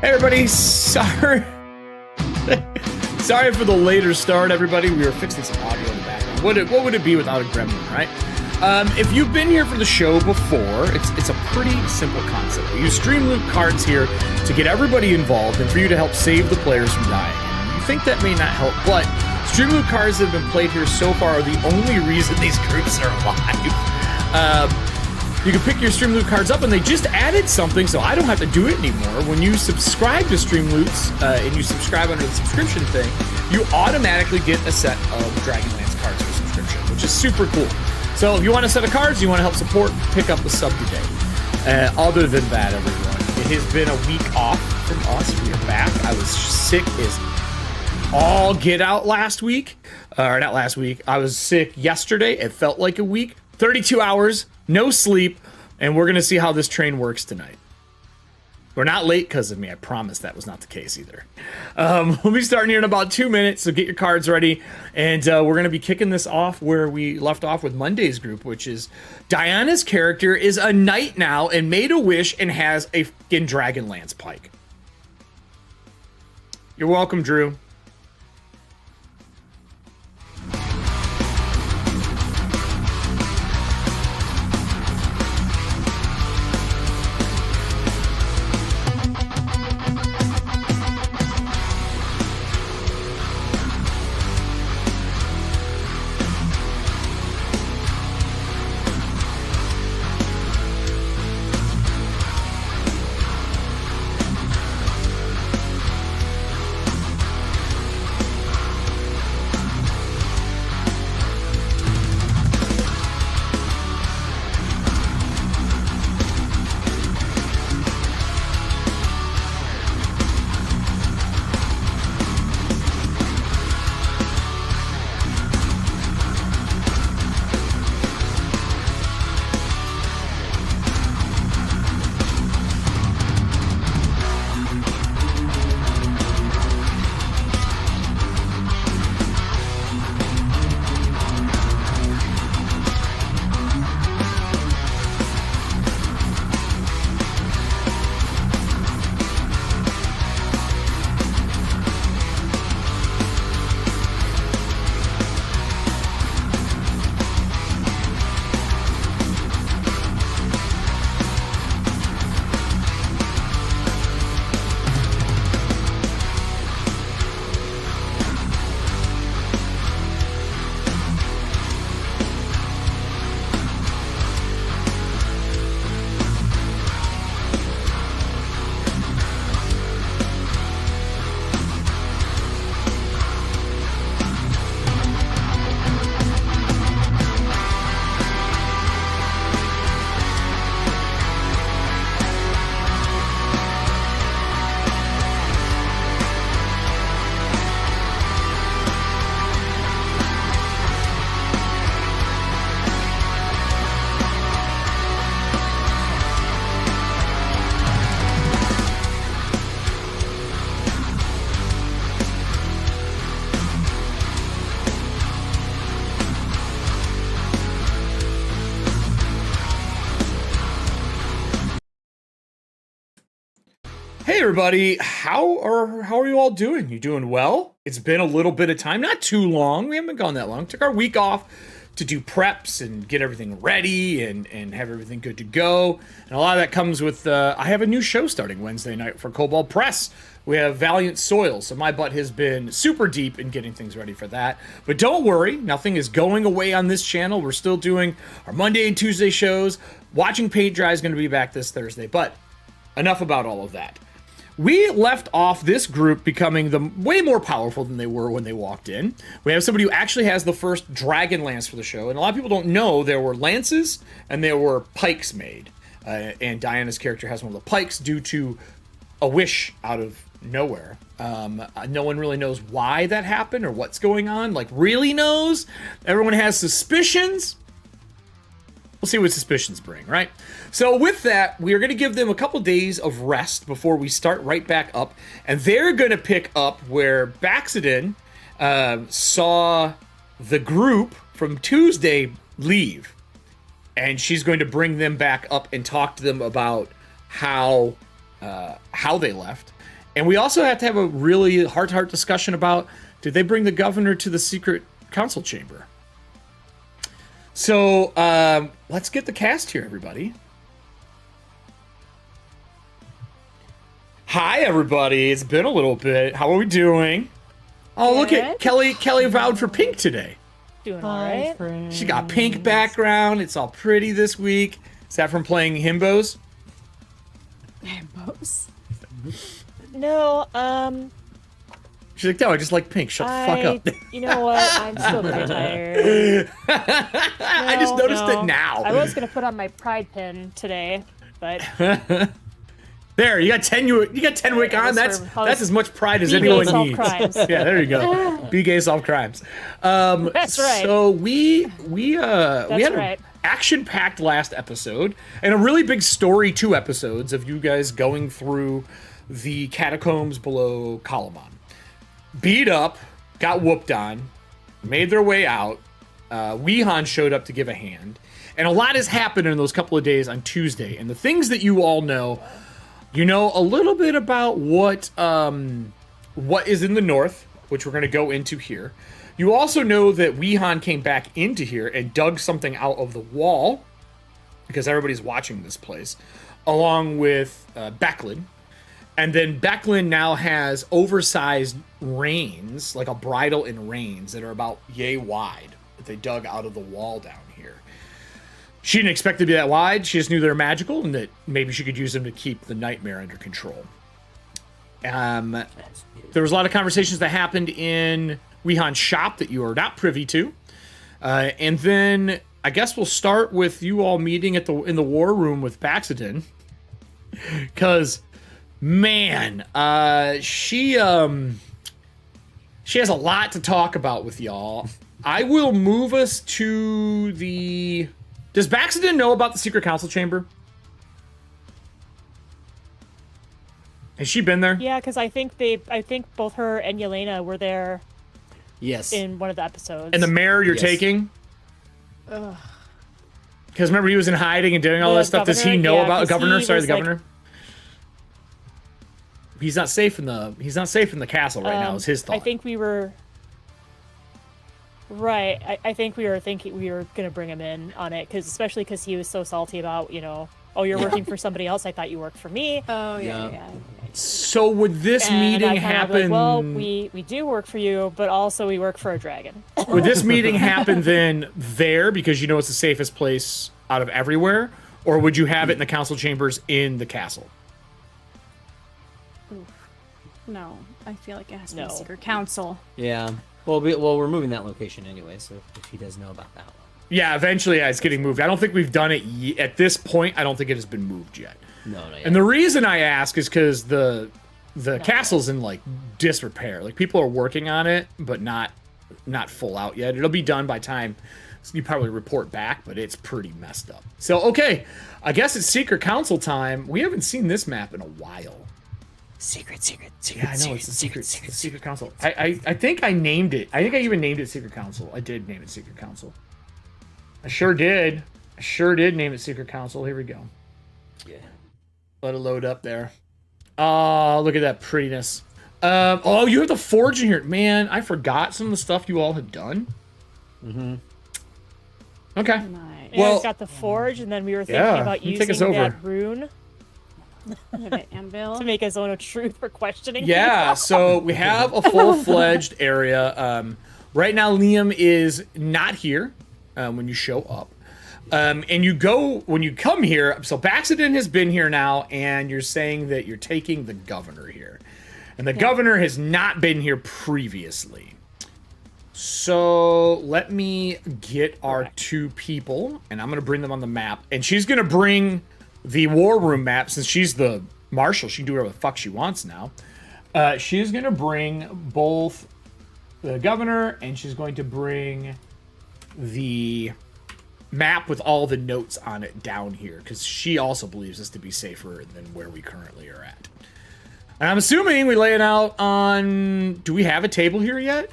Hey everybody, sorry for the later start, everybody. We were fixing some audio in the background. What would it be without a gremlin, right? If you've been here for the show before, it's a pretty simple concept. We use StreamLoot cards here to get everybody involved and for you to help save the players from dying. You think that may not help, but StreamLoot cards that have been played here so far are the only reason these groups are alive. You can pick your StreamLoot cards up, and they just added something, so I don't have to do it anymore. When you subscribe to StreamLoots, and you subscribe under the subscription thing, you automatically get a set of Dragonlance cards for subscription, which is super cool. So if you want a set of cards, you want to help support, pick up a sub today. Other than that, everyone, it has been a week off from us. We are back. I was sick as all get out last week. Or not last week. I was sick yesterday. It felt like a week. 32 hours. No sleep, and we're going to see how this train works tonight. We're not late because of me. I promise that was not the case either. We'll be starting here in about 2 minutes, so get your cards ready. And we're going to be kicking this off where we left off with Monday's group, which is Diana's character is a knight now and made a wish and has a fucking Dragonlance pike. You're welcome, Drew. Hey everybody, how are you all doing? You doing well? It's been a little bit of time, not too long. We haven't been gone that long. Took our week off to do preps and get everything ready and have everything good to go. And a lot of that comes with, I have a new show starting Wednesday night for Cobalt Press. We have Valiant Soil, so my butt has been super deep in getting things ready for that. But don't worry, nothing is going away on this channel. We're still doing our Monday and Tuesday shows. Watching Paint Dry is going to be back this Thursday, but enough about all of that. We left off this group becoming way more powerful than they were when they walked in. We have somebody who actually has the first Dragonlance for the show, and a lot of people don't know there were lances and there were pikes made. And Diana's character has one of the pikes due to a wish out of nowhere. No one really knows why that happened or what's going on. Like, really knows. Everyone has suspicions. We'll see what suspicions bring, right? So with that, we are going to give them a couple days of rest before we start right back up. And they're going to pick up where Baxidon saw the group from Tuesday leave. And she's going to bring them back up and talk to them about how they left. And we also have to have a really heart-to-heart discussion about, did they bring the governor to the secret council chamber? So let's get the cast here, everybody. Hi, everybody. It's been a little bit. How are we doing? Oh, look at Kelly. Kelly vowed for pink today. Doing all right. She got pink background. It's all pretty this week. Is that from playing Himbos? Himbos? No, She's like, no, I just like pink. Shut the fuck up. You know what? I'm still pretty tired. I just noticed it now. I was gonna put on my pride pin today, but there, you got 10. You got 10 wick on. That's as much pride as anyone needs. Crimes. Yeah, there you go. Be gay, solve crimes. That's right. So we had an action-packed last episode and a really big story. 2 episodes of you guys going through the catacombs below Capwn. Beat up, got whooped on, made their way out. Weehan showed up to give a hand, and a lot has happened in those couple of days on Tuesday. And the things that you all know. You know a little bit about what is in the north, which we're going to go into here. You also know that Weehan came back into here and dug something out of the wall, because everybody's watching this place, along with Becklin. And then Becklin now has oversized reins, like a bridle and reins, that are about yay wide, that they dug out of the wall down here. She didn't expect to be that wide. She just knew they were magical and that maybe she could use them to keep the nightmare under control. There was a lot of conversations that happened in Weehan's shop that you are not privy to. And then I guess we'll start with you all meeting in the war room with Baxenden. Because, man, she has a lot to talk about with y'all. I will move us to the... Does Baxenden know about the secret council chamber? Has she been there? Yeah, because I think both her and Yelena were there. Yes. In one of the episodes. And the mayor you're taking? Because remember he was in hiding and doing all that stuff. Does he know about the governor? Sorry, the governor. He's not safe in the castle right now. Is his thought? I think we were. Right, I think we were thinking we were gonna bring him in on it, especially because he was so salty about, oh, you're working for somebody else. I thought you worked for me. Oh yeah. So would this meeting happen? Like, well, we do work for you, but also we work for a dragon. Would this meeting happen then there because you know it's the safest place out of everywhere, or would you have it in the council chambers in the castle? Oof. No, I feel like it has to be a secret council. Yeah. Well, we're moving that location anyway, so if he does know about that one. Yeah, eventually it's getting moved. I don't think we've done it at this point. I don't think it has been moved yet. No, not yet. And the reason I ask is because the castle's in like disrepair. Like people are working on it, but not full out yet. It'll be done by time you probably report back, but it's pretty messed up. So okay, I guess it's secret council time. We haven't seen this map in a while. Secret. Yeah, I know it's the secret council. I think I named it. I think I even named it secret council. I did name it secret council. I sure did name it secret council. Here we go. Yeah. Let it load up there. Oh, look at that prettiness. Oh, you have the forge in here. Man, I forgot some of the stuff you all had done. Mm-hmm. Okay. Nice. Yeah, well, got the forge, and then we were thinking about using that rune anvil to make a zone of truth for questioning. Yeah, so we have a full-fledged area. Right now, Liam is not here when you show up. And when you come here, so Baxenden has been here now, and you're saying that you're taking the governor here. And the governor has not been here previously. So let me get our 2 people, and I'm going to bring them on the map. And she's going to bring the war room map, since she's the marshal. She can do whatever the fuck she wants now. She's going to bring both the governor, and she's going to bring the map with all the notes on it down here, because she also believes this to be safer than where we currently are at. And I'm assuming we lay it out on... Do we have a table here yet?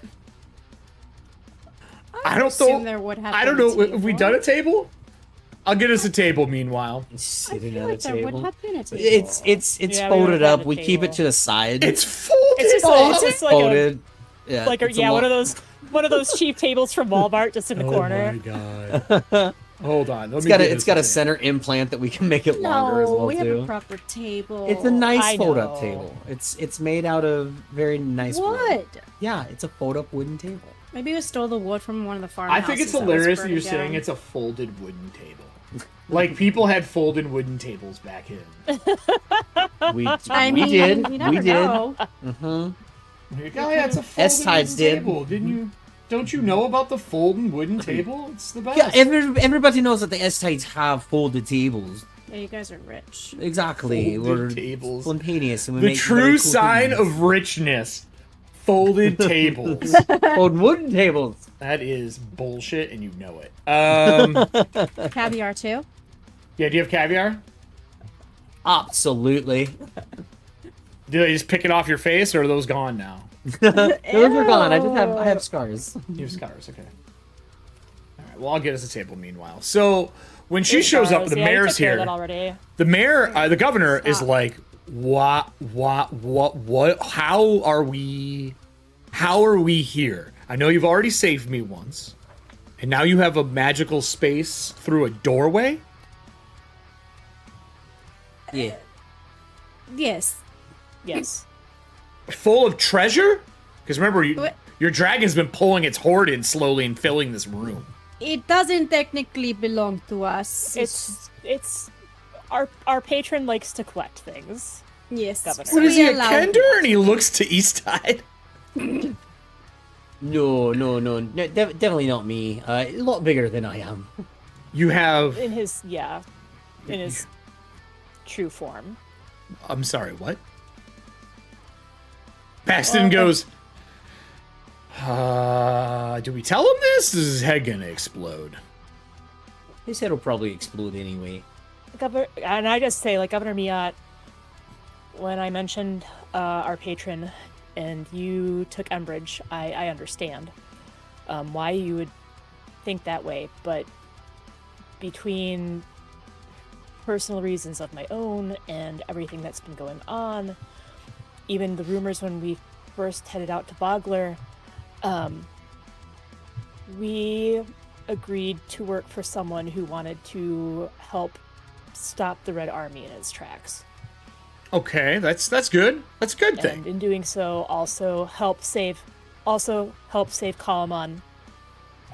I don't know. There would have I don't know. Have we done a table? I'll get us a table meanwhile. Sitting feel at like a there would table. have been a table. It's Yeah, we folded would've had up. a We keep it table. to the side. It's folded. It's just like folded. Yeah, like it's a yeah, lo- one of those cheap tables from Walmart just in the corner. God. Hold on. It's got a center implant that we can make it longer as No, well we have too. a proper table. It's a nice I fold-up know. table. It's made out of very nice wood. wood. Yeah, it's a fold-up wooden table. Maybe we stole the wood from one of the farmhouses. I think it's that was hilarious that burning you're saying down. it's a folded wooden table. Like people had folded wooden tables back in. We I we mean, did. You never We did. know. You're like, oh yeah, it's a folded S-Tides wooden did. table. Didn't you? Don't you know about the folding wooden table? It's the best. Yeah, everybody knows that the S-Tides have folded tables. Yeah, you guys are rich. Exactly. Folded We're tables. spontaneous and we The make very true cool sign things. of richness. Folded tables. fold wooden tables. That is bullshit, and you know it. Caviar too. Yeah, do you have caviar? Absolutely. Do they just pick it off your face, or are those gone now? Those are gone. I have scars. You have scars, okay. All right, well, I'll get us a table meanwhile. So, when she There's shows up, ours. the Yeah, you mayor's took care of here. that already. The mayor, the governor, is like, what, how are we here? I know you've already saved me once, and now you have a magical space through a doorway? Yeah. Yes. Yes. Full of treasure? Because remember, What? your dragon's been pulling its hoard in slowly and filling this room. It doesn't technically belong to us. It's our patron likes to collect things. yes. Governor. What is he, a allow kender? And he looks to Easttide? No, definitely not me. A lot bigger than I am. You have... In his true form. I'm sorry, what? Paxton goes, do we tell him this? Is his head gonna explode? His head will probably explode anyway. Governor, and I just say, like, Governor Miat, when I mentioned our patron and you took umbrage, I understand why you would think that way, but between personal reasons of my own and everything that's been going on, even the rumors when we first headed out to Bogler, we agreed to work for someone who wanted to help stop the Red Army in its tracks. Okay, that's good. That's a good thing. And in doing so, also help save Kalamon.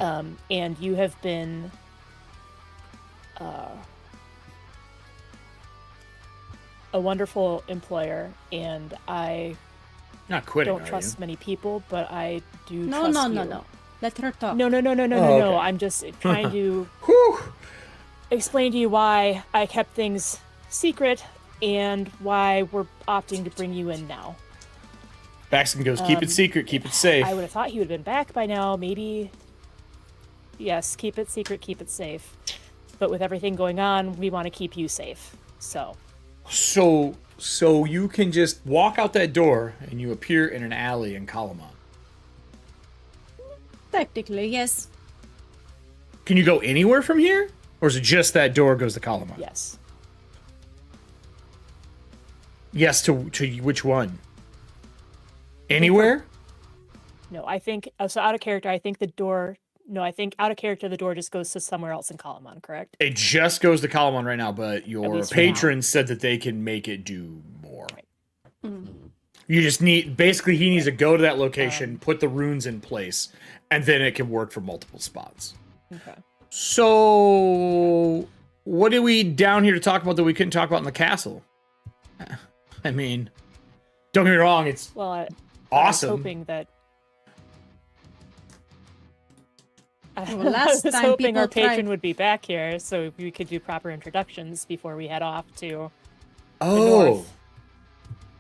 And you have been a wonderful employer, and I Not quitting, don't are trust you? many people, but I do No, trust no, you. no. Let her talk. No. okay. I'm just trying to Whew. explain to you why I kept things secret and why we're opting to bring you in now. Paxton goes, keep it secret, keep it safe. I would have thought he would have been back by now. Maybe. Yes, keep it secret, keep it safe. But with everything going on, we want to keep you safe. So. So you can just walk out that door and you appear in an alley in Kalamon. Technically, yes. Can you go anywhere from here? Or is it just that door goes to Kalamon? Yes. Yes, to which one? Anywhere? No, I think so. Out of character, I think the door. No, I think out of character, the door just goes to somewhere else in Kalamon. Correct? It just goes to Kalamon right now, but your least for now. patron said that they can make it do more. Right. You just need, basically, he needs to go to that location, put the runes in place, and then it can work for multiple spots. Okay. So, what are we down here to talk about that we couldn't talk about in the castle? I mean, don't get me wrong, it's Well, I awesome. was hoping that. Well, last I was time hoping people our patron tried- would be back here, so we could do proper introductions before we head off to. Oh, north.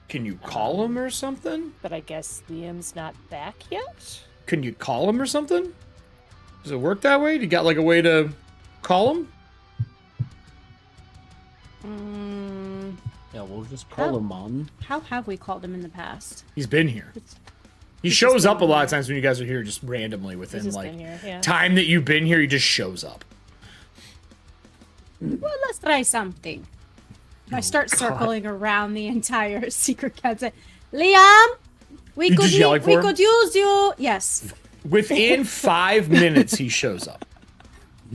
can you call him or something? But I guess Liam's not back yet. Can you call him or something? Does it work that way? You got like a way to call him? Yeah, we'll just call him on. How have we called him in the past? He's been here. He He's shows just up a been lot of times when you guys are here, just randomly He's within just like been here, yeah. time that you've been here. He just shows up. Well, let's try something. I start circling around the entire secret council. Liam, we You could just yelling for him? could use you. Yes. Within 5 minutes, he shows up.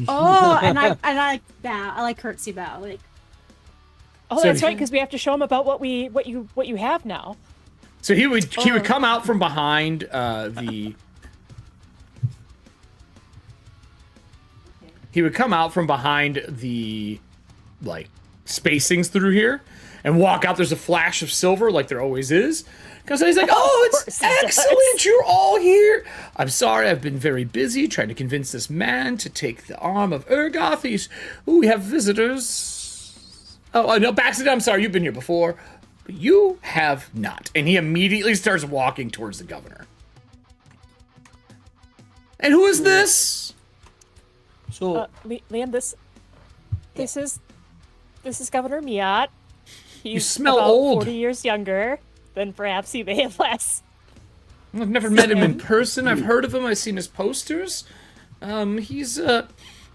Oh, and I bow. I like curtsy bow. Like, Oh, So that's he- right, because we have to show him about what you have now. So he would come out from behind the. He would come out from behind the, like, spacings through here, and walk out. There's a flash of silver, like there always is. Because he's like, "Oh, it's course it does. excellent! You're all here. I'm sorry, I've been very busy trying to convince this man to take the arm of Urgoth. Ooh, we have visitors. Oh, no, Baxter, I'm sorry, you've been here before. But you have not." And he immediately starts walking towards the governor. And who is this? So, Liam, this is Governor Miat. He's smell about old. 40 years younger than perhaps he may have less. I've never met him in person. I've heard of him. I've seen his posters. He's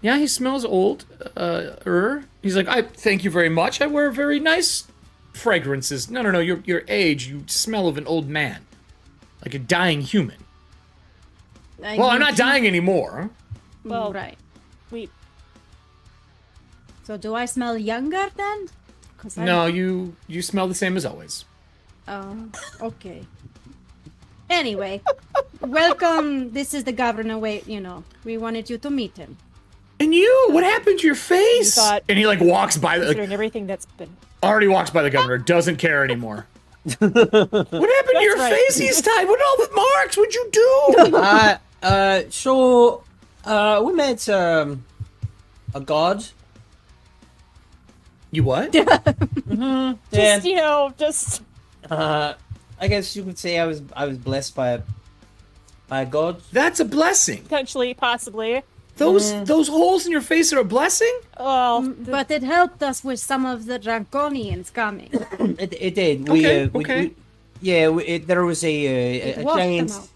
he smells old. He's like, I thank you very much. I wear very nice fragrances. No, your age. You smell of an old man, like a dying human. Well, I'm not dying anymore. Well, right. We So do I smell younger then? 'Cause No, you smell the same as always. Oh, okay. Anyway, welcome. This is the governor. Wait, we wanted you to meet him. And you, what happened to your face? thought- And he like walks by, like, considering everything that's been. already walks by the governor, doesn't care anymore. What happened to your right. face these time? What all the marks? What'd you do? so we met a god. You what? Just, just. I guess you could say I was blessed by a god. That's a blessing. Potentially, possibly. Those holes in your face are a blessing? Well, But it helped us with some of the Draconians coming. It did. Okay. There was a Washed them giant. out.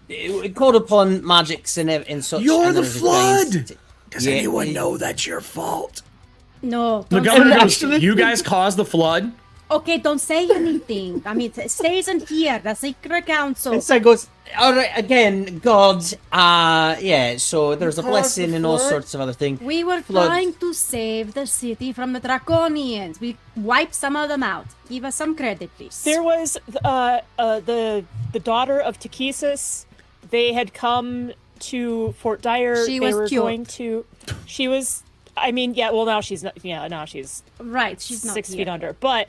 It called upon magics and such. You're and the there was a giant- flood! Does Yeah, anyone it- know that's your fault? No. The don't governor say goes, anything. you guys caused the flood? Okay, don't say anything. I mean, it stays in here, the secret council. And so it goes, all right, again, God, so there's a Caused blessing the and all flood? sorts of other things. We were Flood. trying to save the city from the Draconians. We wiped some of them out. Give us some credit, please. there was the daughter of Takesis. They had come to Fort Dyer. She they was were cute. going to. She was. I mean, yeah. Well, now she's not. Yeah, now she's Right, she's not 6 here. feet under. But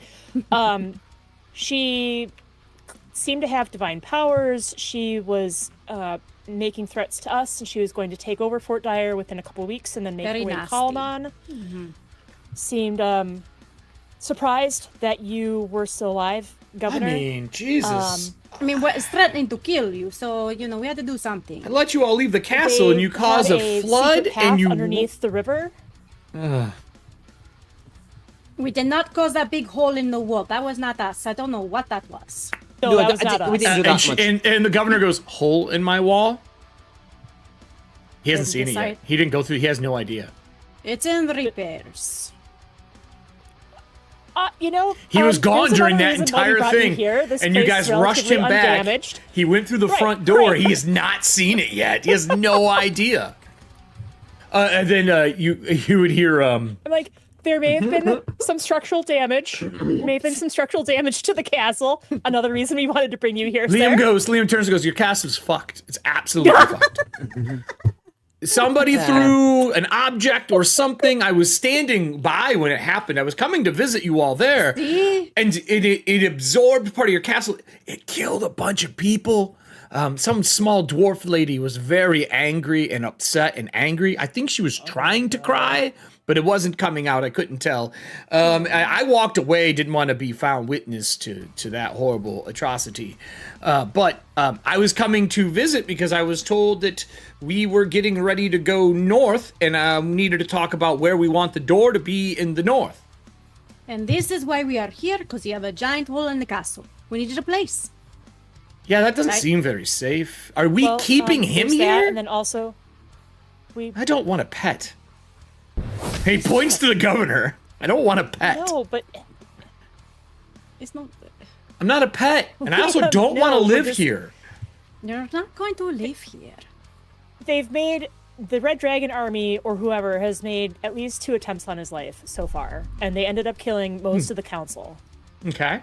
she seemed to have divine powers. She was making threats to us, and she was going to take over Fort Dyer within a couple of weeks, and then make Very her way nasty. to Kalamon. Seemed surprised that you were still alive, I Governor. mean, Jesus. I mean, it's threatening to kill you, so, we had to do something. I let you all leave the castle and you They cause had a flood secret path and you... underneath the river. We did not cause that big hole in the wall. That was not us. I don't know what that was. No, No, that I was di- not we us. didn't do that much. And the governor goes, hole in my wall? He hasn't Didn't seen it decide. yet. He didn't go through, he has no idea. It's in repairs. He was gone there's during another that reason why we entire brought you thing, here. This and you place guys rushed him relatively back. undamaged. He went through the Right, front door. right. He has not seen it yet. He has no idea. And then you would hear I'm like, there may have been some structural damage. There may have been some structural damage to the castle. Another reason we wanted to bring you here, Liam sir. turns and goes, your castle's fucked. It's absolutely fucked. Somebody threw an object or something. I was standing by when it happened. I was coming to visit you all there. See? And it absorbed part of your castle. It killed a bunch of people. Some small dwarf lady was very angry and upset and angry. I think she was trying to cry, but it wasn't coming out. I couldn't tell. I walked away, didn't want to be found witness to that horrible atrocity. But I was coming to visit because I was told that we were getting ready to go north and needed to talk about where we want the door to be in the north. And this is why we are here, because you have a giant hole in the castle. We needed a place. Yeah, that doesn't Right. seem very safe. Are we Well, keeping him there's that, here? and then also, I don't want a pet. He points to the governor. I don't want a pet. No, but it's not. I'm not a pet, and I also don't want to live here. You're not going to live here. They've made the Red Dragon Army or whoever has made at least 2 attempts on his life so far, and they ended up killing most of the council. Okay.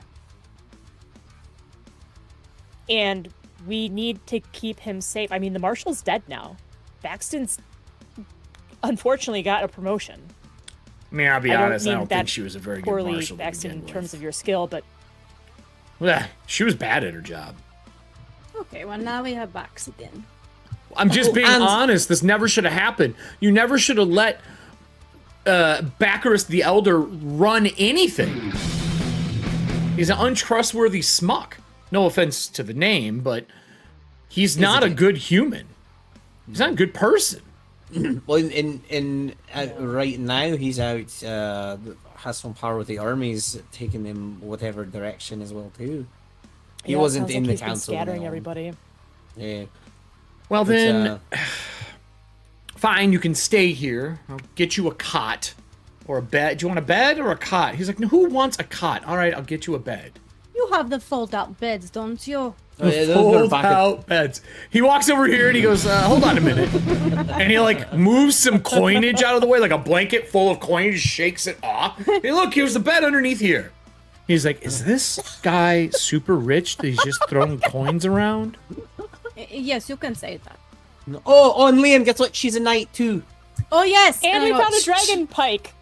And we need to keep him safe. I mean, the marshal's dead now. Baxton's unfortunately got a promotion. I mean, I'll be honest, I don't think that she was a very good poorly, marshal to Baxton, begin in terms with. of your skill, but Yeah, she was bad at her job. Okay, well now we have Baxton. I'm just being and- honest. This never should have happened. You never should have let Baccarus the Elder run anything. He's an untrustworthy smuck. No offense to the name, but he's not a good human. He's not a good person. Well, in right now he's out. Has some power with the armies, taking them whatever direction as well too. He yeah, it wasn't sounds in like the he's been council. scattering and all. everybody. Yeah. Well, But, then, fine, you can stay here. I'll get you a cot or a bed. Do you want a bed or a cot? He's like, no, who wants a cot? All right, I'll get you a bed. You have the fold-out beds, don't you? Oh, yeah, those are Fold back at- out beds. He walks over here and he goes, hold on a minute. And he like moves some coinage out of the way, like a blanket full of coinage, shakes it off. Hey, look, here's the bed underneath here. He's like, is this guy super rich that he's just throwing coins around? Yes, you can say that. Oh, and Liam, guess what? She's a knight too. Oh yes, And I we got- found a dragon pike.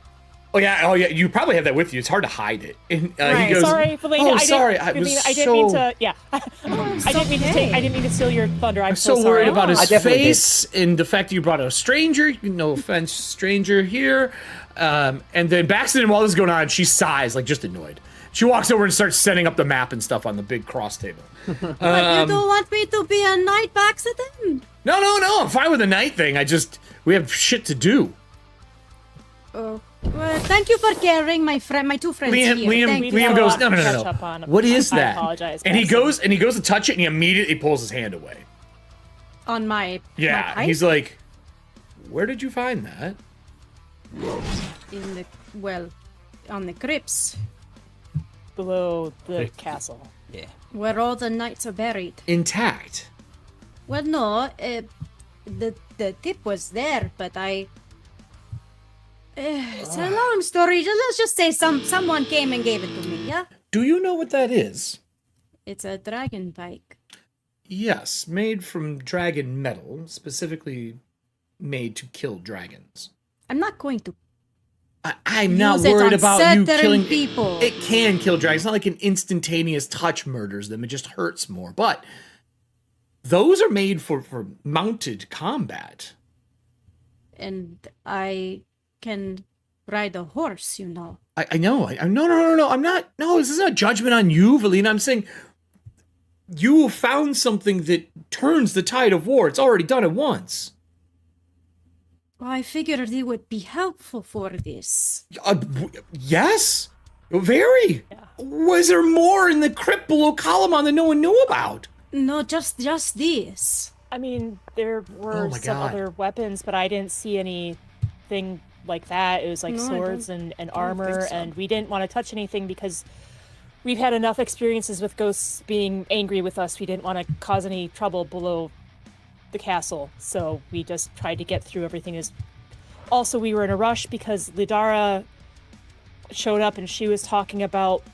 Oh yeah, you probably have that with you. It's hard to hide it. And Right. he goes, Sorry, Felina. oh, I sorry, didn't, I was Felina, I didn't so, mean to. Yeah, I didn't mean to take. okay. I didn't mean to steal your thunder. I'm so sorry. worried about I his definitely did. face and the fact that you brought a stranger. No offense, stranger here. And then Baxton, while this is going on, she sighs, like just annoyed. She walks over and starts setting up the map and stuff on the big cross table. But you don't want me to be a knight, Baxton? No, I'm fine with the night thing. We have shit to do. Oh, well, thank you for caring, my friend, my 2 friends here. Thank you. Liam have a goes, lot no. to catch up on. What is I that? apologize, And he Baxton. goes to touch it, and he immediately pulls his hand away. On my Yeah, my he's like, where did you find that? in the on the crypts below the castle. Yeah. where all the knights are buried. Intact. Well, no, the tip was there, but it's a long story. Let's just say someone came and gave it to me. Yeah, Do you know what that is? it's a dragon pike. Yes, made from dragon metal, specifically made to kill dragons. I'm not going to. I'm not Use it worried on about you certain killing people. It can kill dragons. It's not like an instantaneous touch murders them. It just hurts more. But those are made for mounted combat. And I can ride a horse, you know. I know. No. I'm not. No, this isn't a judgment on you, Valina. I'm saying you found something that turns the tide of war. It's already done it once. Well, I figured it would be helpful for this. Yes, very. Yeah. Was there more in the crypt below Calamon that no one knew about? No, just this. I mean, there were Oh my some God. other weapons, but I didn't see anything like that. It was like No, I swords don't- and don't armor, think so. and we didn't want to touch anything because we've had enough experiences with ghosts being angry with us. We didn't want to cause any trouble below the castle, so we just tried to get through everything. Also, we were in a rush because Lidara showed up and she was talking about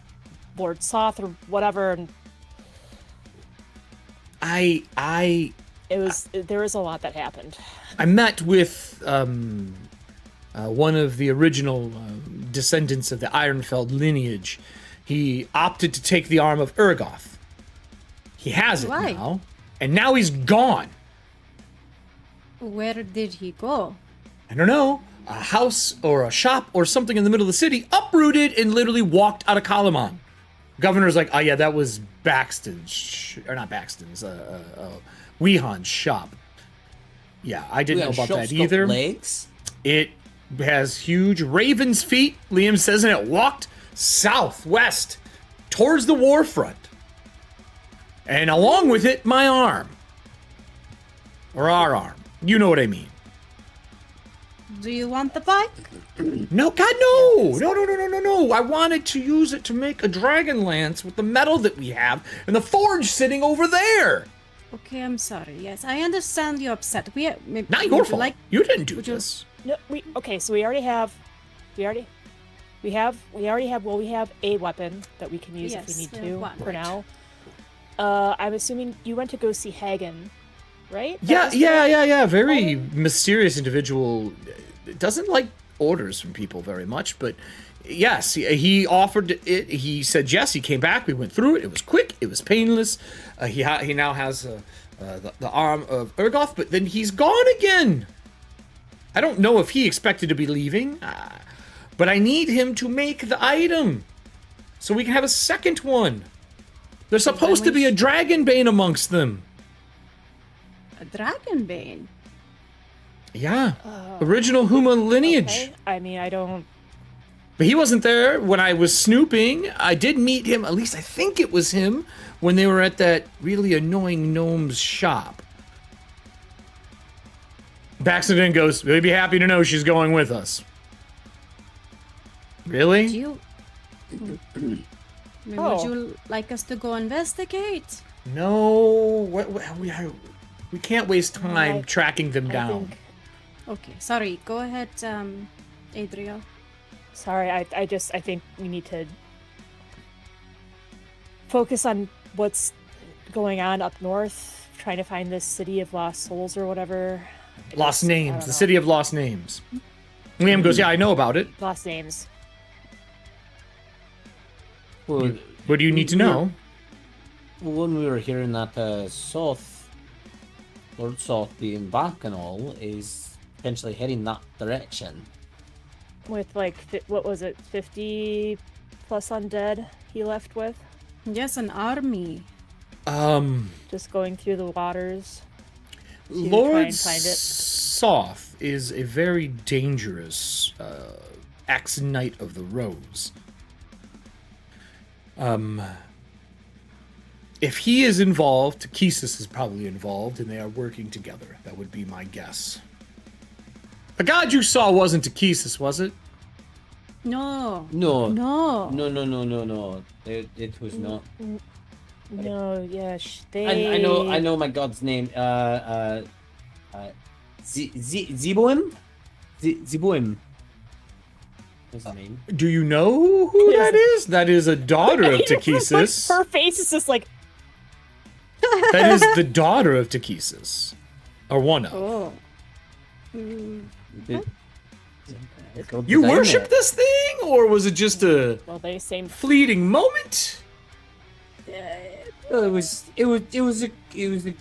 Lord Soth or whatever, and there was a lot that happened. I met with one of the original descendants of the Ironfeld lineage. He opted to take the arm of Urgoth. He has it Why? now, and now he's gone. Where did he go? I don't know, a house or a shop or something in the middle of the city, uprooted and literally walked out of Calamon. Governor's like, oh yeah, that was Baxton's, or not Baxton's, Weehan's shop. Yeah, I didn't know about that either. Legs. It has huge raven's feet, Liam says, and it walked southwest towards the war front. And along with it, my arm. Or our arm. You know what I mean. Do you want the bike? No, God, no! No. I wanted to use it to make a Dragonlance with the metal that we have and the forge sitting over there. Okay, I'm sorry. Yes, I understand you're upset. Not your fault. You didn't do this. No, okay, so we already have a weapon that we can use if we need to one. for now. I'm assuming you went to go see Hagen, right? Yeah. Very mysterious individual. Doesn't like orders from people very much, but yes, he offered it. He said yes. He came back. We went through it. It was quick. It was painless. He now has the arm of Urgoth, but then he's gone again. I don't know if he expected to be leaving, but I need him to make the item so we can have a second one. There's supposed to be a Dragonbane amongst them. A Dragonbane? Yeah. Original human lineage. Okay. I mean, I don't... But he wasn't there when I was snooping. I did meet him, at least I think it was him, when they were at that really annoying gnome's shop. Baxter goes, we'll be happy to know she's going with us. Really? Would you like us to go investigate? No. We can't waste time tracking them down. Okay, sorry. Go ahead, Adriel. Sorry, I think we need to focus on what's going on up north, trying to find this city of lost souls or whatever. Lost names. The city of lost names. Liam goes, yeah, I know about it. Lost names. Well, What do you need to know? when we were hearing that Soth, Lord Soth being back and all, is potentially heading that direction. With like, what was it, 50 plus undead he left with? Yes, an army. Just going through the waters. to try Lord and find it. Soth is a very dangerous ex-knight of the Rose. If he is involved, Ttrpgfamily is probably involved, and they are working together. That would be my guess. The god you saw wasn't Ttrpgfamily, was it? No. No. No. No. It was not. No, yeah, they... I know my god's name. Ziboim? Ziboim. What's his name? Do you know who that is? That is a daughter of Ttrpgfamily. Her face is just like... That is the daughter of Ttrpgfamily. Or one of. Oh. You worship this thing? Or was it just a Well, they seem... fleeting moment? Well, it was a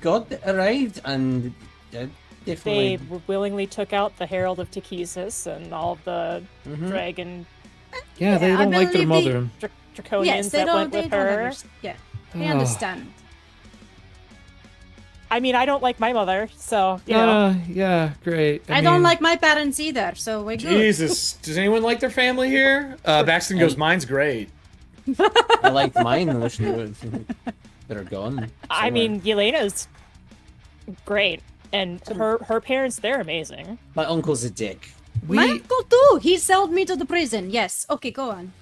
god that arrived and definitely. They willingly took out the Herald of Ttrpgfamily and all of the dragon Yeah, they Yeah, I don't like their believe mother. draconians Yes, they that don't. went They with don't her. understand. Yeah, they Oh. understand. I mean, I don't like my mother, so, you know. Yeah, great. I don't like my parents either, so we're good. Jesus, does anyone like their family here? Baxton goes, mine's great. I liked mine. I wish they that are gone. I mean, Yelena's great, and her parents, they're amazing. My uncle's a dick. My uncle too. He sold me to the prison. Yes. Okay, go on.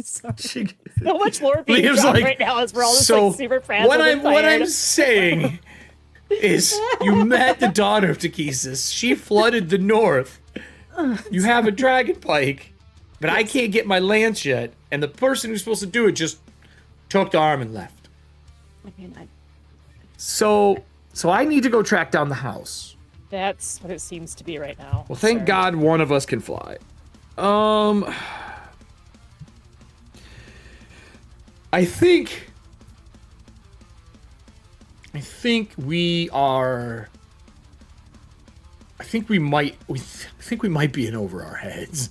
Sorry. So much lore being Liam's dropped like, right now as we're all just so like super frazzled what and I'm tired. saying is you met the daughter of Ttrpgfamily. She flooded the north. You have a dragon pike, but I can't get my lance yet, and the person who's supposed to do it just took the arm and left. I mean, So I need to go track down the house. That's what it seems to be right now. Well, thank sir. God one of us can fly. I think we are. I think we might be in over our heads.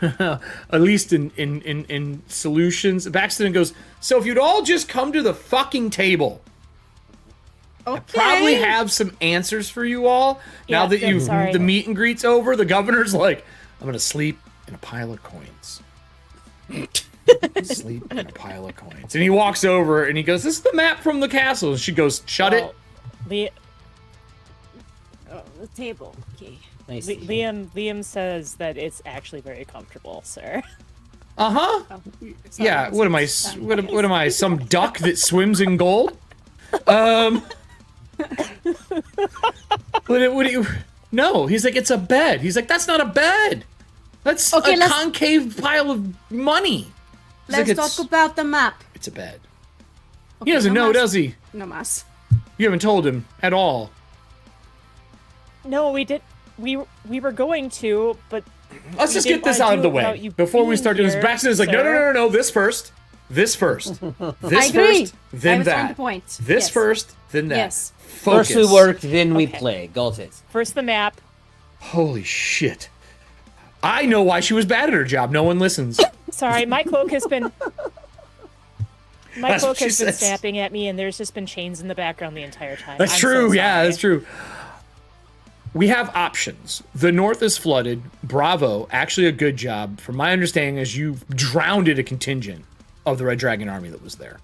At least in solutions. Baxton goes, so if you'd all just come to the fucking table. okay. I probably have some answers for you all. Now Yeah, that good, sorry. the meet and greet's over, the governor's like, I'm gonna sleep in a pile of coins. Sleep in a pile of coins. And he walks over and he goes, this is the map from the castle. And she goes, shut it. Well, the table. Okay. Nice. Liam says that it's actually very comfortable, sir. Uh-huh. Oh, Yeah, sorry, what am I? What am I? Some duck that swims in gold? What do you? No, he's like, it's a bed. He's like, that's not a bed. That's Okay, a let's- concave pile of money. He's Let's like, talk about the map. It's a bed. Okay, He doesn't no know, mas. does he? No mas. You haven't told him at all. No, we did. We were going to, but Let's We just didn't get this wanna out of do the it way without you before we being start doing this. here, Braxton is like, no, no, sir. no, no, no. This first. This first. This I agree. first. Then I was on that. the point. This Yes. first. Then that. Yes. Focus. First we work, then we Okay. play. Got it. first the map. Holy shit. I know why she was bad at her job. No one listens. Sorry, my cloak has been. My That's what cloak has she been says. snapping at me, and there's just been chains in the background the entire time. That's I'm true. so Yeah, sorry. that's true. We have options. The north is flooded. Bravo, actually a good job. From my understanding, is you've drowned a contingent of the Red Dragon army that was there.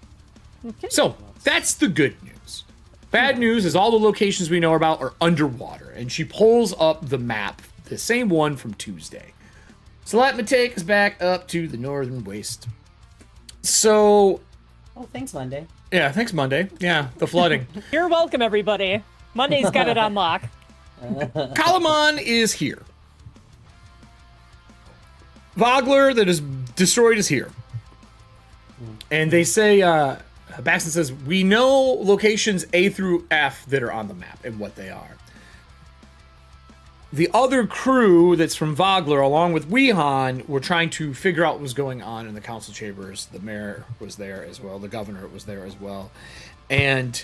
Okay. So that's the good news. Bad news is all the locations we know about are underwater. And she pulls up the map, the same one from Tuesday. So let me take us back up to the northern waste. So, Oh, thanks, Monday. yeah, thanks, Monday. Yeah, the flooding. You're welcome, everybody. Monday's got it on lock. Kalamon is here. Vogler that is destroyed is here. And they say, Baxton says, we know locations A through F that are on the map and what they are. The other crew that's from Vogler, along with Wehan, were trying to figure out what was going on in the council chambers. The mayor was there as well. The governor was there as well. And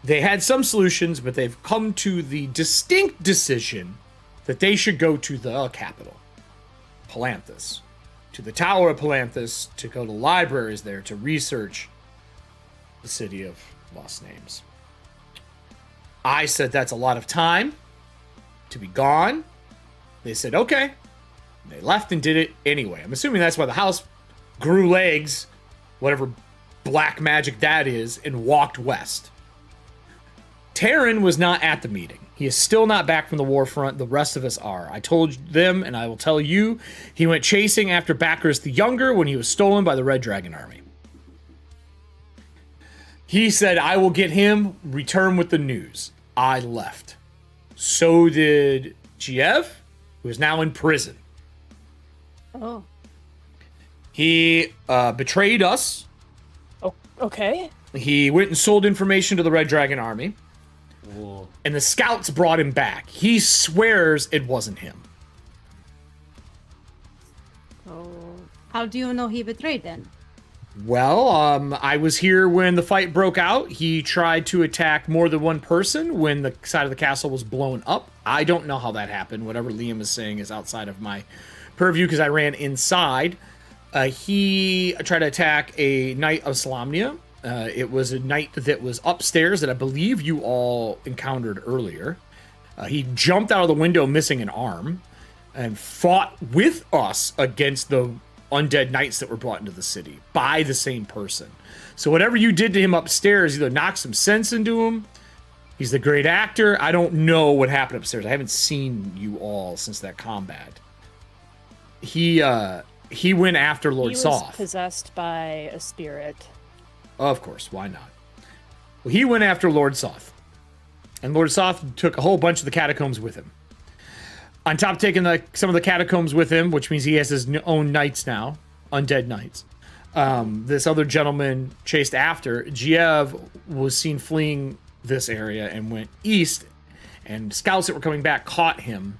they had some solutions, but they've come to the distinct decision that they should go to the capital, Palanthus, to the Tower of Palanthus, to go to libraries there to research the city of lost names. I said that's a lot of time to be gone. They said, okay. And they left and did it anyway. I'm assuming that's why the house grew legs, whatever black magic that is, and walked west. Terran was not at the meeting. He is still not back from the war front. The rest of us are. I told them, and I will tell you, he went chasing after Bacchus the Younger when he was stolen by the Red Dragon Army. He said, I will get him, return with the news. I left. So did Giev, who is now in prison. Oh. He betrayed us. Oh, okay. He went and sold information to the Red Dragon Army. Whoa. And the scouts brought him back. He swears it wasn't him. So, how do you know he betrayed then? Well, I was here when the fight broke out. He tried to attack more than one person when the side of the castle was blown up. I don't know how that happened. Whatever Liam is saying is outside of my purview because I ran inside. He tried to attack a knight of Salamnia. It was a knight that was upstairs that I believe you all encountered earlier. He jumped out of the window missing an arm and fought with us against the undead knights that were brought into the city by the same person. So whatever you did to him upstairs either knocked some sense into him. He's the great actor. I don't know what happened upstairs. I haven't seen you all since that combat. He went after Lord He was Soth. possessed by a spirit. Of course, why not? Well, he went after Lord Soth. And Lord Soth took a whole bunch of the catacombs with him. On top of taking some of the catacombs with him, which means he has his own knights now, undead knights. This other gentleman chased after. Giev was seen fleeing this area and went east. And scouts that were coming back caught him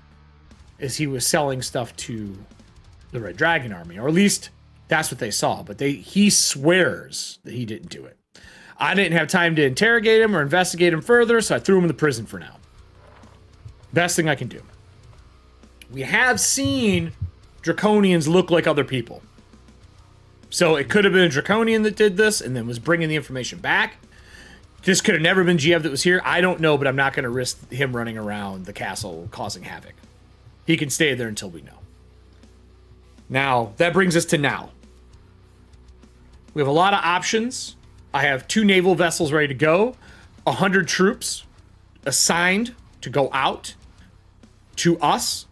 as he was selling stuff to the Red Dragon Army. Or at least that's what they saw. But he swears that he didn't do it. I didn't have time to interrogate him or investigate him further, so I threw him in the prison for now. Best thing I can do. We have seen Draconians look like other people. So it could have been a Draconian that did this and then was bringing the information back. This could have never been Giev that was here. I don't know, but I'm not going to risk him running around the castle causing havoc. He can stay there until we know. Now, that brings us to now. We have a lot of options. I have 2 naval vessels ready to go, 100 troops assigned to go out to us.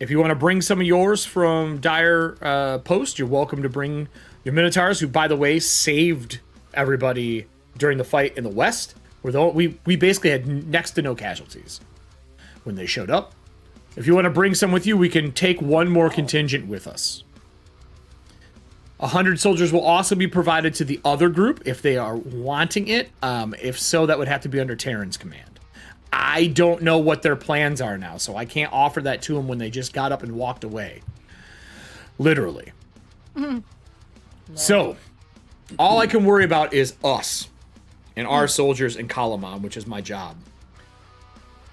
If you want to bring some of yours from Dire Post, you're welcome to bring your Minotaurs, who, by the way, saved everybody during the fight in the West. We basically had next to no casualties when they showed up. If you want to bring some with you, we can take one more contingent with us. 100 soldiers will also be provided to the other group if they are wanting it. If so, that would have to be under Terran's command. I don't know what their plans are now, so I can't offer that to them when they just got up and walked away. Literally. So, all I can worry about is us and our soldiers in Kalamon, which is my job.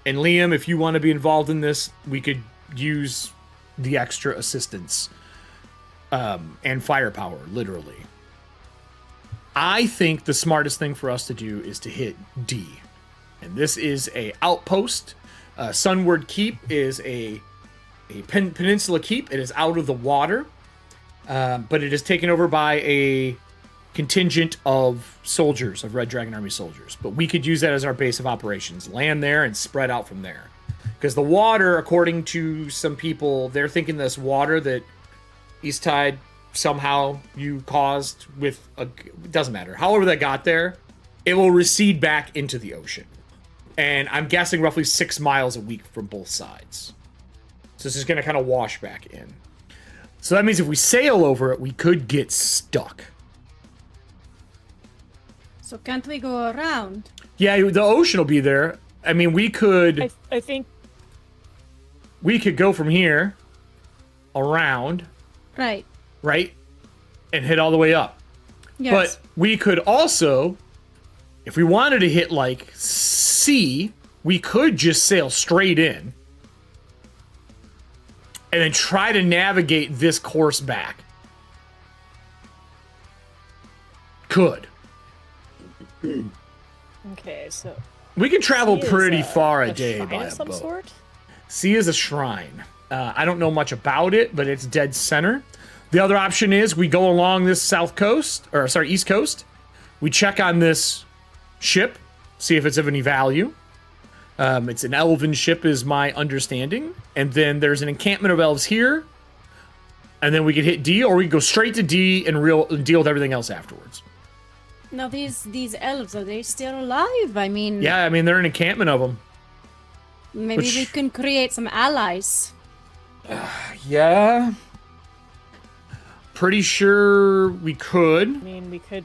And Liam, if you want to be involved in this, we could use the extra assistance and firepower, literally. I think the smartest thing for us to do is to hit D. And this is a outpost. Sunward Keep is a peninsula keep. It is out of the water, but it is taken over by a contingent of soldiers, of Red Dragon Army soldiers. But we could use that as our base of operations. Land there and spread out from there. Because the water, according to some people, they're thinking this water that East Tide somehow you caused with a... It doesn't matter. However that got there, it will recede back into the ocean. And I'm guessing roughly 6 miles a week from both sides. So this is going to kind of wash back in. So that means if we sail over it, we could get stuck. So can't we go around? Yeah, the ocean will be there. I mean, we could... I think... We could go from here, around, Right. right? And hit all the way up. Yes. But we could also... If we wanted to hit, like, C, we could just sail straight in. And then try to navigate this course back. Could. Okay, so... We can travel C is pretty far a day shrine by of a some boat. sort? C is a shrine. I don't know much about it, but it's dead center. The other option is we go along this south coast, or sorry, east coast. We check on this ship, see if it's of any value. It's an elven ship is my understanding. And then there's an encampment of elves here. And then we could hit D, or we could go straight to D and deal with everything else afterwards. Now these elves, are they still alive? I mean... Yeah, I mean, they're an encampment of them. Maybe we can create some allies. Yeah. Pretty sure we could. I mean, we could...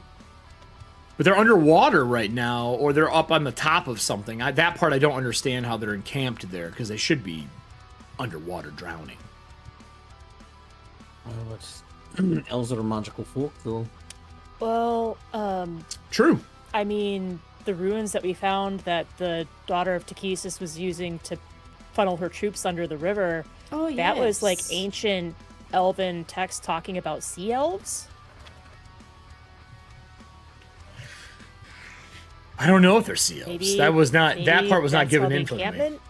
But they're underwater right now, or they're up on the top of something. That part I don't understand how they're encamped there, because they should be underwater drowning. Well, elves are magical folk, though. Well, True. I mean, the ruins that we found that the daughter of Takesis was using to funnel her troops under the river, Oh, yes. that was like ancient elven text talking about sea elves? I don't know if they're sea elves. Maybe, That maybe part was not that's given how the info to me. encampment-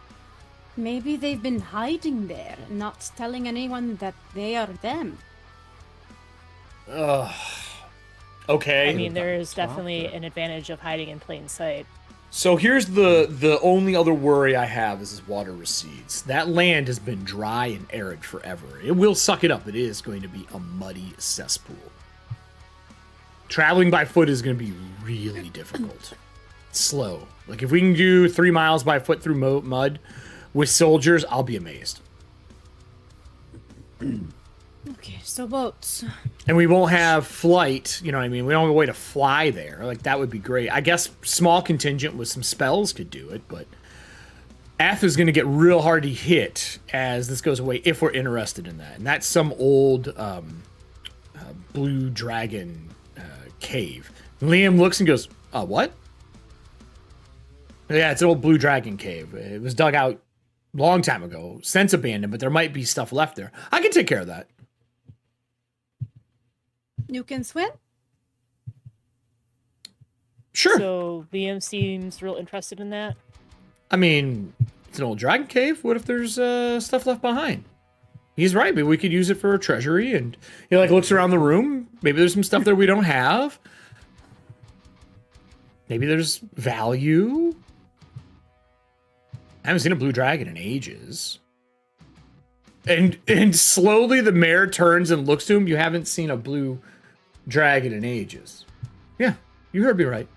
Maybe they've been hiding there, not telling anyone that they are them. Okay. I mean, there is definitely an advantage of hiding in plain sight. So here's the only other worry I have is as water recedes. That land has been dry and arid forever. It will suck it up. It is going to be a muddy cesspool. Traveling by foot is going to be really difficult. Slow. Like if we can do 3 miles by foot through mud with soldiers, I'll be amazed. Okay, so boats. And we won't have flight, you know what I mean? We don't have a way to fly there. Like, that would be great. I guess small contingent with some spells could do it, but Ath is going to get real hard to hit as this goes away if we're interested in that. And that's some old blue dragon cave. And Liam looks and goes, what? Yeah, it's an old blue dragon cave. It was dug out a long time ago. Since abandoned, but there might be stuff left there. I can take care of that. You can swim? Sure. So Liam seems real interested in that. I mean, it's an old dragon cave. What if there's stuff left behind? He's right. Maybe we could use it for a treasury. And he like looks around the room. Maybe there's some stuff there we don't have. Maybe there's value. I haven't seen a blue dragon in ages. And slowly the mayor turns and looks to him. You haven't seen a blue dragon in ages. Yeah, you heard me right.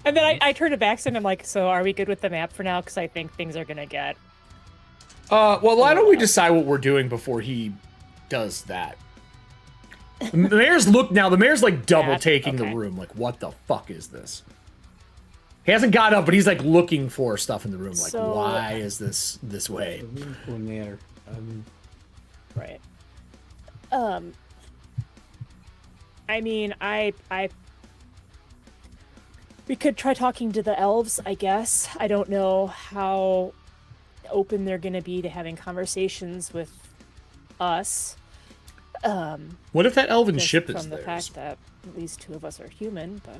And then I turn to Baxter and I'm like, so are we good with the map for now? Because I think things are gonna get. Well, why don't we decide what we're doing before he does that? The mayor's the mayor's like double taking the room. Like, what the fuck is this? He hasn't got up, but he's like looking for stuff in the room. Like, So- why is this way? Going there. Right. I mean, we could try talking to the elves, I guess. I don't know how open they're gonna be to having conversations with us. What if that elven Just ship is from the theirs? fact that at least two of us are human, but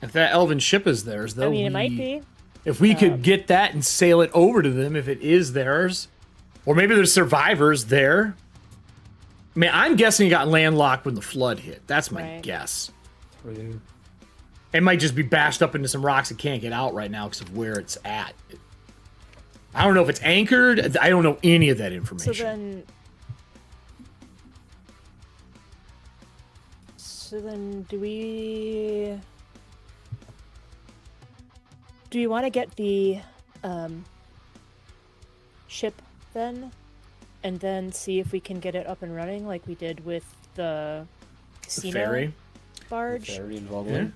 If that elven ship is theirs, though, I mean, it might be. If we could get that and sail it over to them, if it is theirs, or maybe there's survivors there. I mean, I'm guessing it got landlocked when the flood hit. That's my Right. guess. True. It might just be bashed up into some rocks and can't get out right now because of where it's at. I don't know if it's anchored. I don't know any of that information. So then do we want to get the ship then, and then see if we can get it up and running like we did with the The casino ferry. barge? Very involved. Yeah.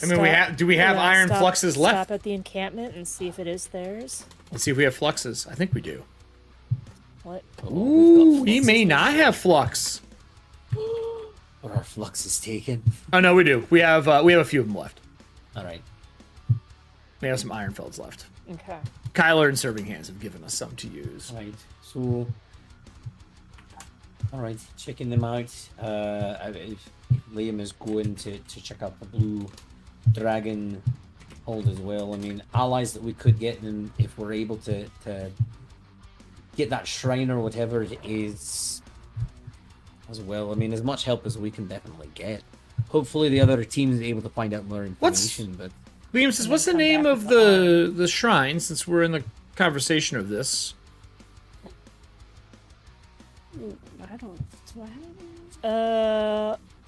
I mean, do we have iron fluxes left? Stop at the encampment and see if it is theirs. Let's see if we have fluxes. I think we do. What? Ooh, we may not have flux. Or our flux is taken. Oh no, we do. We have a few of them left. All right. We have some Ironfelds left. Okay. Kyler and Serving Hands have given us some to use. Right. So. All right. Checking them out. If Liam is going to check out the blue dragon hold as well. I mean, allies that we could get them if we're able to get that shrine or whatever it is as well. I mean, as much help as we can definitely get. Hopefully the other team is able to find out more information, but Liam says, what's the come name back of with the shrine, since we're in the conversation of this? I don't.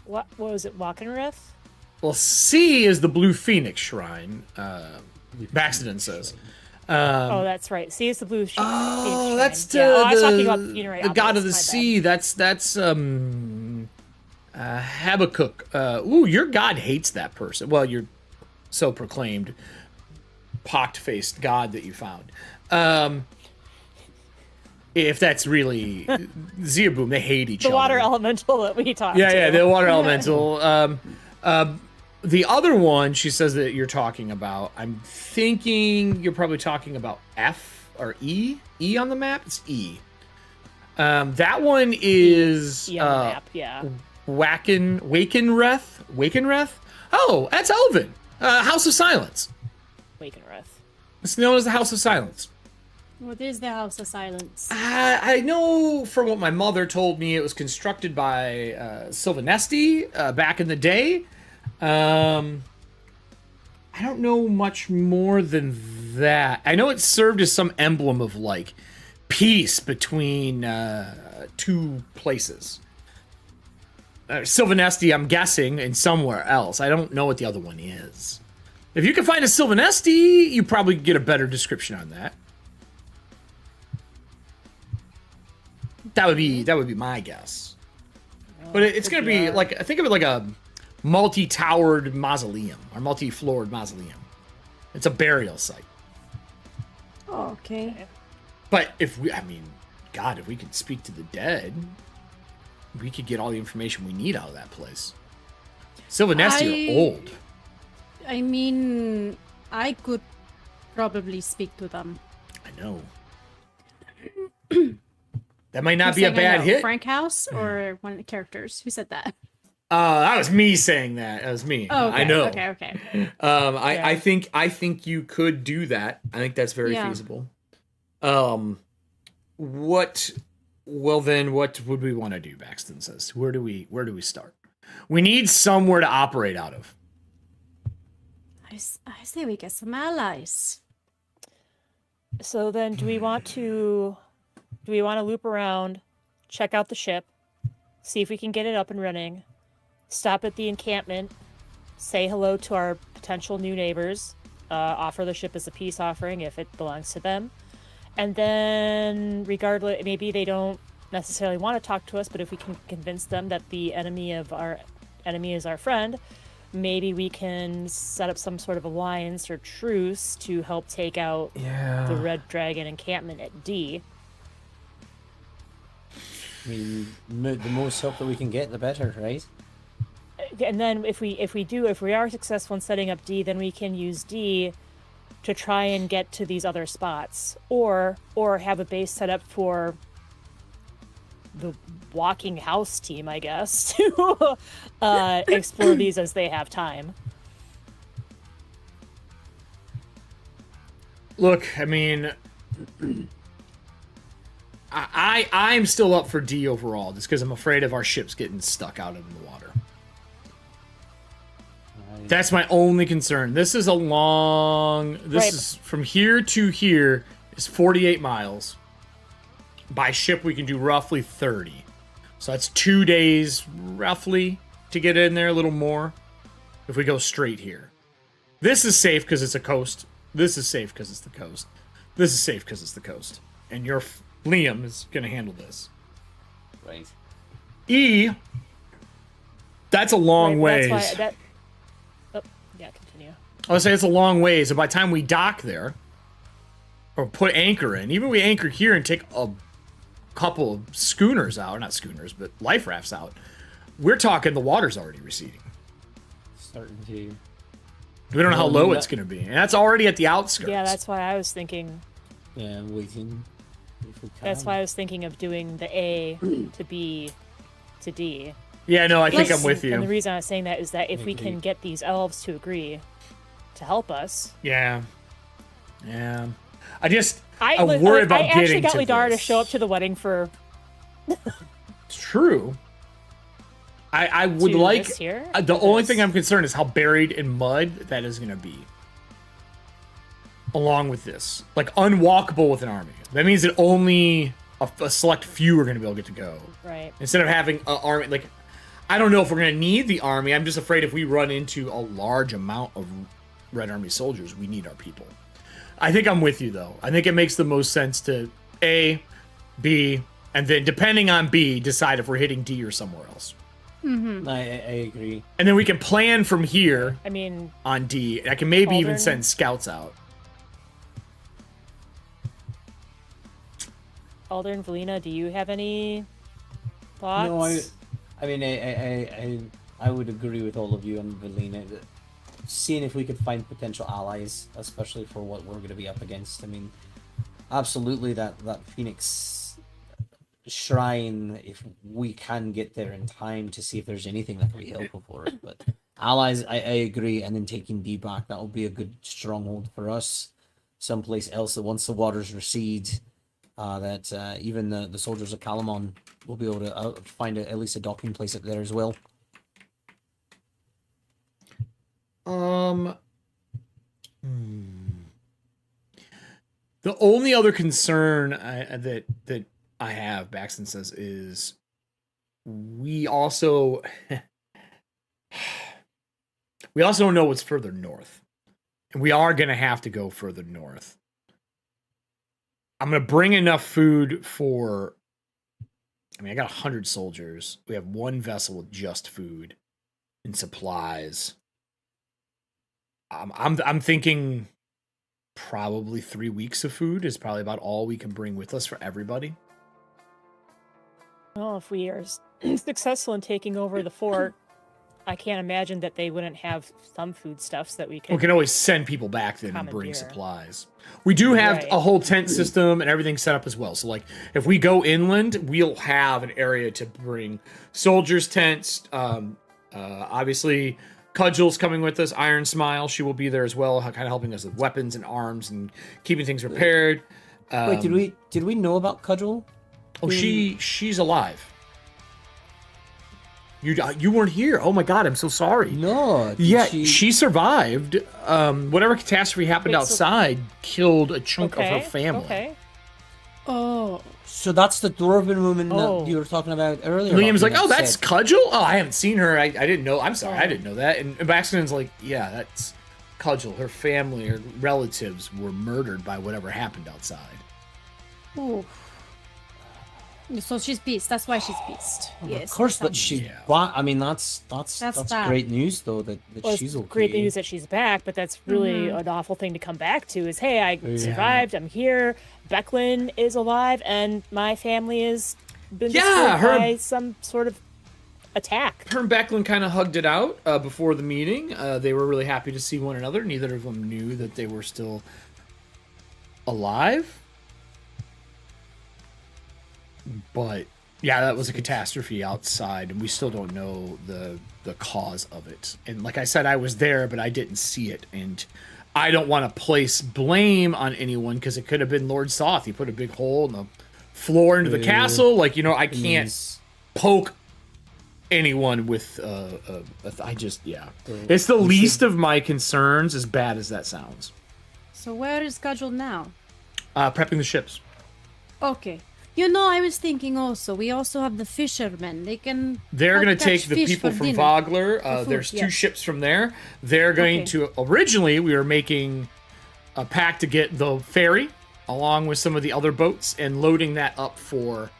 What was it? Walkenrith? Well, C is the Blue Phoenix Shrine, Baxton says. Oh, that's right. See, it's the blue. Oh, that's I was talking about the funerary the god of the obelisk, my sea. That's Habakkuk. Ooh, your god hates that person. Well, you're so proclaimed pocked-faced god that you found. If that's really Zeaboom, they hate each The other. water elemental that we talked Yeah, to. the water elemental. The other one she says that you're talking about, I'm thinking you're probably talking about F or E? E on the map? It's E. That one is Yeah, on the map, yeah. Wakenreth? Oh, that's Elven. House of Silence. Wakenrith. It's known as the House of Silence. What is the House of Silence? I know from what my mother told me, it was constructed by Sylvanesti back in the day. I don't know much more than that. I know it served as some emblem of like peace between two places. Sylvanesti, I'm guessing, and somewhere else. I don't know what the other one is. If you can find a Sylvanesti, you probably get a better description on that. That would be my guess. But it's gonna be like, think of it like a multi-towered mausoleum or multi-floored mausoleum. It's a burial site. Oh, okay. But if we could speak to the dead, we could get all the information we need out of that place. Sylvanesti are old. I mean, I could probably speak to them. I know. That might not Who's be a saying I bad know? hit. Frankhouse or one of the characters? Who said that? That was me saying that. That was me. Oh, okay. I know. Okay. I think you could do that. I think that's very feasible. What would we want to do? Baxton says. Where do we start? We need somewhere to operate out of. I say we get some allies. So then, do we want to loop around, check out the ship, see if we can get it up and running, stop at the encampment, say hello to our potential new neighbors, offer the ship as a peace offering if it belongs to them, and then regardless, maybe they don't necessarily want to talk to us, but if we can convince them that the enemy is our friend, maybe we can set up some sort of alliance or truce to help take out the Red Dragon encampment at D. I mean, the most help that we can get, the better, right? And then if we are successful in setting up D, then we can use D to try and get to these other spots, or have a base set up for the walking house team, I guess, to explore these as they have time. Look, I mean, I'm still up for D overall, just because I'm afraid of our ships getting stuck out in the water. That's my only concern. This is a long... This is from here to here is 48 miles. By ship, we can do roughly 30. So that's 2 days, roughly, to get in there, a little more, if we go straight here. This is safe because it's a coast. This is safe because it's the coast. This is safe because it's the coast. And your Liam is going to handle this. Right. E, that's a long ways. That's why yeah, continue. I would say it's a long ways. So by the time we dock there, or put anchor in, even if we anchor here and take a couple of schooners out, not schooners, but life rafts out, we're talking the water's already receding. Starting to... We don't know how low it's going to be. And that's already at the outskirts. Yeah, that's why I was thinking... Yeah, waiting. If we can. That's why I was thinking of doing the A to B to D. Yeah, no, I think I'm with you. And the reason I was saying that is that if we can get these elves to agree to help us... Yeah. Yeah. I worry about getting to I actually got Lidara to this. show up to the wedding for... It's true. I would To like... this here? the only thing I'm concerned is how buried in mud that is going to be. Along with this. Like, unwalkable with an army. That means that only a select few are going to be able to get to go. Right. Instead of having an army... Like, I don't know if we're going to need the army. I'm just afraid if we run into a large amount of Red Army soldiers, we need our people. I think I'm with you, though. I think it makes the most sense to A, B, and then, depending on B, decide if we're hitting D or somewhere else. Mm-hmm. I agree. And then we can plan from here I mean... on D. I can maybe even Aldern. send scouts out. Alder and Valina, do you have any thoughts? No, I mean, I would agree with all of you on Valina. Seeing if we could find potential allies, especially for what we're going to be up against. I mean, absolutely that Phoenix Shrine, if we can get there in time to see if there's anything that can be helpful for it. But allies, I agree, and then taking D back, that will be a good stronghold for us. Someplace else that once the waters recede, that even the soldiers of Capwn will be able to find at least a docking place up there as well. The only other concern that I have, Baxton says, is we also don't know what's further north, and we are going to have to go further north. I'm going to bring enough food for... I mean, I got 100 soldiers. We have one vessel with just food and supplies. I'm thinking probably 3 weeks of food is probably about all we can bring with us for everybody. Well, if we are successful in taking over the fort, I can't imagine that they wouldn't have some foodstuffs that we could... We can always send people back then and bring commandeer. supplies. We do have Right. a whole tent system and everything set up as well. So, like, if we go inland, we'll have an area to bring soldiers' tents. Obviously, Cudgel's coming with us. Iron Smile, she will be there as well, kind of helping us with weapons and arms and keeping things repaired. Wait, did we know about Cudgel? Oh, she's alive. You weren't here. Oh my God, I'm so sorry. No. Yeah, she survived. Whatever catastrophe happened Wait, so- outside killed a chunk of her family. Okay. Oh, So that's the dwarven woman Oh. that you were talking about earlier. Liam's like, about, oh, being that's upset." Cudgel? Oh, I haven't seen her. I didn't know. I'm sorry, I didn't know that. And Baxton's like, yeah, that's Cudgel. Her family or relatives were murdered by whatever happened outside. ooh. So she's pissed. That's why she's pissed. Yes. Of course, but that's- she. Yeah. Well, I mean, that's bad. great news though that Well, she's it's okay. great news that she's back, but that's really an awful thing to come back to. Is hey, I survived. I'm here. Becklin is alive, and my family has been destroyed by some sort of attack. Her and Becklin kind of hugged it out before the meeting. They were really happy to see one another. Neither of them knew that they were still alive. But yeah, that was a catastrophe outside, and we still don't know the cause of it. And like I said, I was there, but I didn't see it, and I don't want to place blame on anyone because it could have been Lord Soth. He put a big hole in the floor into the castle. Like, you know, I can't poke anyone with I just it's the least of my concerns, as bad as that sounds. So where is Cudgel now? Prepping the ships. Okay. You know, I was thinking also, we also have the fishermen. They're Going to take the people from Vogler. food, There's two yes. ships from there. They're going Okay. to originally we were making a pact to get the ferry along with some of the other boats and loading that up for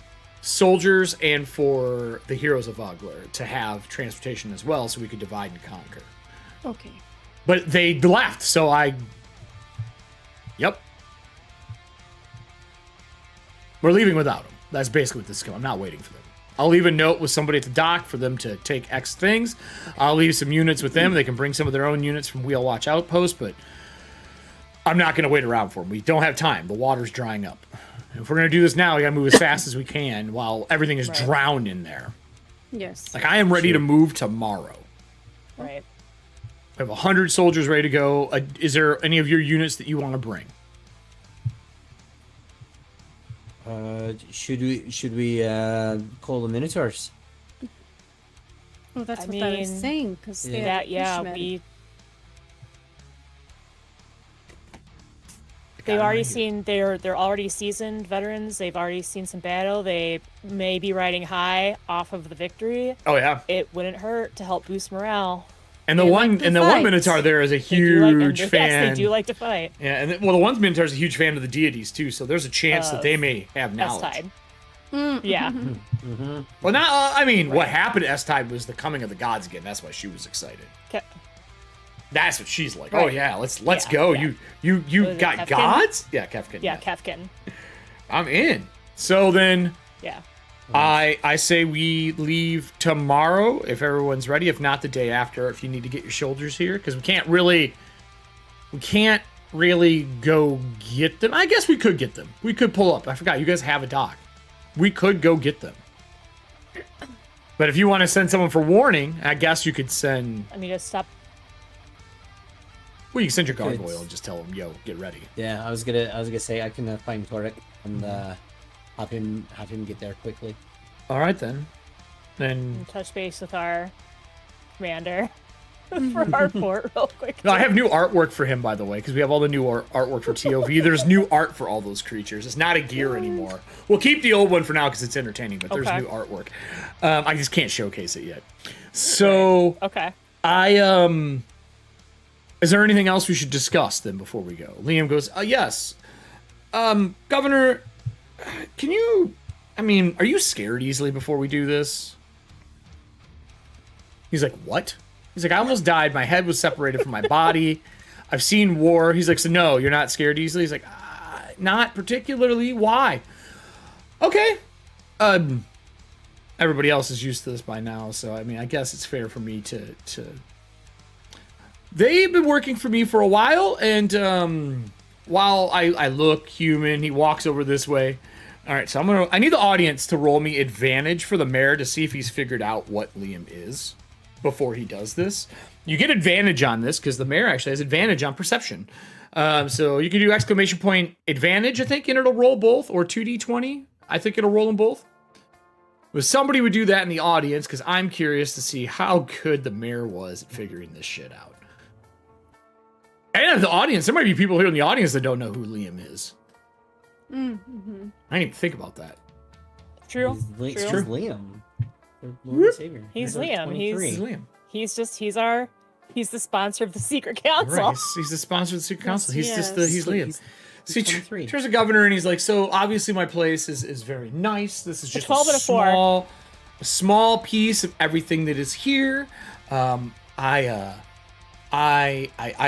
soldiers and for the heroes of Vogler to have transportation as well, so we could divide and conquer. Okay. But they left, so Yep. We're leaving without them. That's basically what this is. I'm not waiting for them. I'll leave a note with somebody at the dock for them to take X things. I'll leave some units with them. They can bring some of their own units from Wheel Watch Outpost, but I'm not going to wait around for them. We don't have time. The water's drying up. If we're going to do this now, we got to move as fast as we can while everything is drowned in there. Yes. Like, I am ready to move tomorrow. Right. We have 100 soldiers ready to go. Is there any of your units that you want to bring? Should we call the Minotaurs? Oh, that's I what I was mean, saying. Because we. They've already seen. They're already seasoned veterans. They've already seen some battle. They may be riding high off of the victory. Oh, yeah. It wouldn't hurt to help boost morale. And the They one like to and the one fight. Minotaur there is a They do like- and huge fan. Yes, they do like to fight. Yeah, and the one Minotaur is a huge fan of the deities too. So there's a chance that they may have knowledge. S-Tide. Mm, Yeah. Well, not. I mean, what happened to S-Tide was the coming of the gods again. That's why she was excited. Ke- That's what she's like. Oh Right. yeah, let's Yeah, go. yeah. You Was it got Kefkin? gods? Yeah, Kefkin. Yeah, Kefkin. I'm in. So then Yeah. I say we leave tomorrow if everyone's ready. If not, the day after. If you need to get your shoulders here, because we can't really go get them. I guess we could get them. We could pull up. I forgot you guys have a dock. We could go get them. But if you want to send someone for warning, I guess you could send. I mean, just stop. Well, you can send your Good. gargoyle and just tell them, "Yo, get ready." Yeah, I was gonna say I can find Torek and have him get there quickly. All right then. Then Touch base with our commander for our fort real quick. no, I have new artwork for him, by the way, because we have all the new artwork for TOV. There's new art for all those creatures. It's not a gear anymore. We'll keep the old one for now because it's entertaining, but there's Okay. new artwork. I just can't showcase it yet. So Okay. is there anything else we should discuss then before we go? Liam goes, yes. Governor, can you? I mean, are you scared easily before we do this? He's like, what? He's like, I almost died. My head was separated from my body. I've seen war. He's like, so no, you're not scared easily? He's like, not particularly. Why? Okay. Everybody else is used to this by now, so I mean, I guess it's fair for me to... They've been working for me for a while, and while I look human, he walks over this way. All right, so I need the audience to roll me advantage for the mayor to see if he's figured out what Liam is before he does this. You get advantage on this because the mayor actually has advantage on perception. So you can do exclamation point advantage, I think, and it'll roll both, or 2d20. I think it'll roll them both. was somebody would do that in the audience, because I'm curious to see how good the mayor was at figuring this shit out. And in the audience, there might be people here in the audience that don't know who Liam is. Mm-hmm. I didn't even think about that. True. He's True. Liam. Their Lord and Savior. He's like Liam. 23. He's Liam. He's the sponsor of the secret council. Right, he's the sponsor of the secret council. He's yes. he's Liam. He's See, 23. there's a governor, and he's like, so obviously my place is very nice. This is just 12 and a 4. a small piece of everything that is here. I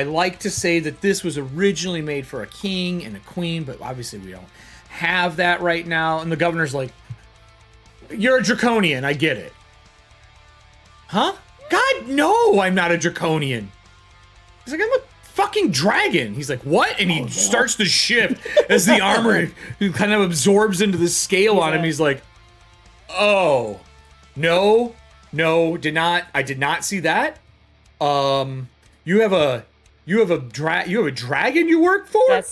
like to say that this was originally made for a king and a queen, but obviously we don't have that right now. And the governor's like, you're a draconian, I get it. Huh? God, no, I'm not a draconian. He's like, I'm a fucking dragon. He's like, what? And he starts to shift as the armor kind of absorbs into the scale on him. He's like, oh, no, I did not see that. You have a dragon you work for?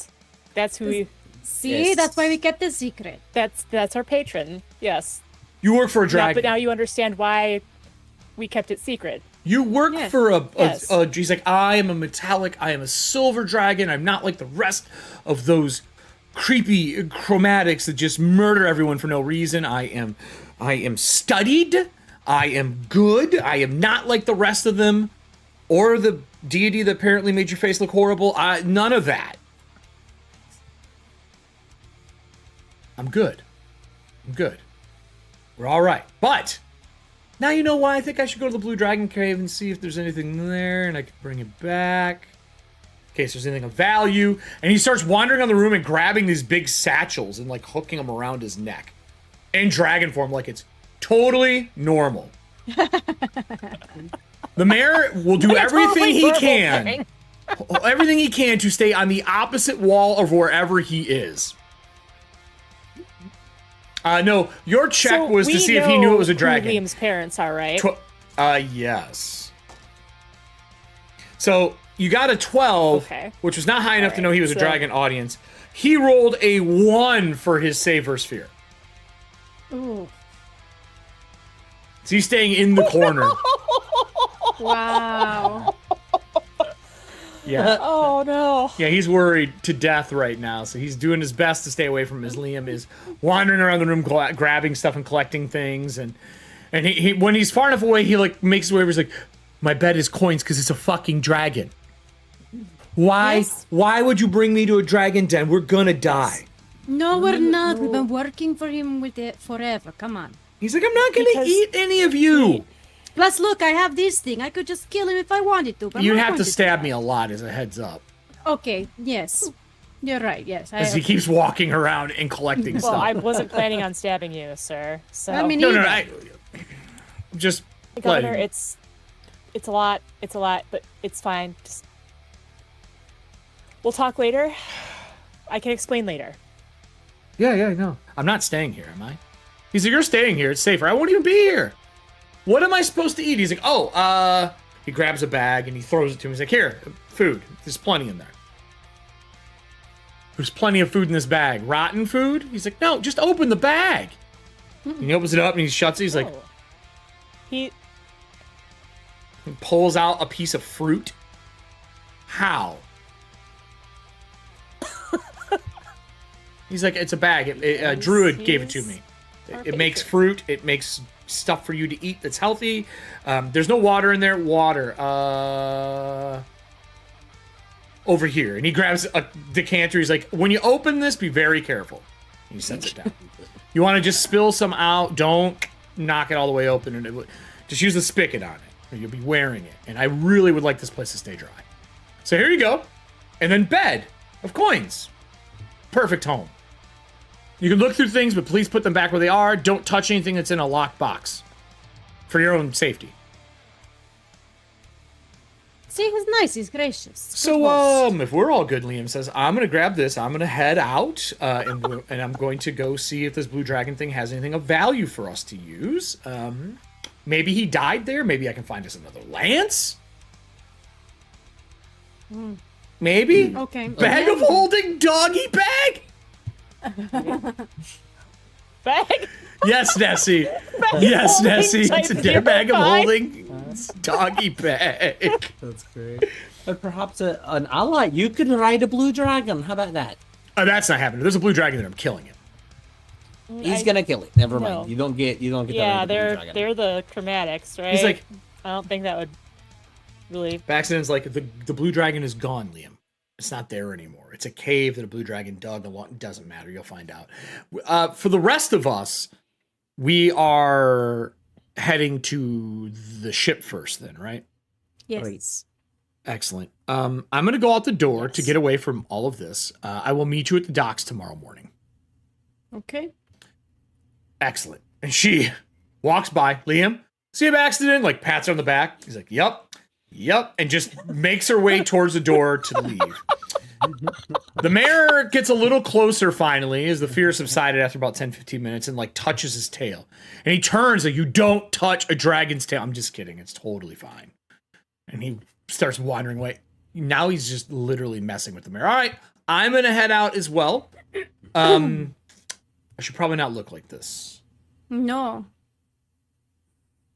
That's who we. See, Yes. that's why we kept the secret. That's our patron. Yes. You work for a dragon. But now you understand why we kept it secret. You work Yes. for Yes. he's like, I am a silver dragon. I'm not like the rest of those creepy chromatics that just murder everyone for no reason. I am studied. I am good. I am not like the rest of them. Or the deity that apparently made your face look horrible. None of that. I'm good. We're all right. But now you know why I think I should go to the Blue Dragon Cave and see if there's anything there, and I can bring it back in case there's anything of value. And he starts wandering on the room and grabbing these big satchels and like hooking them around his neck in dragon form, like it's totally normal. The mayor will do everything he can, everything he can to stay on the opposite wall of wherever he is. No, your check was to see if he knew it was a dragon. Liam's parents are, right? Yes. So you got a 12, Okay. which was not high enough to know he was a so- dragon audience. He rolled a 1 for his save versus fear. Ooh. So he's staying in the corner. Wow. Yeah. Oh no. Yeah, he's worried to death right now, so he's doing his best to stay away from his Liam is wandering around the room grabbing stuff and collecting things, and he when he's far enough away, he like makes his way over. He's like, my bet is coins because it's a fucking dragon. Why? Yes. Why would you bring me to a dragon den? We're gonna die. No, we're not. We've been working for him with it forever. Come on. He's like, I'm not gonna Because- eat any of you. Plus, look, I have this thing. I could just kill him if I wanted to. But I'm You'd not have going to stab do me a lot as a heads up, that. Okay. Yes. You're right. Yes. as he keeps walking around and collecting Well, stuff. I wasn't planning on stabbing you, sir. So I mean, no, either. I just Governor, like- it's a lot, but it's fine. Just we'll talk later. I can explain later. Yeah, I know. I'm not staying here, am I? He's like, you're staying here. It's safer. I won't even be here. What am I supposed to eat? He's like, he grabs a bag and he throws it to him. He's like, here, food. There's plenty in there. There's plenty of food in this bag. Rotten food? He's like, no, just open the bag. And he opens it up and he shuts it. He's like, Oh. He pulls out a piece of fruit. How? He's like, it's a bag. A druid gave it to me. It makes fruit. It makes stuff for you to eat that's healthy. There's no water in there. Water. Over here. And he grabs a decanter. He's like, when you open this, be very careful. And he sets it down. You want to just spill some out. Don't knock it all the way open. And just use the spigot on it. Or you'll be wearing it. And I really would like this place to stay dry. So here you go. And then bed of coins. Perfect home. You can look through things, but please put them back where they are. Don't touch anything that's in a locked box. For your own safety. See, he's nice. He's gracious. So, if we're all good, Liam says, I'm going to grab this. I'm going to head out, and I'm going to go see if this blue dragon thing has anything of value for us to use. Maybe he died there. Maybe I can find us another lance. Maybe. Okay. Bag of holding doggy bag? bag. Yes, Nessie. Yes, holding Nessie. It's a type damn bag of 05. holding. It's a doggy bag. That's great. But perhaps an ally. You could ride a blue dragon. How about that? Oh, that's not happening. There's a blue dragon there. I'm killing it. He's gonna kill it. Never mind. No. You don't get. Yeah, the blue they're dragon. the chromatics, right? He's like, I don't think that would really. Baxton's like, the blue dragon is gone, Liam. It's not there anymore. It's a cave that a blue dragon dug along. Doesn't matter. You'll find out. For the rest of us, we are heading to the ship first then, right? Yes. Great. Excellent. I'm going to go out the door Yes. to get away from all of this. I will meet you at the docks tomorrow morning. Okay. Excellent. And she walks by. Liam, see an accident? Like pats her on the back. He's like, yep. And just makes her way towards the door to leave. The mayor gets a little closer finally as the fear subsided after about 10-15 minutes and like touches his tail. And he turns like, you don't touch a dragon's tail. I'm just kidding. It's totally fine. And he starts wandering away. Now he's just literally messing with the mayor. All right, I'm going to head out as well. I should probably not look like this. No.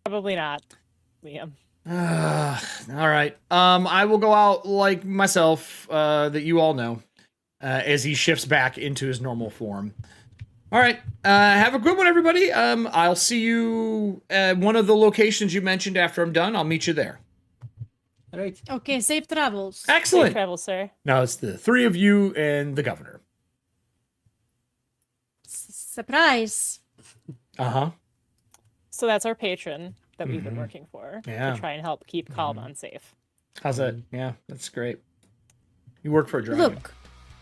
Probably not, Liam. All right. I will go out like myself, that you all know, as he shifts back into his normal form. All right. Have a good one, everybody. I'll see you at one of the locations you mentioned after I'm done. I'll meet you there. All right. Okay, safe travels. Safe Excellent. travel, sir. Now it's the three of you and the governor. Surprise. Uh-huh. So that's our patron that we've been working for Yeah. to try and help keep Calmon safe. How's that? Yeah, that's great. You work for a dragon.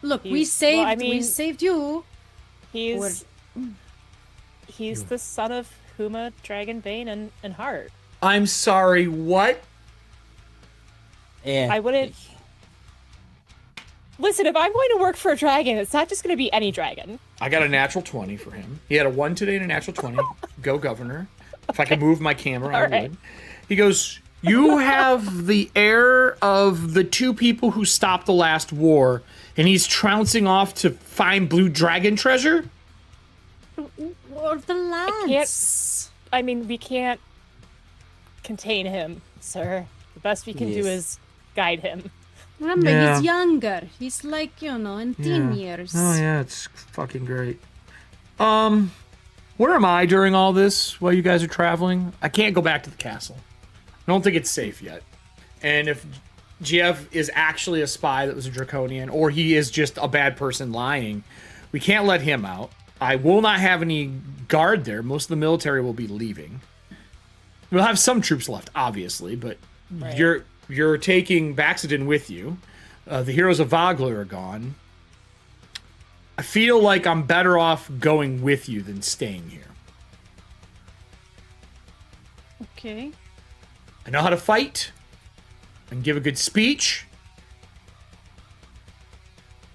Look, we He's- saved well, I we mean- saved you. He's the son of Huma, Dragonbane, and Heart. I'm sorry, what? Yeah. I wouldn't. Listen, if I'm going to work for a dragon, it's not just going to be any dragon. I got a natural 20 for him. He had a 1 today and a natural 20. Go, governor. If I could move my camera, I All right. would. He goes, you have the heir of the two people who stopped the last war, and he's trouncing off to find blue dragon treasure? Or the lance. I mean, we can't contain him, sir. The best we can do Yes. is guide him. Remember, Yeah. he's younger. He's like, in teen years. Oh, yeah, it's fucking great. Where am I during all this while you guys are traveling? I can't go back to the castle. I don't think it's safe yet. And if Jeff is actually a spy that was a draconian, or he is just a bad person lying, we can't let him out. I will not have any guard there. Most of the military will be leaving. We'll have some troops left, obviously, but Right. you're taking Baxenden with you. The heroes of Vogler are gone. I feel like I'm better off going with you than staying here. Okay. I know how to fight and give a good speech.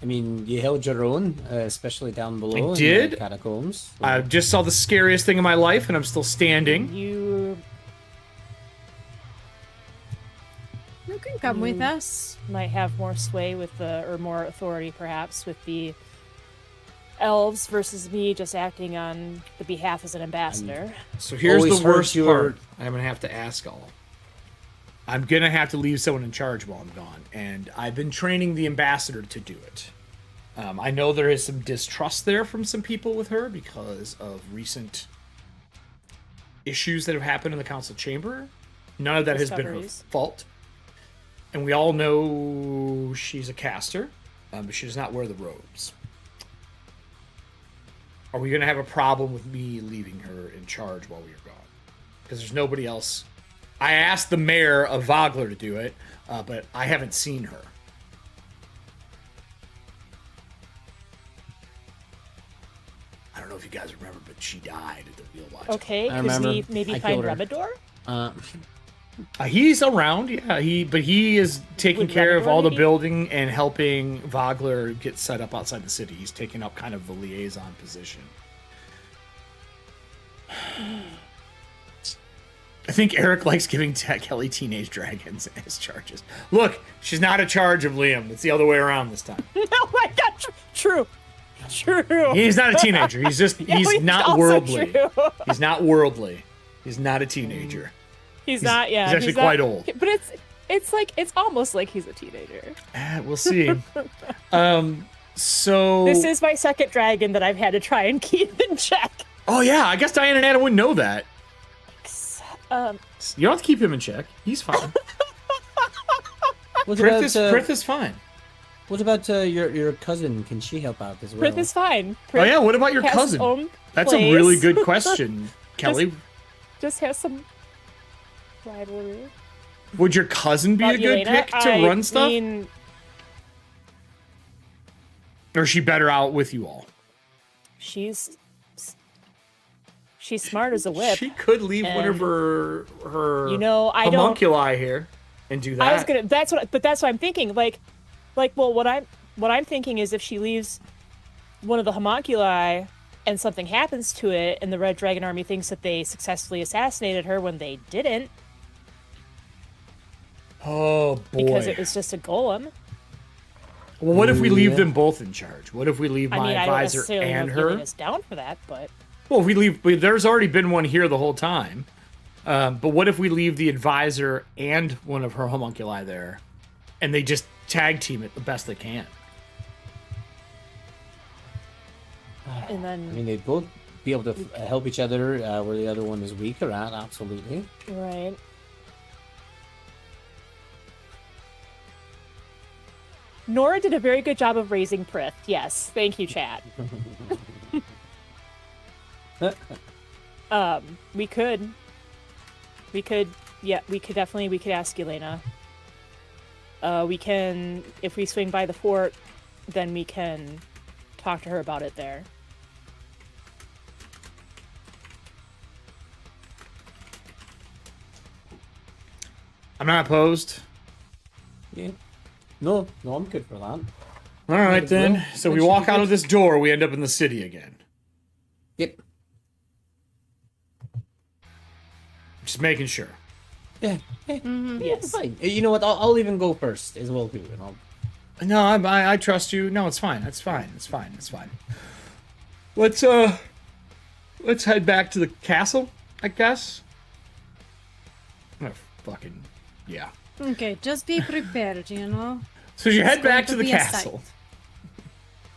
I mean, you held your own, especially down below in did. the catacombs. I just saw the scariest thing in my life, and I'm still standing. You You can come with us. might have more sway with or more authority, perhaps, with the elves versus me just acting on the behalf as an ambassador. So here's Always the heard worst you part. were- I'm gonna have to ask all. I'm gonna have to leave someone in charge while I'm gone, and I've been training the ambassador to do it. I know there is some distrust there from some people with her because of recent issues that have happened in the council chamber. None of that has been her Discoveries. fault, and we all know she's a caster, but she does not wear the robes. Are we going to have a problem with me leaving her in charge while we are gone? Because there's nobody else. I asked the mayor of Vogler to do it, but I haven't seen her. I don't know if you guys remember, but she died at the Wheel Watch. Okay, I could we remember. maybe I find killed her. Remedor? He's around, yeah. But he is taking Would care of all the Remedor be- building and helping Vogler get set up outside the city. He's taking up kind of the liaison position. I think Eric likes giving Kelly teenage dragons as charges. Look, she's not a charge of Liam. It's the other way around this time. Oh my god, true. True. He's not a teenager. He's just he's not also worldly. true. He's not It's not also worldly. true. He's not worldly. He's not a teenager. He's not. Yeah, he's actually not- quite old. But it's almost like he's a teenager. We'll see. So This is my second dragon that I've had to try and keep in check. Oh yeah, I guess Diane and Anna wouldn't know that. Um, You don't have to keep him in check. He's fine. What Prith is fine. What about your cousin? Can she help out as well? Prith is fine. Oh yeah, what about your has his cousin? own That's a place. really good question, Kelly. Just has some rivalry. Would your cousin be a About good Yelena, pick to I run stuff? mean, Or is she better out with you all? she's smart as a whip. She could leave one of And, her you know, I don't- homunculi here and do that. I was gonna. That's what I'm thinking. Well, what I'm thinking is if she leaves one of the homunculi and something happens to it, and the Red Dragon Army thinks that they successfully assassinated her when they didn't, Oh boy. because it was just a golem. Well, what if we leave Yeah. them both in charge? What if we leave I my mean, I don't advisor necessarily and know if her? Yelena's down for that, but Well, if we leave. There's already been one here the whole time. But what if we leave the advisor and one of her homunculi there, and they just tag team it the best they can? and then I mean, they'd both be able to help each other where the other one is weaker at. Absolutely. right. Nora did a very good job of raising Prith. Yes, thank you, chat. We could, yeah, we could ask Yelena. We can, if we swing by the fort, then we can talk to her about it there. I'm not opposed. Yeah. No, I'm good for that. All right then. Well, So that we should walk be out good. of this door, we end up in the city again. Yep. Just making sure. Yeah. Yes. Fine. You know what? I'll even go first as well too. And I'll... No, I trust you. No, it's fine. It's fine. It's fine. It's fine. Let's head back to the castle, I guess. Oh, fucking yeah. Okay, just be prepared, you know. So you head It's back going to to the be a castle.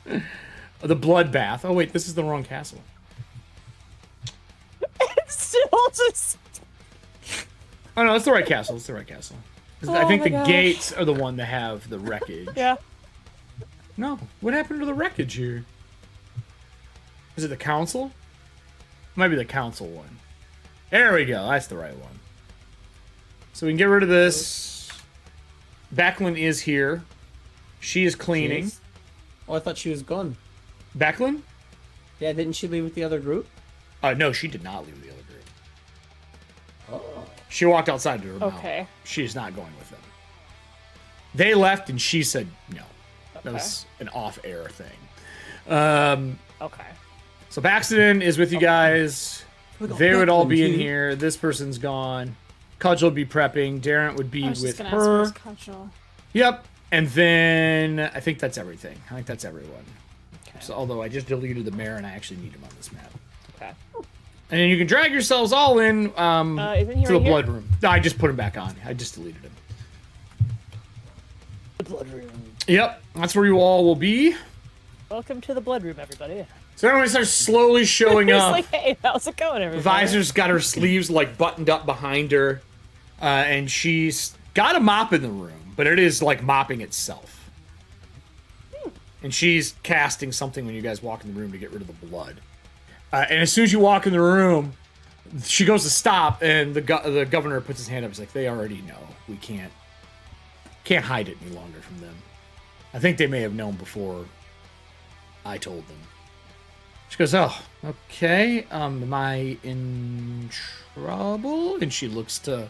The bloodbath. Oh wait, this is the wrong castle. Still just. Oh no, it's the right castle. It's the right castle. I Oh think my the gosh. gates are the one that have the wreckage. Yeah. No, what happened to the wreckage here? Is it the council? Might be the council one. There we go. That's the right one. So we can get rid of this. Backlund is here. She is cleaning. Yes. Oh, I thought she was gone. Backlund? Yeah, didn't she leave with the other group? No, she did not leave the other group. Oh. She walked outside to her mouth. Okay. She is not going with them. They left and she said no. That Okay. was an off-air thing. Okay. So Baxton is with you guys. We got They would all be in Backlund, too. here. This person's gone. Cudgel would be prepping. Darren would be I was with just gonna ask her. where's Cudgel. Yep. And then I think that's everything. I think that's everyone. Okay. So although I just deleted the mayor and I actually need him on this map. Okay. And then you can drag yourselves all in Isn't he to the right here? blood room. No, I just put him back on. I just deleted him. The blood room. Yep. That's where you all will be. Welcome to the blood room, everybody. So everyone starts slowly showing It's up. like, hey, how's it going, everybody? Visor's got her sleeves like buttoned up behind her, and she's got a mop in the room, but it is like mopping itself. And she's casting something when you guys walk in the room to get rid of the blood. And as soon as you walk in the room, she goes to stop, and the governor puts his hand up. He's like, "They already know. We can't hide it any longer from them. I think they may have known before I told them." She goes, "Oh, okay. Am I in trouble?" And she looks to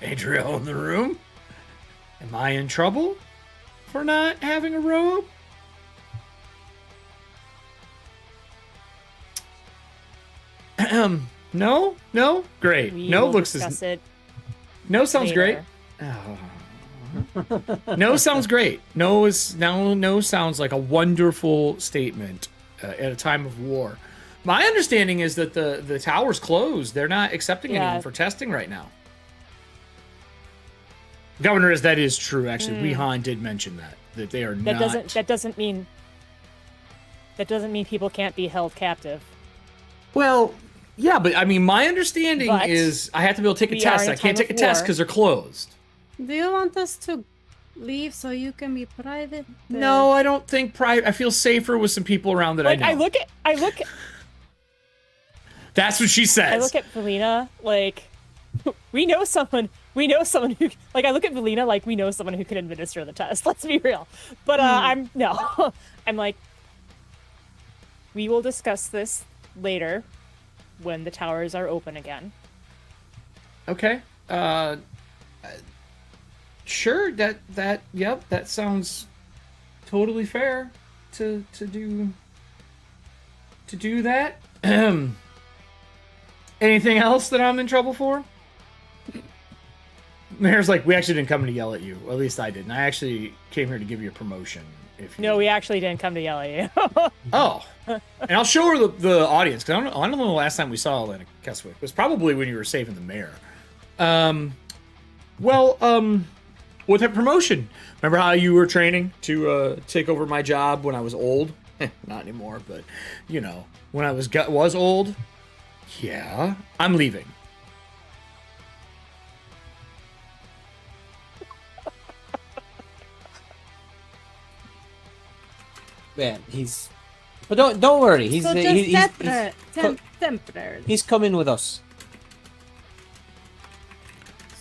Adriel in the room. "Am I in trouble for not having a robe?" No, great. We No will looks discuss as it no sounds great. later. Oh, No sounds great. No sounds like a wonderful statement at a time of war. My understanding is that the tower's closed. They're not accepting anyone for testing right now. Governor, that is true. Actually, Wehan did mention that they are not. That doesn't mean people can't be held captive. Well, yeah, but I mean, my understanding is I have to be able to take a test. I can't take a test because they're closed. Do you want us to leave so you can be private? No, I don't think private. I feel safer with some people around that I know. I look at. That's what she says. I look at Valina like, we know someone who, like, I look at Valina like we know someone who can administer the test. Let's be real. But I'm like, we will discuss this later when the towers are open again. Okay. Sure. That sounds totally fair to do that. Anything else that I'm in trouble for? Mayor's like, we actually didn't come to yell at you. Well, at least I didn't. I actually came here to give you a promotion. No, we actually didn't come to yell at you. Oh. And I'll show her the audience, because I don't know the last time we saw Elena Keswick. It was probably when you were saving the mayor. With that promotion, remember how you were training to take over my job when I was old? Not anymore, but, you know, when I was old? Yeah, I'm leaving. Yeah, but don't worry. He's So just temporarily. He's coming with us.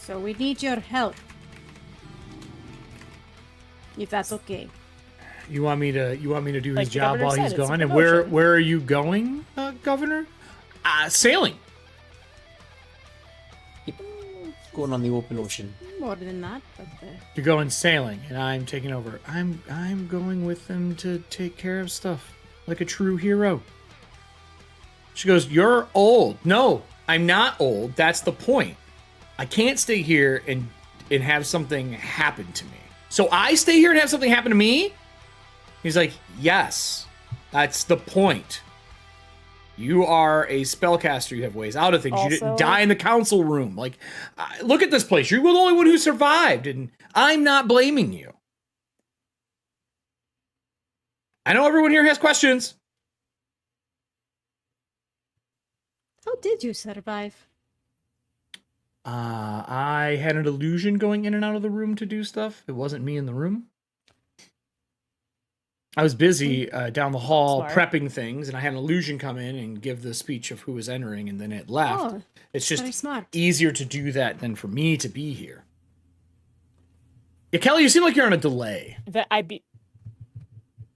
So we need your help. If that's okay. You want me to do Like his the job governor while said, he's it's a gone? And promotion. where are you going, Governor? Sailing. Going on the open ocean. More than that, but You're going sailing, and I'm taking over. I'm going with them to take care of stuff like a true hero. She goes, "You're old." No, I'm not old. That's the point. I can't stay here and have something happen to me. So I stay here and have something happen to me? He's like, "Yes, that's the point. You are a spellcaster. You have ways out of things. You didn't die in the council room. Like, look at this place. You're the only one who survived, and I'm not blaming you." I know everyone here has questions. how did you survive? I had an illusion going in and out of the room to do stuff. It wasn't me in the room. I was busy down the hall prepping things, and I had an illusion come in and give the speech of who was entering, and then it left. Oh, it's very just smart. easier to do that than for me to be here. Yeah, Kelly, you seem like you're on a delay.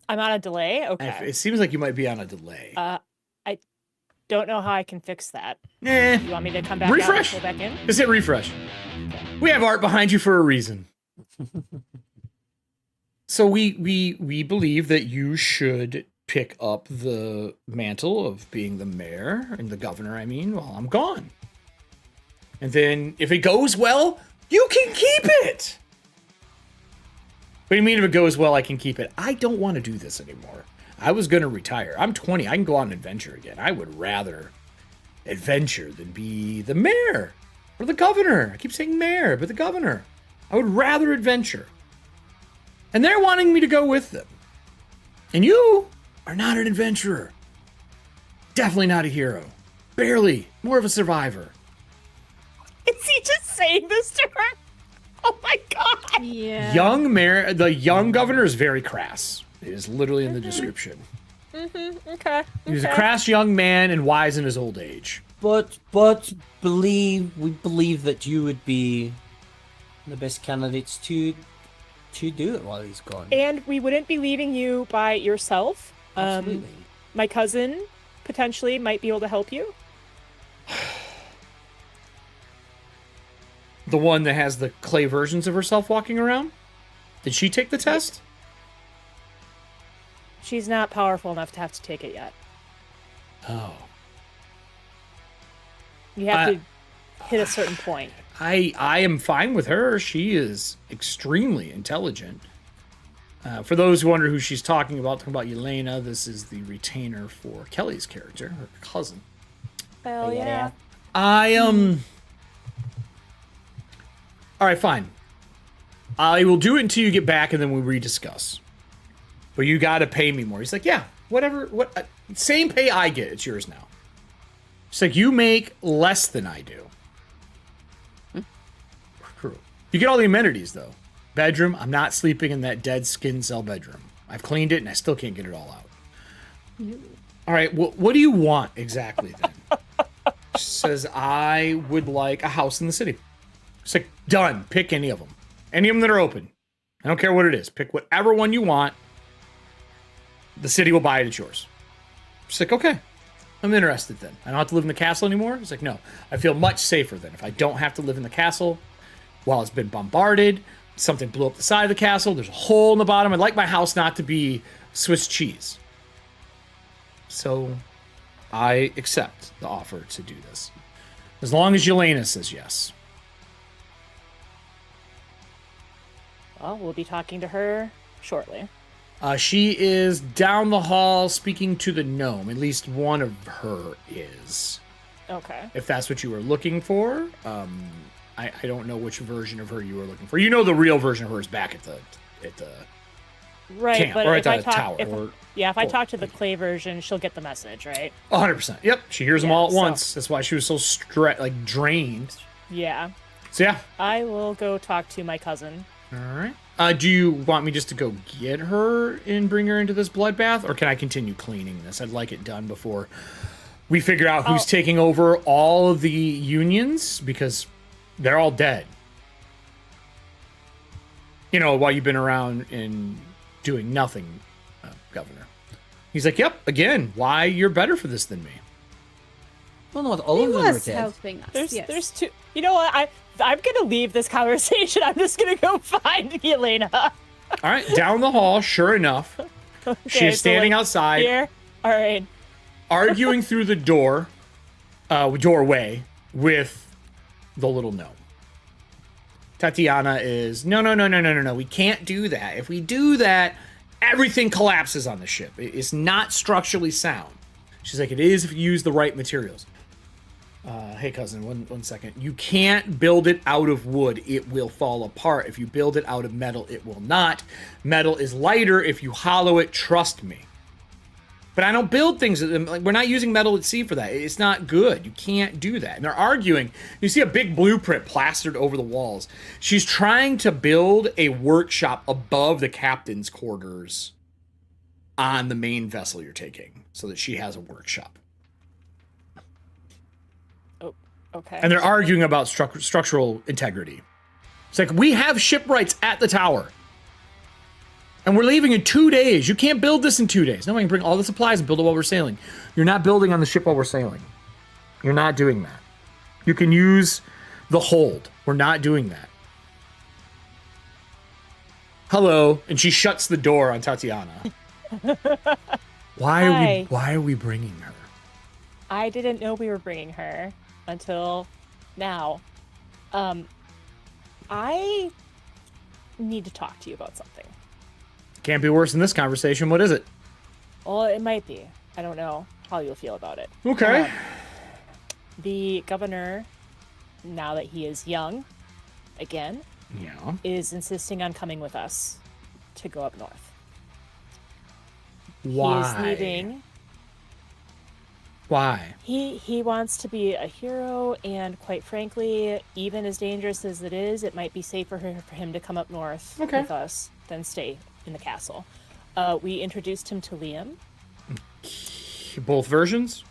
I'm on a delay? Okay. It seems like you might be on a delay. I don't know how I can fix that. Eh. You want me to come back Refresh. out and go back in? Just hit refresh. We have art behind you for a reason. So we believe that you should pick up the mantle of being the mayor and the governor, I mean, while I'm gone. And then if it goes well, you can keep it. What do you mean if it goes well, I can keep it? I don't want to do this anymore. I was going to retire. I'm 20. I can go on an adventure again. I would rather adventure than be the mayor or the governor. I keep saying mayor, but the governor. I would rather adventure. And they're wanting me to go with them. And you are not an adventurer. Definitely not a hero. Barely. More of a survivor. Is he just saying this to her? Oh my god! Yeah. Young mayor, the young governor is very crass. It is literally in the description. Okay. He was a crass young man and wise in his old age. But we believe that you would be the best candidates to do it while he's gone. And we wouldn't be leaving you by yourself. Absolutely. My cousin potentially might be able to help you. The one that has the clay versions of herself walking around? Did she take the test? She's not powerful enough to have to take it yet. Oh. You have to hit a certain point. I am fine with her. She is extremely intelligent. For those who wonder who she's talking about Yelena, this is the retainer for Kelly's character, her cousin. Hell yeah. All right, fine. I will do it until you get back, and then we rediscuss. But you got to pay me more. He's like, yeah, whatever. Same pay I get. It's yours now. It's like, you make less than I do. True. You get all the amenities, though. Bedroom, I'm not sleeping in that dead skin cell bedroom. I've cleaned it, and I still can't get it all out. All right, what do you want exactly, then? She says, I would like a house in the city. It's like, done. Pick any of them. Any of them that are open. I don't care what it is. Pick whatever one you want. The city will buy it. It's yours. She's like, okay. I'm interested then. I don't have to live in the castle anymore? He's like, no. I feel much safer then. If I don't have to live in the castle while it's been bombarded, something blew up the side of the castle, there's a hole in the bottom. I'd like my house not to be Swiss cheese. So I accept the offer to do this. As long as Yelena says yes. Well, we'll be talking to her shortly. She is down the hall speaking to the gnome. At least one of her is. Okay. If that's what you were looking for. I don't know which version of her you were looking for. You know the real version of her is back at the right, camp, but or if at I the talk, tower. if I talk to the clay version, she'll get the message, right? 100%. Yep. She hears them Yeah, all at so- once. That's why she was so drained. Yeah. So yeah. I will go talk to my cousin. All right. Do you want me just to go get her and bring her into this bloodbath, or can I continue cleaning this? I'd like it done before we figure out who's taking over all of the unions, because they're all dead. You know, while you've been around and doing nothing, Governor. He's like, yep, again, why you're better for this than me. Well, not all He of them are was dead. helping us. There's two. You know what? I'm gonna leave this conversation. I'm just gonna go find Yelena. All right, down the hall, sure enough, Okay, she's standing outside, Here. All right. arguing through the doorway with the little gnome. Tatiana is, no, we can't do that. If we do that, everything collapses on the ship. It's not structurally sound. She's like, it is if you use the right materials. Hey, cousin, one second. You can't build it out of wood. It will fall apart. If you build it out of metal, it will not. Metal is lighter if you hollow it. Trust me. But I don't build things. Like, we're not using metal at sea for that. It's not good. You can't do that. And they're arguing. You see a big blueprint plastered over the walls. She's trying to build a workshop above the captain's quarters on the main vessel you're taking, so that she has a workshop. Okay. And they're arguing about structural integrity. It's like, we have shipwrights at the tower. And we're leaving in 2 days. You can't build this in 2 days. No, I can bring all the supplies and build it while we're sailing. You're not building on the ship while we're sailing. You're not doing that. You can use the hold. We're not doing that. Hello. And she shuts the door on Tatiana. Why are we bringing her? I didn't know we were bringing her until now. I need to talk to you about something. Can't be worse than this conversation. What is it? Well, it might be. I don't know how you'll feel about it. Okay. The governor, now that he is young, again, Yeah. is insisting on coming with us to go up north. Why? He is leaving. Why? He wants to be a hero, and quite frankly, even as dangerous as it is, it might be safer for him to come up north with us than stay in the castle. We introduced him to Liam. Both versions?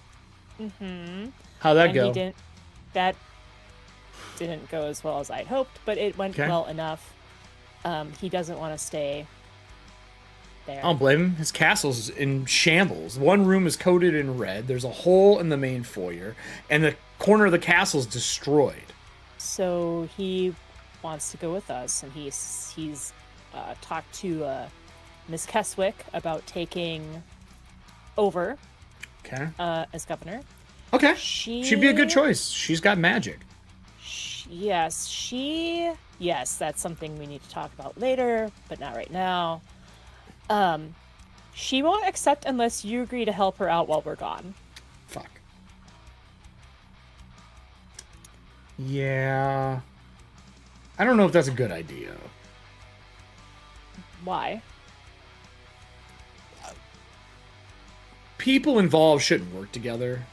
Mm-hmm. How'd that And go? That didn't go as well as I'd hoped, but it went well enough. He doesn't want to stay there. I don't blame him. His castle's in shambles. One room is coated in red. There's a hole in the main foyer, and the corner of the castle's destroyed. So he wants to go with us, and he's talked to Miss Keswick about taking over as governor. Okay. She'd She'd be a good choice. She's got magic. Yes, that's something we need to talk about later, but not right now. She won't accept unless you agree to help her out while we're gone. Fuck. Yeah. I don't know if that's a good idea. Why? People involved shouldn't work together.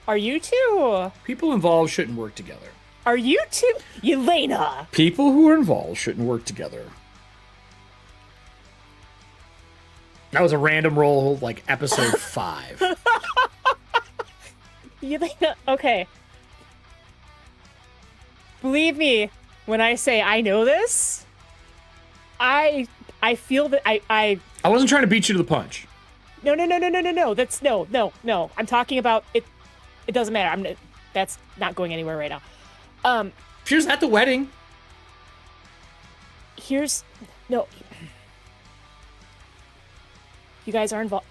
Are you two? People involved shouldn't work together. Are you two? Yelena! People who are involved shouldn't work together. That was a random roll, like episode 5. Yelena, okay. Believe me when I say I know this. I feel that I wasn't trying to beat you to the punch. No. That's no. I'm talking about it. It doesn't matter. That's not going anywhere right now. She was at the wedding. No. You guys are involved.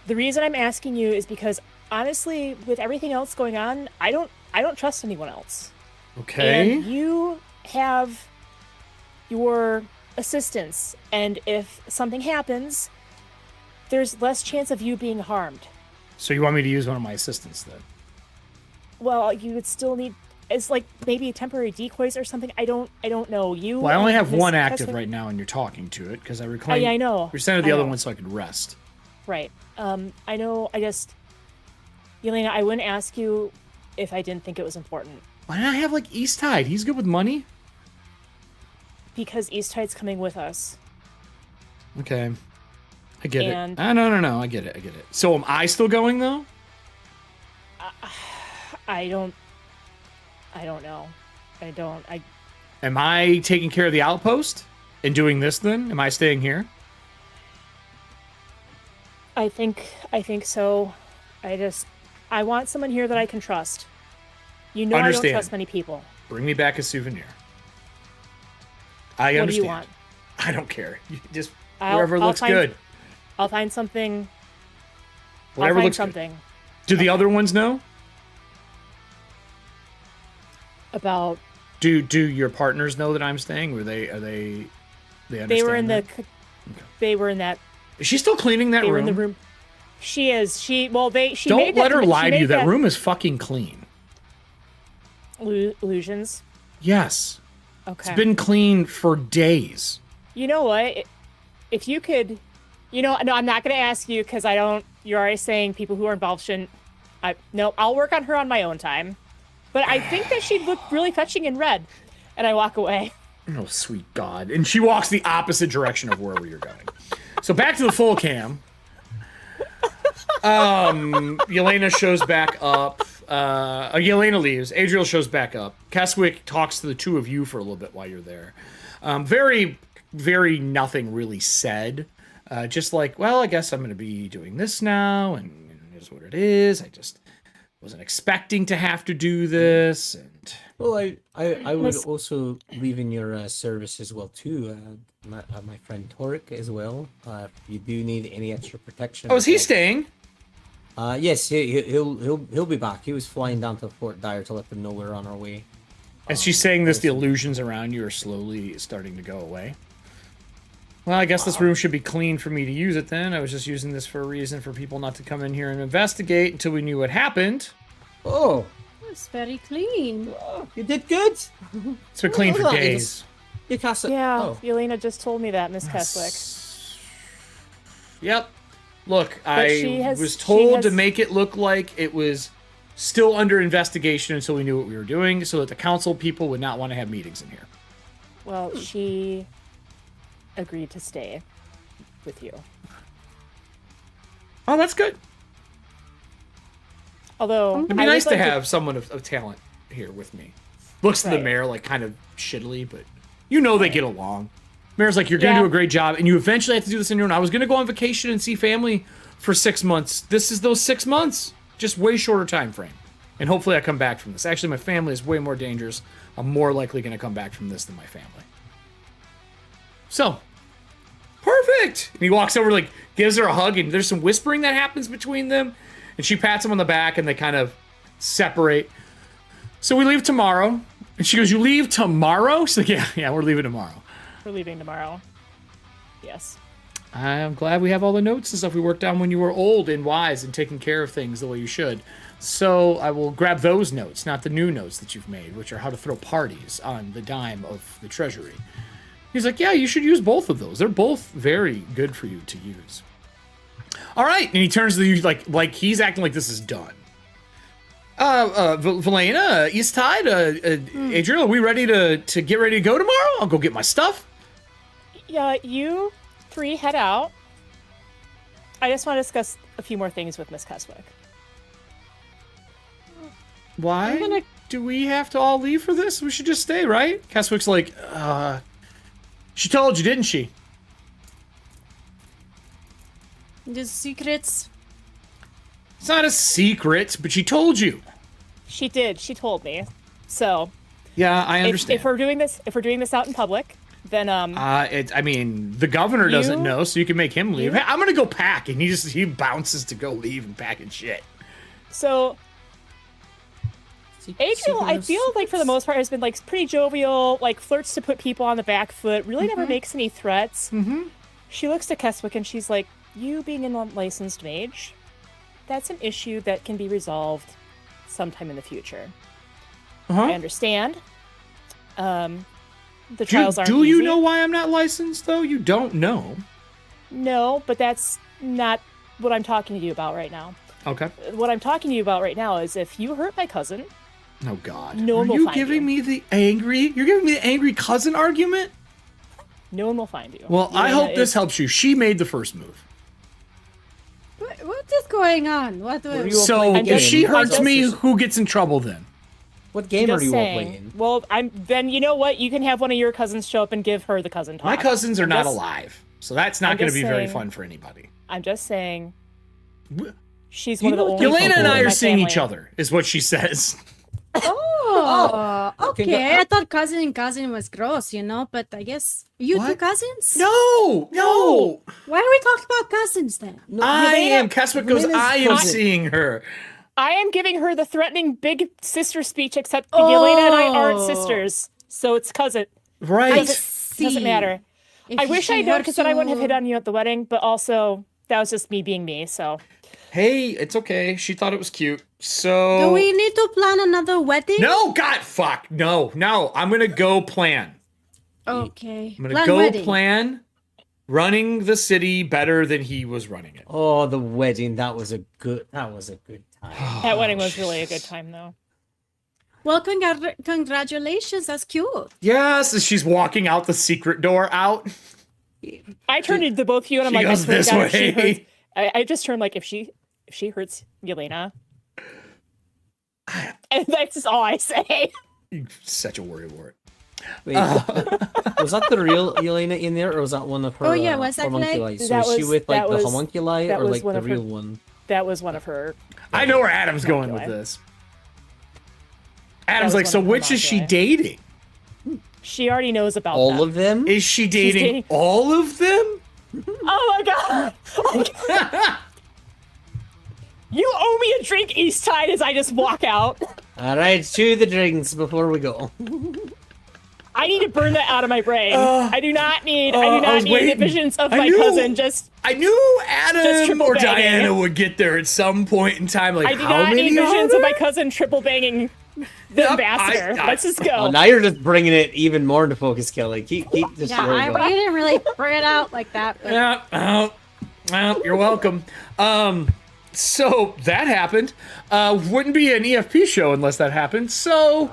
The reason I'm asking you is because honestly, with everything else going on, I don't trust anyone else. Okay. And you have your assistants, and if something happens, there's less chance of you being harmed. So you want me to use one of my assistants then? Well, you would still need, it's like maybe temporary decoys or something. I don't know. Well, I only have one active right now, and you're talking to it because I reclaimed. Oh, yeah, I know. Rescinded the other one so I could rest. Right. I know. Yelena, I wouldn't ask you if I didn't think it was important. Why not have like Easttide? He's good with money. Because Easttide's coming with us. Okay. I get it. And No. I get it. So am I still going though? I don't know. Am I taking care of the outpost and doing this then? Am I staying here? I think so. I want someone here that I can trust. You know, I don't trust many people. Bring me back a souvenir. I understand. What do you want? I don't care. Just wherever looks good. I'll find something. Whatever I'll find looks something. Good. Do the other ones know? About. Do your partners know that I'm staying? They understand? They were in the. Okay. They were in that. Is she still cleaning that room? They were in the room. She is. She Don't made let that, her lie to you. That that room is fucking clean. Illusions. Yes. Okay. It's been clean for days. You know what? If you could, no, I'm not going to ask you because I don't. You're already saying people who are involved shouldn't. No, I'll work on her on my own time. But I think that she'd look really fetching in red, and I walk away. Oh, sweet God! And she walks the opposite direction of wherever you're going. So back to the full cam. Yelena shows back up. Yelena leaves. Adriel shows back up. Keswick talks to the two of you for a little bit while you're there. Very, very nothing really said. Just like, well, I guess I'm going to be doing this now, and it is what it is. I just wasn't expecting to have to do this. And well, I would also leave in your service as well too. My friend Torek as well. If you do need any extra protection. Oh, is he staying? Yes, he'll be back. He was flying down to Fort Dyer to let them know we're on our way. As she's saying this, the illusions around you are slowly starting to go away. Well, I guess this room should be clean for me to use it then. I was just using this for a reason for people not to come in here and investigate until we knew what happened. Oh, It's very clean. oh you did good. It's been clean for Look at that. days. You cast it. Yeah, Oh. Yelena just told me that, Miss Keswick. Yep. Look, But I was told to make it look like it was still under investigation until we knew what we were doing, so that the council people would not want to have meetings in here. Well, she agreed to stay with you. Oh, that's good. Although It'd be nice to have someone of talent here with me. Looks to the Right. mayor like kind of shittily, but you know they get along. Mayor's like, you're going to Yeah. do a great job, and you eventually have to do this on your own. I was going to go on vacation and see family for 6 months. This is those 6 months. Just way shorter time frame. And hopefully I come back from this. Actually, my family is way more dangerous. I'm more likely going to come back from this than my family. So, perfect! And he walks over, like, gives her a hug, and there's some whispering that happens between them. And she pats him on the back, and they kind of separate. So we leave tomorrow. And she goes, you leave tomorrow? So yeah, we're leaving tomorrow. We're leaving tomorrow. Yes. I'm glad we have all the notes and stuff we worked on when you were old and wise and taking care of things the way you should. So I will grab those notes, not the new notes that you've made, which are how to throw parties on the dime of the treasury. He's like, yeah, you should use both of those. They're both very good for you to use. All right. And he turns to you like he's acting like this is done. Valena, East Tide, Adriel, are we ready to get ready to go tomorrow? I'll go get my stuff. Yeah, you 3 head out. I just want to discuss a few more things with Miss Keswick. Why do we have to all leave for this? We should just stay, right? Keswick's like, she told you, didn't she? The secrets. It's not a secret, but she told you. She did. She told me. So, Yeah, I understand. if we're doing this out in public, then I mean, the governor doesn't know, so you can make him leave. Hey, I'm gonna go pack, and he bounces to go leave and pack and shit. So, Adriel, I feel like for the most part has been like pretty jovial, like flirts to put people on the back foot, really never makes any threats. Mm-hmm. She looks to Keswick and she's like, you being an unlicensed mage, that's an issue that can be resolved sometime in the future. I understand. The trials aren't Do you easy. know why I'm not licensed, though? You don't know. No, but that's not what I'm talking to you about right now. Okay. What I'm talking to you about right now is if you hurt my cousin, Oh, God. No one will You're find giving you. me the angry cousin argument? no one will find you. Well, I Elena hope this is- helps you. She made the first move. What is going on? What? Were you So playing if games? she hurts just- me, who gets in trouble then? What game are Just you all saying. playing? Well, then you know what? You can have one of your cousins show up and give her the cousin talk. My cousins are I'm not just- alive, so that's not I'm going to just be very saying- fun for anybody. I'm just saying. Wh- She's You one of the know, only. Elena people and I in are my seeing family. each other, is what she says. Oh, okay, okay. go- I thought cousin was gross, but I guess you two What? cousins. No. Why are we talking about cousins then? I Elena- am. Keswick goes, Elena's I am cousin. seeing her. I am giving her the threatening big sister speech, except Elena and I aren't Oh. sisters, so it's cousin. Right. Doesn't matter. If I wish she I known because then I wouldn't have hurts hit you- on you at the wedding, but also that was just me being me. So Hey, it's okay. She thought it was cute. So Do we need to plan another wedding? No, God, fuck. No. I'm gonna go plan. Okay. I'm gonna Plan go wedding. plan running the city better than he was running it. Oh, the wedding. That was a good time. that wedding was really a good time, though. Well, congratulations. That's cute. Yes, as she's walking out the secret door out. I turned to both of you and I'm She like, I goes swear to this God, if she way. hurts, I just turned like, if she hurts Yelena, and that's just all I say. You're such a worrywart. Wait, was that the real Elena in there, or was that one of her? Oh, yeah, was that homunculi? So That is she was- with like that the was- homunculi that or was like one the of her- real one? That was one of her. I know where Adam's going with Okay. this. Adam's was like, one so of her which is she mockumentary. dating? She already knows about All them. of them? Is she dating dating- all of them? Oh my god! You owe me a drink, East Tide, as I just walk out. All right, to the drinks before we go. I need to burn that out of my brain. I do not need. I I do not was need waiting. visions of I my knew- cousin. Just I knew Just Adam triple or banging. Diana would get there at some point in time. Like, I do how not many need are visions of there? my cousin triple banging the Yep, ambassador. I- Let's just go. Oh, now you're just bringing it even more into focus, Kelly. Keep this Yeah, story I going. didn't really bring it out like that. But Yeah, well, you're welcome. So that happened. Wouldn't be an EFP show unless that happened. So,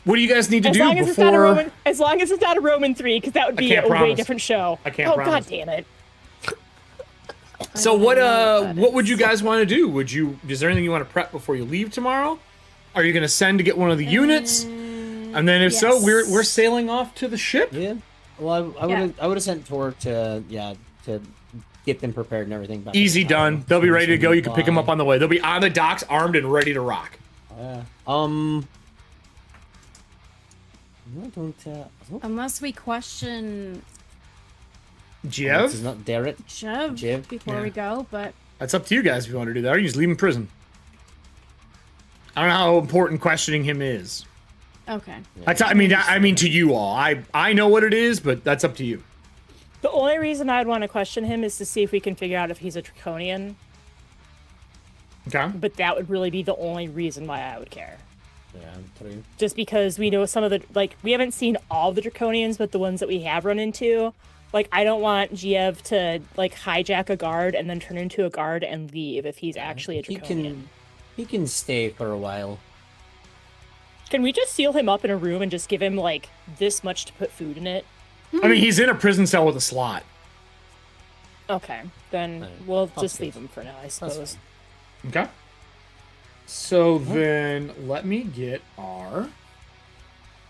what do you guys need to as do long as it's not a before? Roman, as long as it's not a Roman 3, because that would be can't a way promise. different show. I can't oh promise. god damn it! So what would you guys want to do? Is there anything you want to prep before you leave tomorrow? Are you going to send to get one of the units? And then if so, yes. we're sailing off to the ship. Yeah. Well, I would have sent Tor to get them prepared and everything. back Easy in time. done. They'll be ready to go. You can pick them up Bye. on the way. They'll be on the docks, armed and ready to rock. Yeah. I don't. unless we question This Jeff, is not Derek. Jeff before Yeah. we go, but that's up to you guys if you want to do that. Or you just leave in prison. I don't know how important questioning him is. Okay. I mean to you all. I know what it is, but that's up to you. The only reason I'd want to question him is to see if we can figure out if he's a draconian. Okay. But that would really be the only reason why I would care. Yeah, true. Just because we know some of the, like, we haven't seen all the draconians, but the ones that we have run into, like, I don't want Giev to, like, hijack a guard and then turn into a guard and leave if he's actually a draconian. He can stay for a while. Can we just seal him up in a room and just give him, like, this much to put food in it? I mean, he's in a prison cell with a slot. Okay, then we'll just leave him for now, I suppose. Okay. So then, let me get our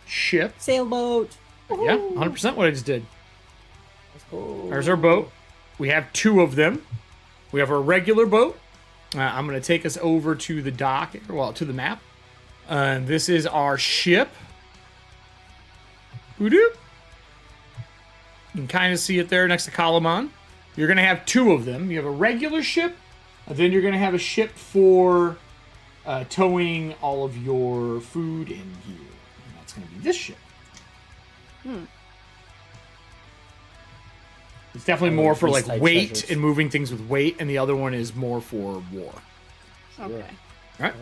ship. Sailboat. Yeah, 100% what I just did. Let's go. There's our boat. We have 2 of them. We have our regular boat. I'm going to take us over to the dock, well, to the map. This is our ship. Boop. You can kind of see it there next to Kalaman. You're going to have 2 of them. You have a regular ship, and then you're going to have a ship for towing all of your food and gear. And that's going to be this ship. It's definitely more for like weight treasures. and moving things with weight, and the other one is more for war. Okay. All right.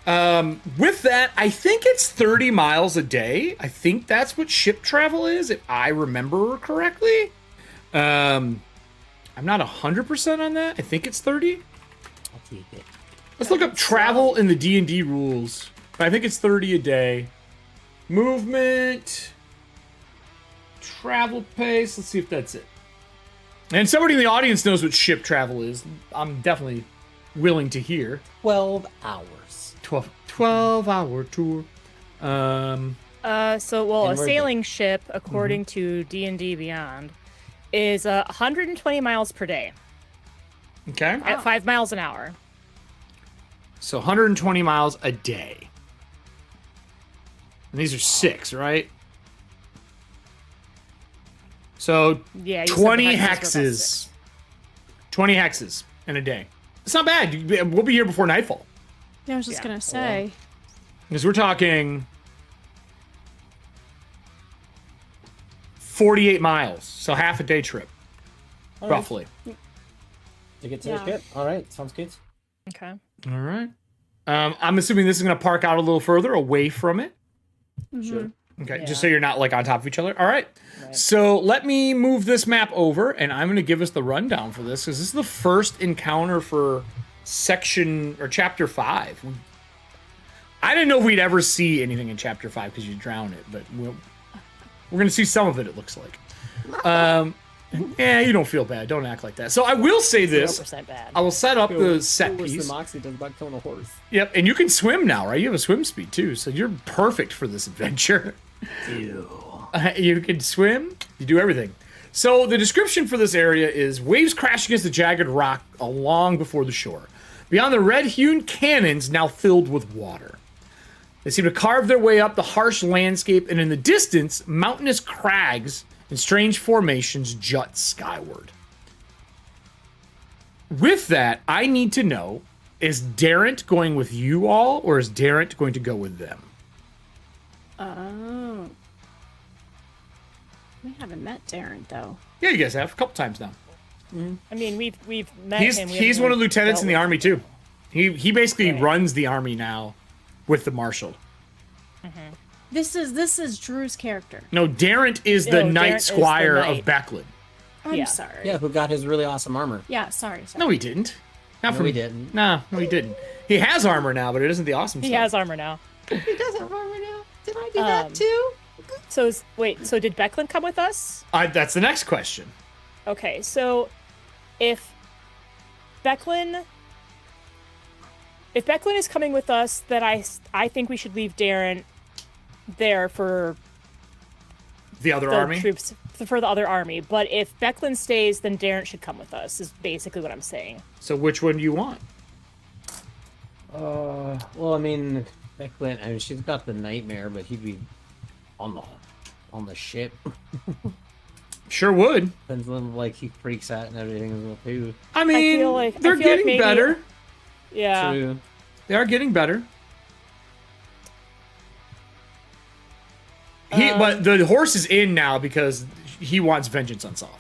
Right. With that, I think it's 30 miles a day. I think that's what ship travel is, if I remember correctly. I'm not 100% on that. I think it's 30. I'll take it. Let's look up travel in the D&D rules. But I think it's 30 a day. Movement. Travel pace. Let's see if that's it. And somebody in the audience knows what ship travel is. I'm definitely willing to hear. 12 hours. 12-hour tour. So, a And we're sailing ship, according to D&D Beyond, is 120 miles per day Okay. at 5 miles an hour. So 120 miles a day. And these are 6, right? So Yeah, you said the 20 hexes were about hexes. 6. 20 hexes in a day. It's not bad. We'll be here before nightfall. Yeah, I was just Yeah. gonna say. Because we're talking 48 miles. So half a day trip, All right. roughly. To get to Yeah. the ship. All right. Sounds good. Okay. All right. I'm assuming this is going to park out a little further away from it. Sure. Okay, Yeah. just so you're not like on top of each other. All right. Right. So let me move this map over, and I'm going to give us the rundown for this because this is the first encounter for section or chapter 5. I didn't know if we'd ever see anything in chapter 5 because you drown it, but we're going to see some of it. It looks like. Yeah, you don't feel bad. Don't act like that. So I will say this. 0% bad. I will set up the set Worse piece. than Moxie does about killing a horse. Yep, and you can swim now, right? You have a swim speed too, so you're perfect for this adventure. You can swim, you do everything. So the description for this area is waves crash against the jagged rock along before the shore. Beyond the red-hewn cannons now filled with water. They seem to carve their way up the harsh landscape, and in the distance, mountainous crags and strange formations jut skyward. With that, I need to know, is Darrent going with you all, or is Darrent going to go with them? Oh. We haven't met Darren though. Yeah, you guys have a couple times now. I mean, we've met He's him. We he's haven't one of the really lieutenants in the dealt army with too. He basically Right. runs the army now with the marshal. This is Drew's character. No, Darrent is the No, knight Darrent is the squire of knight. Becklin. I'm Yeah. sorry. Yeah, who got his really awesome armor. Yeah, sorry. No, he didn't. Not No, from he didn't. No, he didn't. He has armor now, but it isn't the awesome He stuff. has armor now. He doesn't remember now. Did I do Um, that too? So so did Becklin come with us? That's the next question. Okay, so if Becklin is coming with us, then I think we should leave Darren there for The other the army. troops for the other army. But if Becklin stays, then Darren should come with us. Is basically what I'm saying. So which one do you want? Well, I mean, Becklin, I mean, she's got the nightmare, but he'd be on the ship. Sure would. Depends on like he freaks out and everything as well too. I mean, feel like they're maybe- getting better. Yeah. True. They are getting better. But the horse is in now because he wants vengeance on Soft.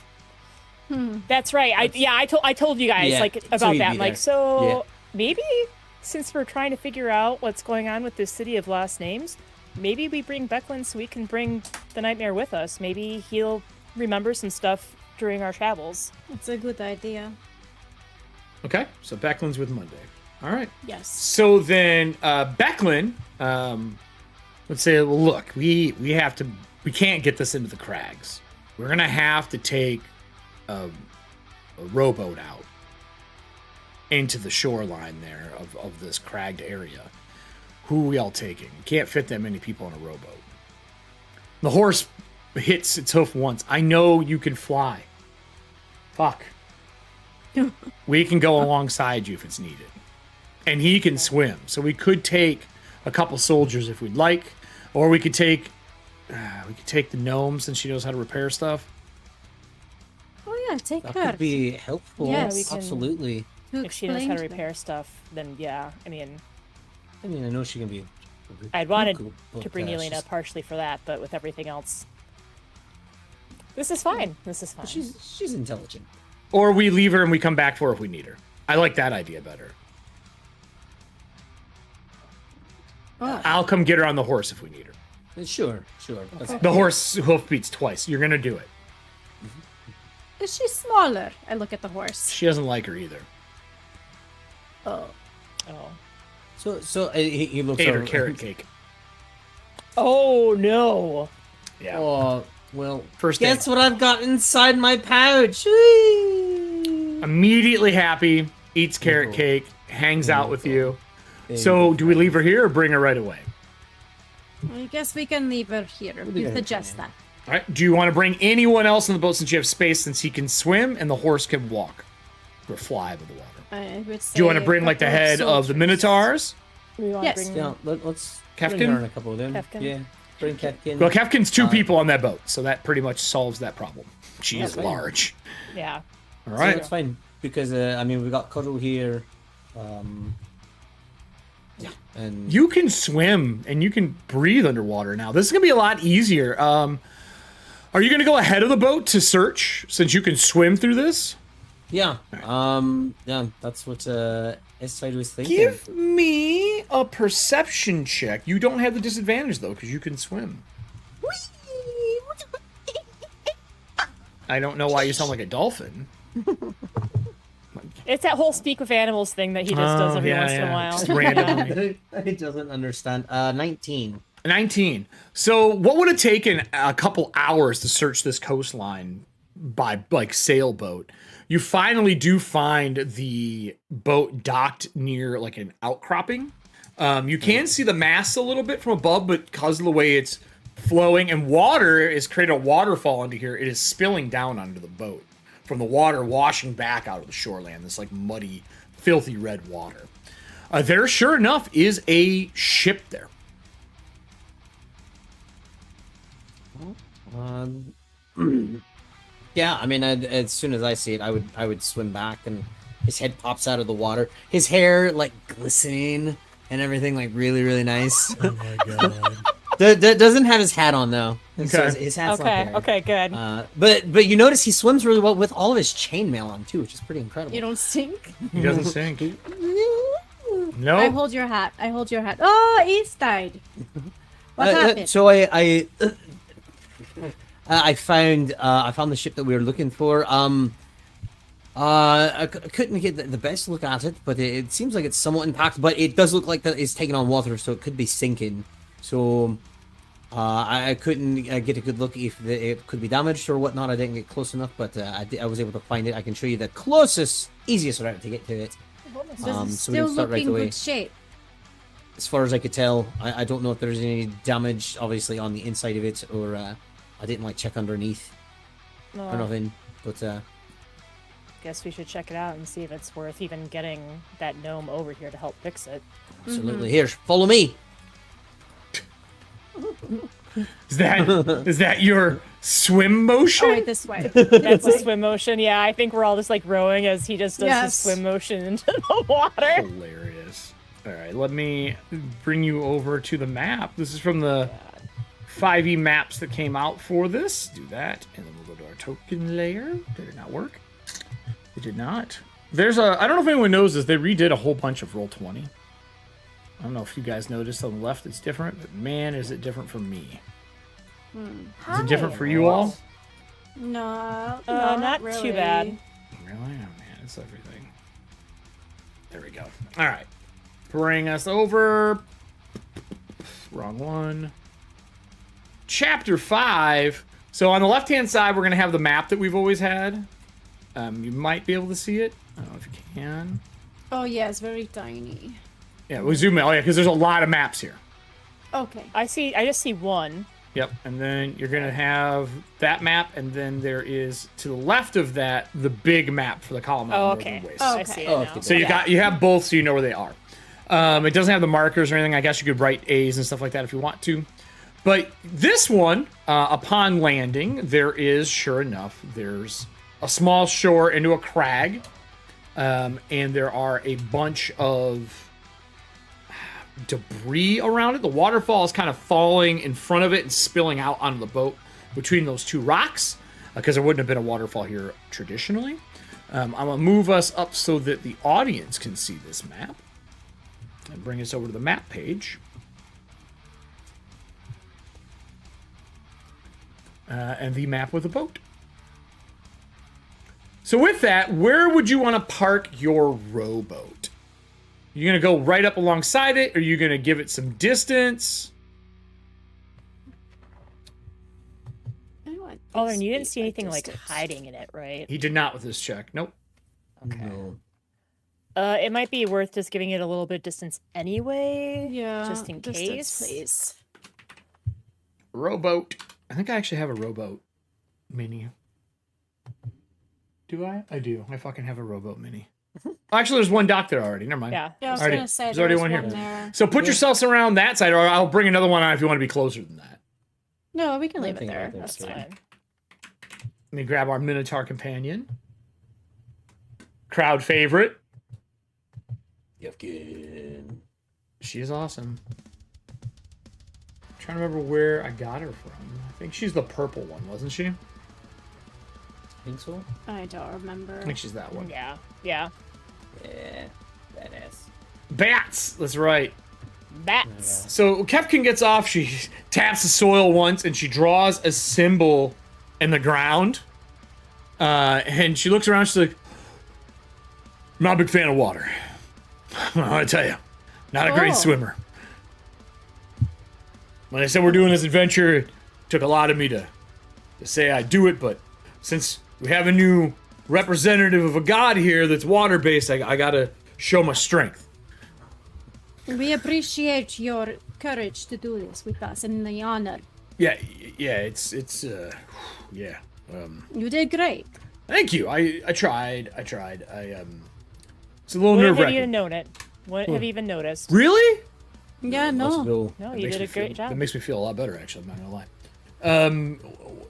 That's right. I told you guys Yeah, like so about he'd that. be I'm like, there. so maybe since we're trying to figure out what's going on with this city of lost names, maybe we bring Becklin so we can bring the nightmare with us. Maybe he'll remember some stuff during our travels. It's a good idea. Okay, so Becklin's with Monday. All right. Yes. So then, Becklin, let's say, well, look, we can't get this into the crags. We're gonna have to take a rowboat out into the shoreline there of this cragged area. Who are we all taking? Can't fit that many people on a rowboat. The horse hits its hoof once. I know you can fly. Fuck. We can go alongside you if it's needed. And he can swim. So we could take a couple soldiers if we'd like. Or we could take the gnome since she knows how to repair stuff. Oh yeah, take That her. could be helpful. Yes. We can- Absolutely. To If she knows how to explain them. repair stuff, then yeah. I mean, I know she can be. I'd wanted cool, to but, bring she's- Elena partially for that, but with everything else, this is fine. This is fine. She's intelligent. Or we leave her and we come back for her if we need her. I like that idea better. Oh, I'll come get her on the horse if we need her. Sure. That's The horse hoof beats twice. You're gonna do it. is she smaller? I look at the horse. She doesn't like her either. Oh. Oh. So he looks Ate her over. carrot cake. Oh no. Yeah. Oh well. First guess day. what I've got inside my pouch. Whee! Immediately happy, eats carrot cake, hangs out with you. So do we leave her here or bring her right away? I guess we can leave her here. be You good. suggest that. All right. Do you want to bring anyone else on the boat since you have space, since he can swim and the horse can walk or fly over the water? I would say Do you want to bring a like the couple head of the soldiers. Minotaurs? We want Yes. to bring. Yeah, let's Kefkin? bring her and a couple of them. Kefkin? Yeah, bring Kefkin. Well, Kefkin's two people on that boat, so that pretty much solves that problem. She is fine. large. Yeah. All So right. that's fine because we got Cuddle here. And You can swim and you can breathe underwater now. This is gonna be a lot easier. Are you gonna go ahead of the boat to search since you can swim through this? yeah, that's what S-Side was thinking. Give me a perception check. You don't have the disadvantage though because you can swim. I don't know why you sound like a dolphin. It's that whole speak with animals thing that he just does every once in a while. Just randomly. He doesn't understand. 19. 19. So what would have taken a couple hours to search this coastline by like sailboat? You finally do find the boat docked near like an outcropping. You can see the masts a little bit from above, but because of the way it's flowing and water is creating a waterfall into here, it is spilling down onto the boat from the water washing back out of the shoreland, this like muddy, filthy red water. There, sure enough, is a ship there. Yeah, I mean, as soon as I see it, I would swim back, and his head pops out of the water. His hair like glistening and everything, like really, really nice. Oh my god. Doesn't have his hat on though. So Okay. his hat's not Okay. there. Okay. Good. But you notice he swims really well with all of his chainmail on too, which is pretty incredible. You don't sink? He doesn't sink. I No. hold your hat. I hold your hat. Oh, Ace died. What happened? So I found the ship that we were looking for. I couldn't get the best look at it, but it seems like it's somewhat impacted. But it does look like that it's taking on water, so it could be sinking. So I couldn't get a good look if it could be damaged or whatnot. I didn't get close enough, but I was able to find it. I can show you the closest, easiest route to get to it. Does it so we still don't start look right in away. good shape? As far as I could tell, I don't know if there's any damage, obviously, on the inside of it, or I didn't like check underneath or nothing. But Guess we should check it out and see if it's worth even getting that gnome over here to help fix it. absolutely, here, follow me. Is that your swim motion? Oh, wait, this way. That's a swim motion. Yeah, I think we're all just like rowing as he just does his Yes. swim motion into the water. Hilarious. All right, let me bring you over to the map. This is from the 5e maps that came out for this. Do that, and then we'll go to our token layer. Did it not work? It did not. There's a, I don't know if anyone knows this, they redid a whole bunch of Roll20. I don't know if you guys noticed on the left it's different, but man, is it different from me. Is it different for you all? No, not really. Really? too bad. Oh man, it's everything. There we go. All right. Bring us over. Wrong one. Chapter 5. So on the left-hand side, we're going to have the map that we've always had. You might be able to see it. I don't know if you can. Oh yeah, it's very tiny. Yeah, we'll zoom in. Oh yeah, because there's a lot of maps here. Okay. I just see one. Yep, and then you're going to have that map, and then there is, to the left of that, the big map for the Column Oh, Mountain okay. Northern Waste. I see it Oh, now. okay. So you have both, so you know where they are. It doesn't have the markers or anything. I guess you could write A's and stuff like that if you want to. But this one, upon landing, there is, sure enough, there's a small shore into a crag, and there are a bunch of debris around it. The waterfall is kind of falling in front of it and spilling out onto the boat between those two rocks, because there wouldn't have been a waterfall here traditionally. I'm going to move us up so that the audience can see this map. And bring us over to the map page. And the map with a boat. So with that, where would you want to park your rowboat? You going to go right up alongside it? Or are you going to give it some distance? Alden, you didn't see anything like hiding in it, right? He did not with this check. Nope. Okay. No. It might be worth just giving it a little bit of distance anyway. Yeah. Just in distance, case. please. Rowboat. I think I actually have a rowboat mini. Do I? I do. I fucking have a rowboat mini. Actually, there's one dock there already. Never mind. Yeah, I was Already- gonna say there's there already was one here. one there. So put yourselves around that side, or I'll bring another one on if you want to be closer than that. No, we can leave it Something there. like that, That's too. fine. Let me grab our Minotaur companion. Crowd favorite. Yufkin. She is awesome. I'm trying to remember where I got her from. I think she's the purple one, wasn't she? Think so? I don't remember. I think she's that one. Yeah. Yeah. Yeah. Badass. Bats! That's right. Bats. So Capwn gets off, she taps the soil once, and she draws a symbol in the ground. And she looks around, she's like, I'm not a big fan of water. I tell you, not a great Oh. swimmer. When I said we're doing this adventure, it took a lot of me to say I do it, but since we have a new representative of a god here that's water-based, I gotta show my strength. We appreciate your courage to do this with us and the honor. Yeah, it's yeah. You did great. Thank you. I tried. It's a little Wouldn't nerve have even wracking. known it. Wouldn't have even noticed. Really? Yeah, Let's no. go. No, That you makes did me a great feel- job. That makes me feel a lot better, actually. I'm not gonna lie.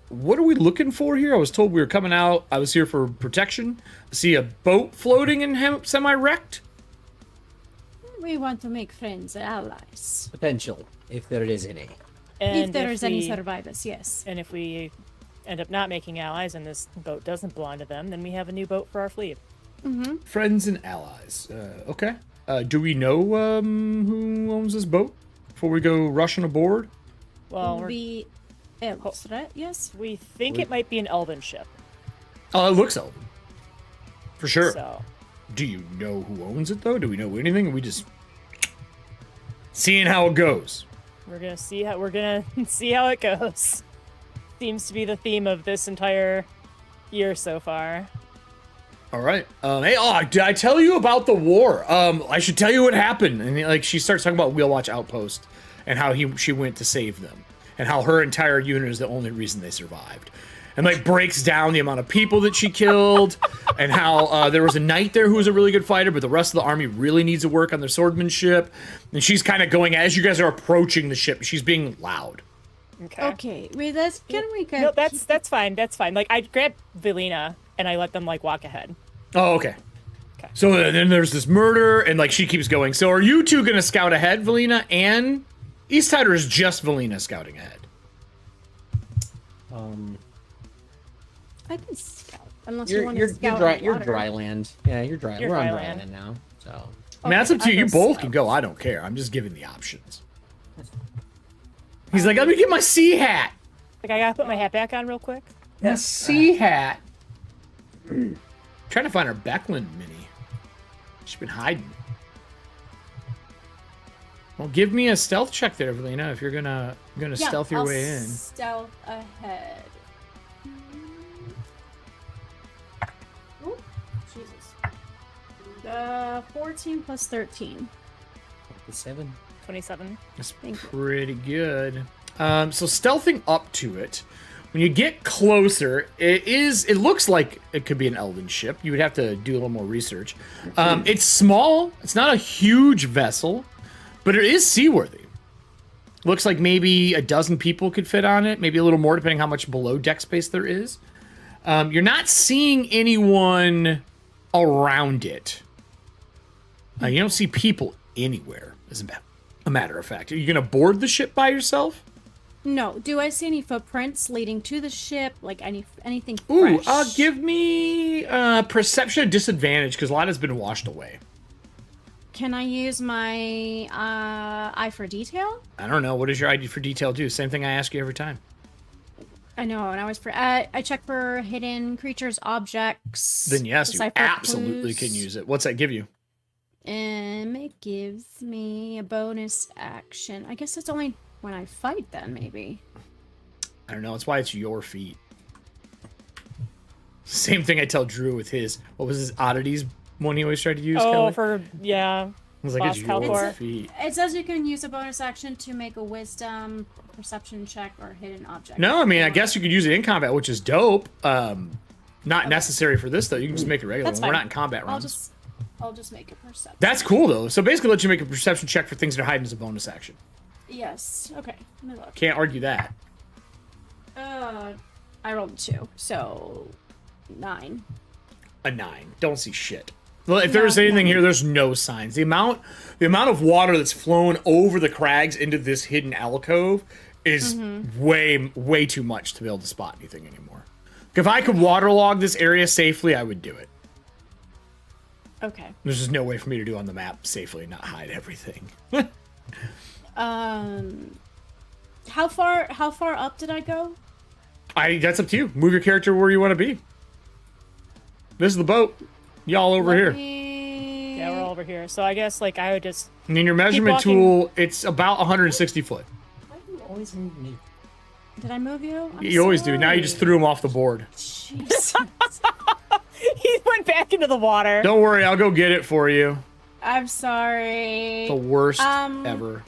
What are we looking for here? I was told we were coming out. I was here for protection. I see a boat floating and semi-wrecked. We want to make friends, allies. Potential, if there is any. And if there is any we- survivors, yes. And if we end up not making allies and this boat doesn't belong to them, then we have a new boat for our fleet. Friends and allies. Okay. Do we know who owns this boat before we go rushing aboard? Well, Will be elves, right? Yes. we think it might be an elven ship. Oh, it looks elven. For sure. So Do you know who owns it, though? Do we know anything? Are we just seeing how it goes? we're gonna see how it goes. Seems to be the theme of this entire year so far. All right. Hey, did I tell you about the war? I should tell you what happened. And like, she starts talking about Wheel Watch Outpost and how she went to save them, and how her entire unit is the only reason they survived. And like breaks down the amount of people that she killed, and how there was a knight there who was a really good fighter, but the rest of the army really needs to work on their swordsmanship. And she's kind of going, as you guys are approaching the ship, she's being loud. Okay. Okay. Wait, that's can we get No, that's fine. That's fine. Like I grabbed Velina and I let them like walk ahead. Oh, okay. Okay. So then there's this murder, and like she keeps going. So are you two gonna scout ahead, Velina and Easttide, or is just Velina scouting ahead? I can scout. Unless you You're want you're to you're scout dry. on You're water. dry land. Yeah, you're dry. You're We're on dry dry land. land now. So I mean, that's up to Okay, you. You I'll both go can go. I don't care. I'm just giving the options. He's like, let me get my sea hat. Like, I gotta put my hat back on real quick. My sea hat. Trying to find our Becklin mini. She's been hiding. Well, give me a stealth check there, Evelina, if you're gonna stealth your I'll way in. Stealth ahead. Ooh, Jesus. 14 plus 13. 7. 27. That's Thank you. pretty good. So stealthing up to it, when you get closer, it looks like it could be an elven ship. You would have to do a little more research. It's small. It's not a huge vessel, but it is seaworthy. Looks like maybe a dozen people could fit on it, maybe a little more depending how much below deck space there is. You're not seeing anyone around it. You don't see people anywhere, as a matter of fact. Are you going to board the ship by yourself? No. Do I see any footprints leading to the ship? Like anything Ooh, fresh? give me perception at disadvantage because a lot has been washed away. Can I use my eye for detail? I don't know. What does your ID for detail do? Same thing I ask you every time. I know, and I always I check for hidden creatures, objects. Then yes, you decipher absolutely clues. can use it. What's that give you? It gives me a bonus action. I guess it's only when I fight then, maybe. I don't know. It's why it's your feet. Same thing I tell Drew with his. What was his oddities one he always tried to use? Oh, Kelly? yeah. I was like, Boss it's your Calcor. feet. It says you can use a bonus action to make a wisdom, perception check, or hidden object. No, I mean, I guess you could use it in combat, which is dope. Not necessary for this though. You can just make it regular. That's We're fine. not in combat rounds. I'll just make a perception. That's cool though. So basically, let you make a perception check for things that are hiding as a bonus action. Yes. Okay. Let me look. Can't argue that. I rolled 2, so 9. A 9. Don't see shit. Well, if there's anything here, there's no signs. The amount of water that's flown over the crags into this hidden alcove is way too much to be able to spot anything anymore. If I could waterlog this area safely, I would do it. Okay. There's just no way for me to do on the map safely and not hide everything. How far up did I go? That's up to you. Move your character where you want to be. This is the boat. Y'all over here. Yeah, we're all over here. So I guess, like, I would just... And in your measurement walking. tool, it's about 160 foot. Why do you always move me? Did I move you? I'm You always do. Now you just sorry. threw him off the board. Jesus. He went back into the water. Don't worry, I'll go get it for you. I'm sorry. The worst ever.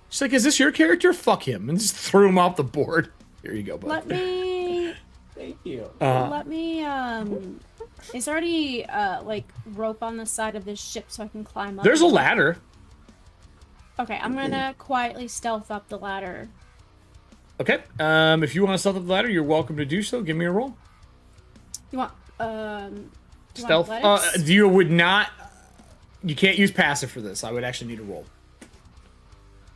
She's like, is this your character? Fuck him. And just threw him off the board. Here you go, bud. Let me. Thank you. Let me. Is there already like rope on the side of this ship so I can climb up? There's a ladder. Okay, I'm gonna quietly stealth up the ladder. Okay. If you want to stealth up the ladder, you're welcome to do so. Give me a roll. You want Stealth. athletics? You would not. You can't use passive for this. I would actually need a roll.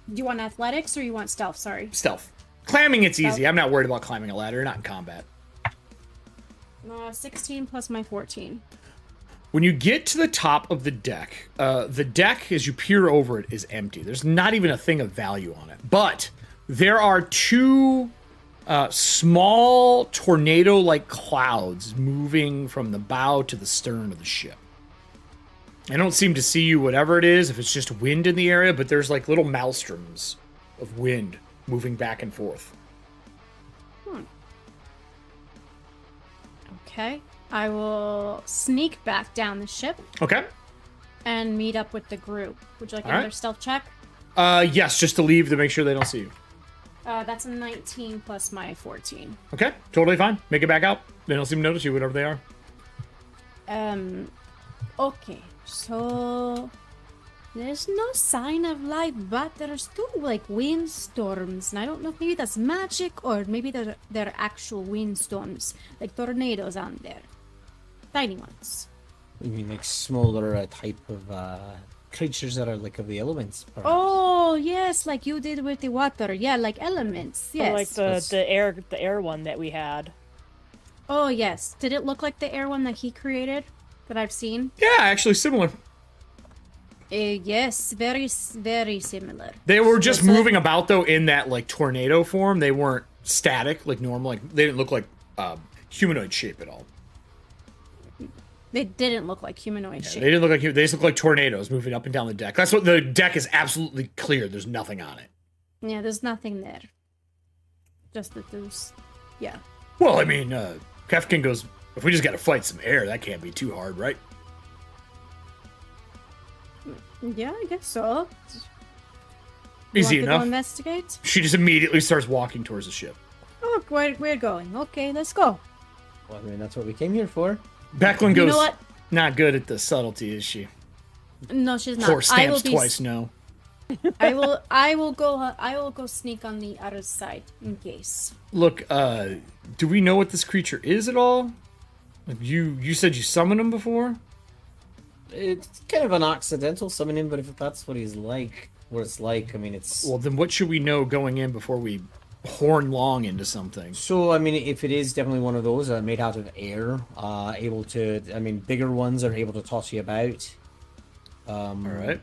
Do you want athletics or you want stealth? Sorry. Stealth. Climbing, it's easy. Stealth. I'm not worried about climbing a ladder. You're not in combat. 16 plus my 14. When you get to the top of the deck, as you peer over it, is empty. There's not even a thing of value on it. But there are two small tornado-like clouds moving from the bow to the stern of the ship. I don't seem to see you, whatever it is, if it's just wind in the area, but there's like little maelstroms of wind moving back and forth. Okay. I will sneak back down the ship Okay. and meet up with the group. Would you like All another right. stealth check? Yes, just to leave to make sure they don't see you. That's a 19 plus my 14. Okay, totally fine. Make it back out. They don't seem to notice you, whatever they are. Okay. So there's no sign of life, but there's still like windstorms, and I don't know if maybe that's magic or maybe they're actual windstorms, like tornadoes on there, tiny ones. You mean like smaller type of creatures that are like of the elements? Perhaps? Oh yes, like you did with the water. Yeah, like elements. Or Yes. like the air one that we had. Oh, yes. Did it look like the air one that he created that I've seen? Yeah, actually similar. Yes, very similar. They were just Was it- moving about though in that like tornado form. They weren't static like normal. Like they didn't look like humanoid shape at all. They didn't look like humanoid They shape. didn't look like they just looked like tornadoes moving up and down the deck. That's what the deck is absolutely clear. There's nothing on it. Yeah, there's nothing there. Just that there's... Yeah. Well, I mean, Kefkin goes, if we just got to fight some air, that can't be too hard, right? Yeah, I guess so. Easy Want to go enough. investigate? She just immediately starts walking towards the ship. Oh, we're going. Okay, let's go. Well, I mean, that's what we came here for. Becklin You goes, know what? not good at the subtlety, is she? No, she's not. Poor I will stamps be. twice, no. I will go sneak on the other side in case. Look, do we know what this creature is at all? Like you said you summoned him before? It's kind of an accidental summoning, but if that's what he's like, what it's like, I mean, it's... Well, then what should we know going in before we horn long into something? So, I mean, if it is definitely one of those made out of air, able to... I mean, bigger ones are able to toss you about. All right.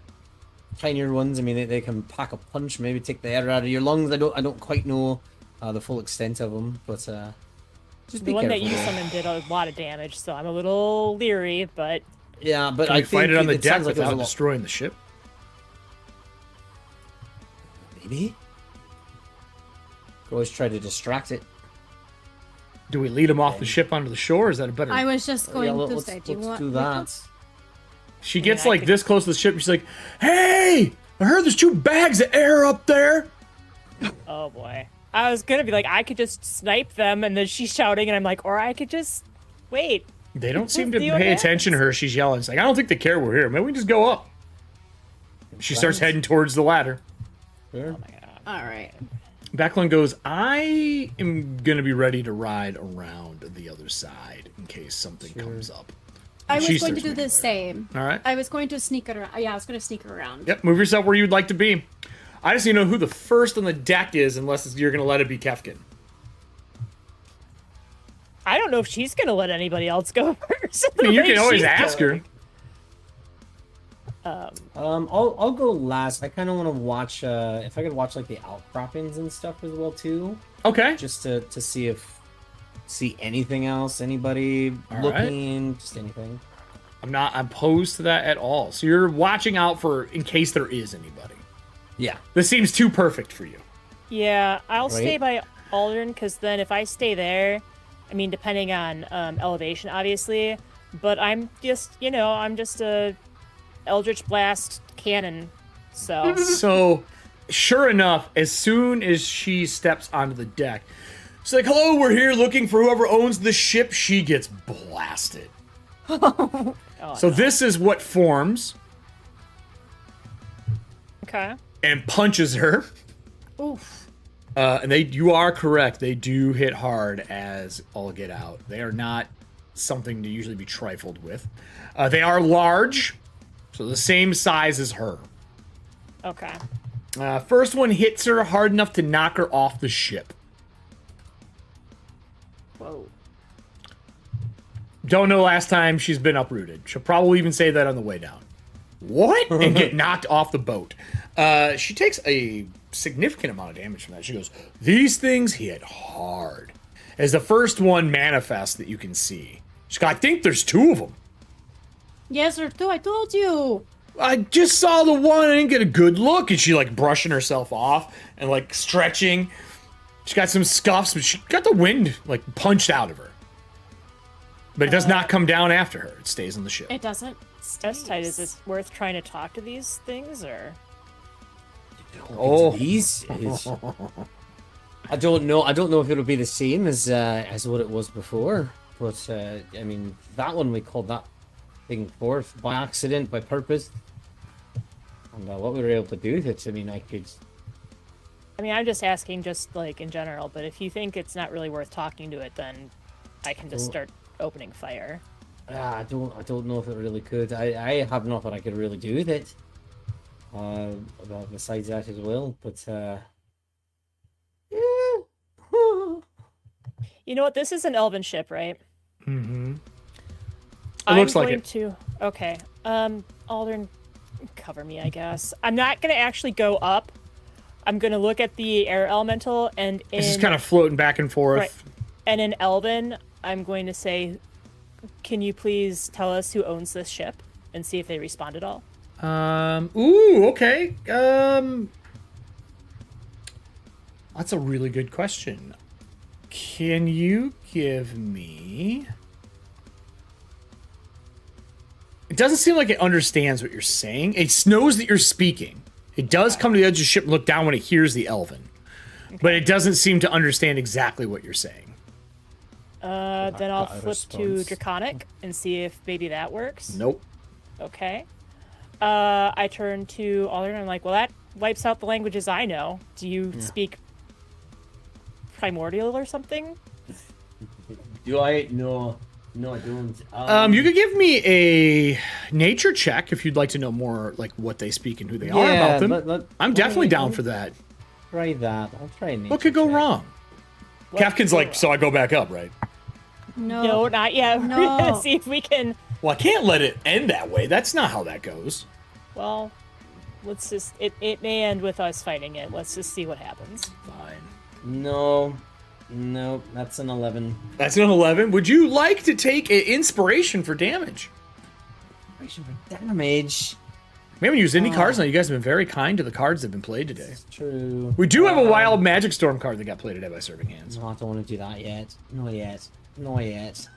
Tinier ones, I mean, they can pack a punch, maybe take the air out of your lungs. I don't quite know the full extent of them, but just be The one careful. that you summoned did a lot of damage, so I'm a little leery, but Yeah, but Can I we fight it on the deck sounds like there's without a lot- destroying the ship? Maybe. Could always try to distract it. Do we lead him off the ship onto the shore? Is that a better? I was just going to let's say, do you want do that. She gets I like could- this close to the ship. And she's like, "Hey, I heard there's 2 bags of air up there." oh boy. I was gonna be like, I could just snipe them, and then she's shouting, and I'm like, or I could just wait. They don't seem to See what pay happens. attention to her. She's yelling. It's like, I don't think they care we're here. Maybe we just go up. She starts Right. heading towards the ladder. Sure. All right. Becklin goes, I am going to be ready to ride around the other side in case something comes up. I was She going to starts do the making same. All right. I was going to sneak around. Yeah, I was going to sneak around. Yep, move yourself where you'd like to be. I just need to know who the first on the deck is unless you're going to let it be Kefkin. I don't know if she's gonna let anybody else go first. I mean, you The can way always she's ask her. going. I'll go last. I kind of want to watch if I could watch like the outcroppings and stuff as well too, Okay. just to see anything else, anybody All looking, just anything. I'm not opposed to that at all. So you're watching out for in case there is anybody. Yeah. This seems too perfect for you. Yeah, I'll Right? stay by Aldrin, because then if I stay there, I mean, depending on elevation, obviously, but I'm just, I'm just a Eldritch Blast cannon, so... So, sure enough, as soon as she steps onto the deck, she's like, "Hello, we're here looking for whoever owns the ship." She gets blasted. Oh, So no. this is what forms Okay. and punches her. Oof. And you are correct. They do hit hard as all get out. They are not something to usually be trifled with. They are large, so the same size as her. Okay. First one hits her hard enough to knock her off the ship. Whoa. Don't know last time she's been uprooted. She'll probably even say that on the way down. What? And get knocked off the boat. She takes a significant amount of damage from that. She goes, "These things hit hard." As the first one manifests that you can see. She's got, "I think there's 2 of them. Yes, or two. I told you. I just saw the one. I didn't get a good look." And she like brushing herself off and like stretching. She got some scuffs, but she got the wind like punched out of her. But it does not come down after her. It stays on the ship. It doesn't. That's tight. Is it worth trying to talk to these things, or? Oh. These is... I don't know. I don't know if it'll be the same as what it was before. But I mean, that one we called that thing forth by accident, by purpose, and what we were able to do with it. I mean, I mean, I'm just asking, just like in general. But if you think it's not really worth talking to it, then I can just start opening fire. I don't know if it really could. I have nothing I could really do with it. besides that as well. But yeah. You know what? This is an elven ship, right? Mm-hmm. I'm looks like going it. to. Okay. Aldern, cover me, I guess. I'm not gonna actually go up. I'm gonna look at the air elemental, and It's just kind of floating back and forth. Right. And in Elven, I'm going to say, can you please tell us who owns this ship and see if they respond at all? Ooh, okay. That's a really good question. Can you give me... It doesn't seem like it understands what you're saying. It knows that you're speaking. It does come to the edge of the ship and look down when it hears the Elven. Okay. But it doesn't seem to understand exactly what you're saying. Then I'll flip to Draconic and see if maybe that works. Nope. Okay. I turn to Aldern and I'm like, well, that wipes out the languages I know. Do you speak Primordial or something? Do I? No, I don't. You could give me a nature check if you'd like to know more, like what they speak and who they are about them. I'm definitely down for that. Try that. I'll try nature. What could go check. wrong? Capkin's like, so I go back up, right? No, not yet. No. We're gonna see if we can. Well, I can't let it end that way. That's not how that goes. Well, let's just. It may end with us fighting it. Let's just see what happens. Fine. No, that's an 11. That's an 11. Would you like to take an inspiration for damage? Inspiration for damage. We haven't used any cards now. You guys have been very kind to the cards that have been played today. It's true. We do have a wild Magic Storm card that got played today by Serving Hands. No, I don't want to do that yet. Not yet.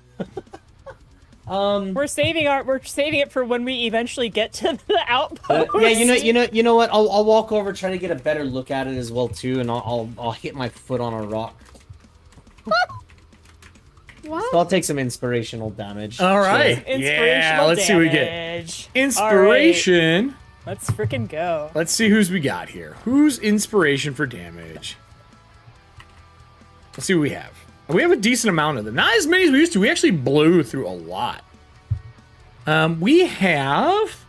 We're saving it for when we eventually get to the outpost. Yeah, you know what? I'll walk over, try to get a better look at it as well too, and I'll hit my foot on a rock. What? So I'll take some inspirational damage. All right. Inspirational Yeah, let's see what we get. damage. Inspiration. All right. Let's freaking go. Let's see who's we got here. Who's inspiration for damage? Let's see what we have. We have a decent amount of them. Not as many as we used to. We actually blew through a lot. We have...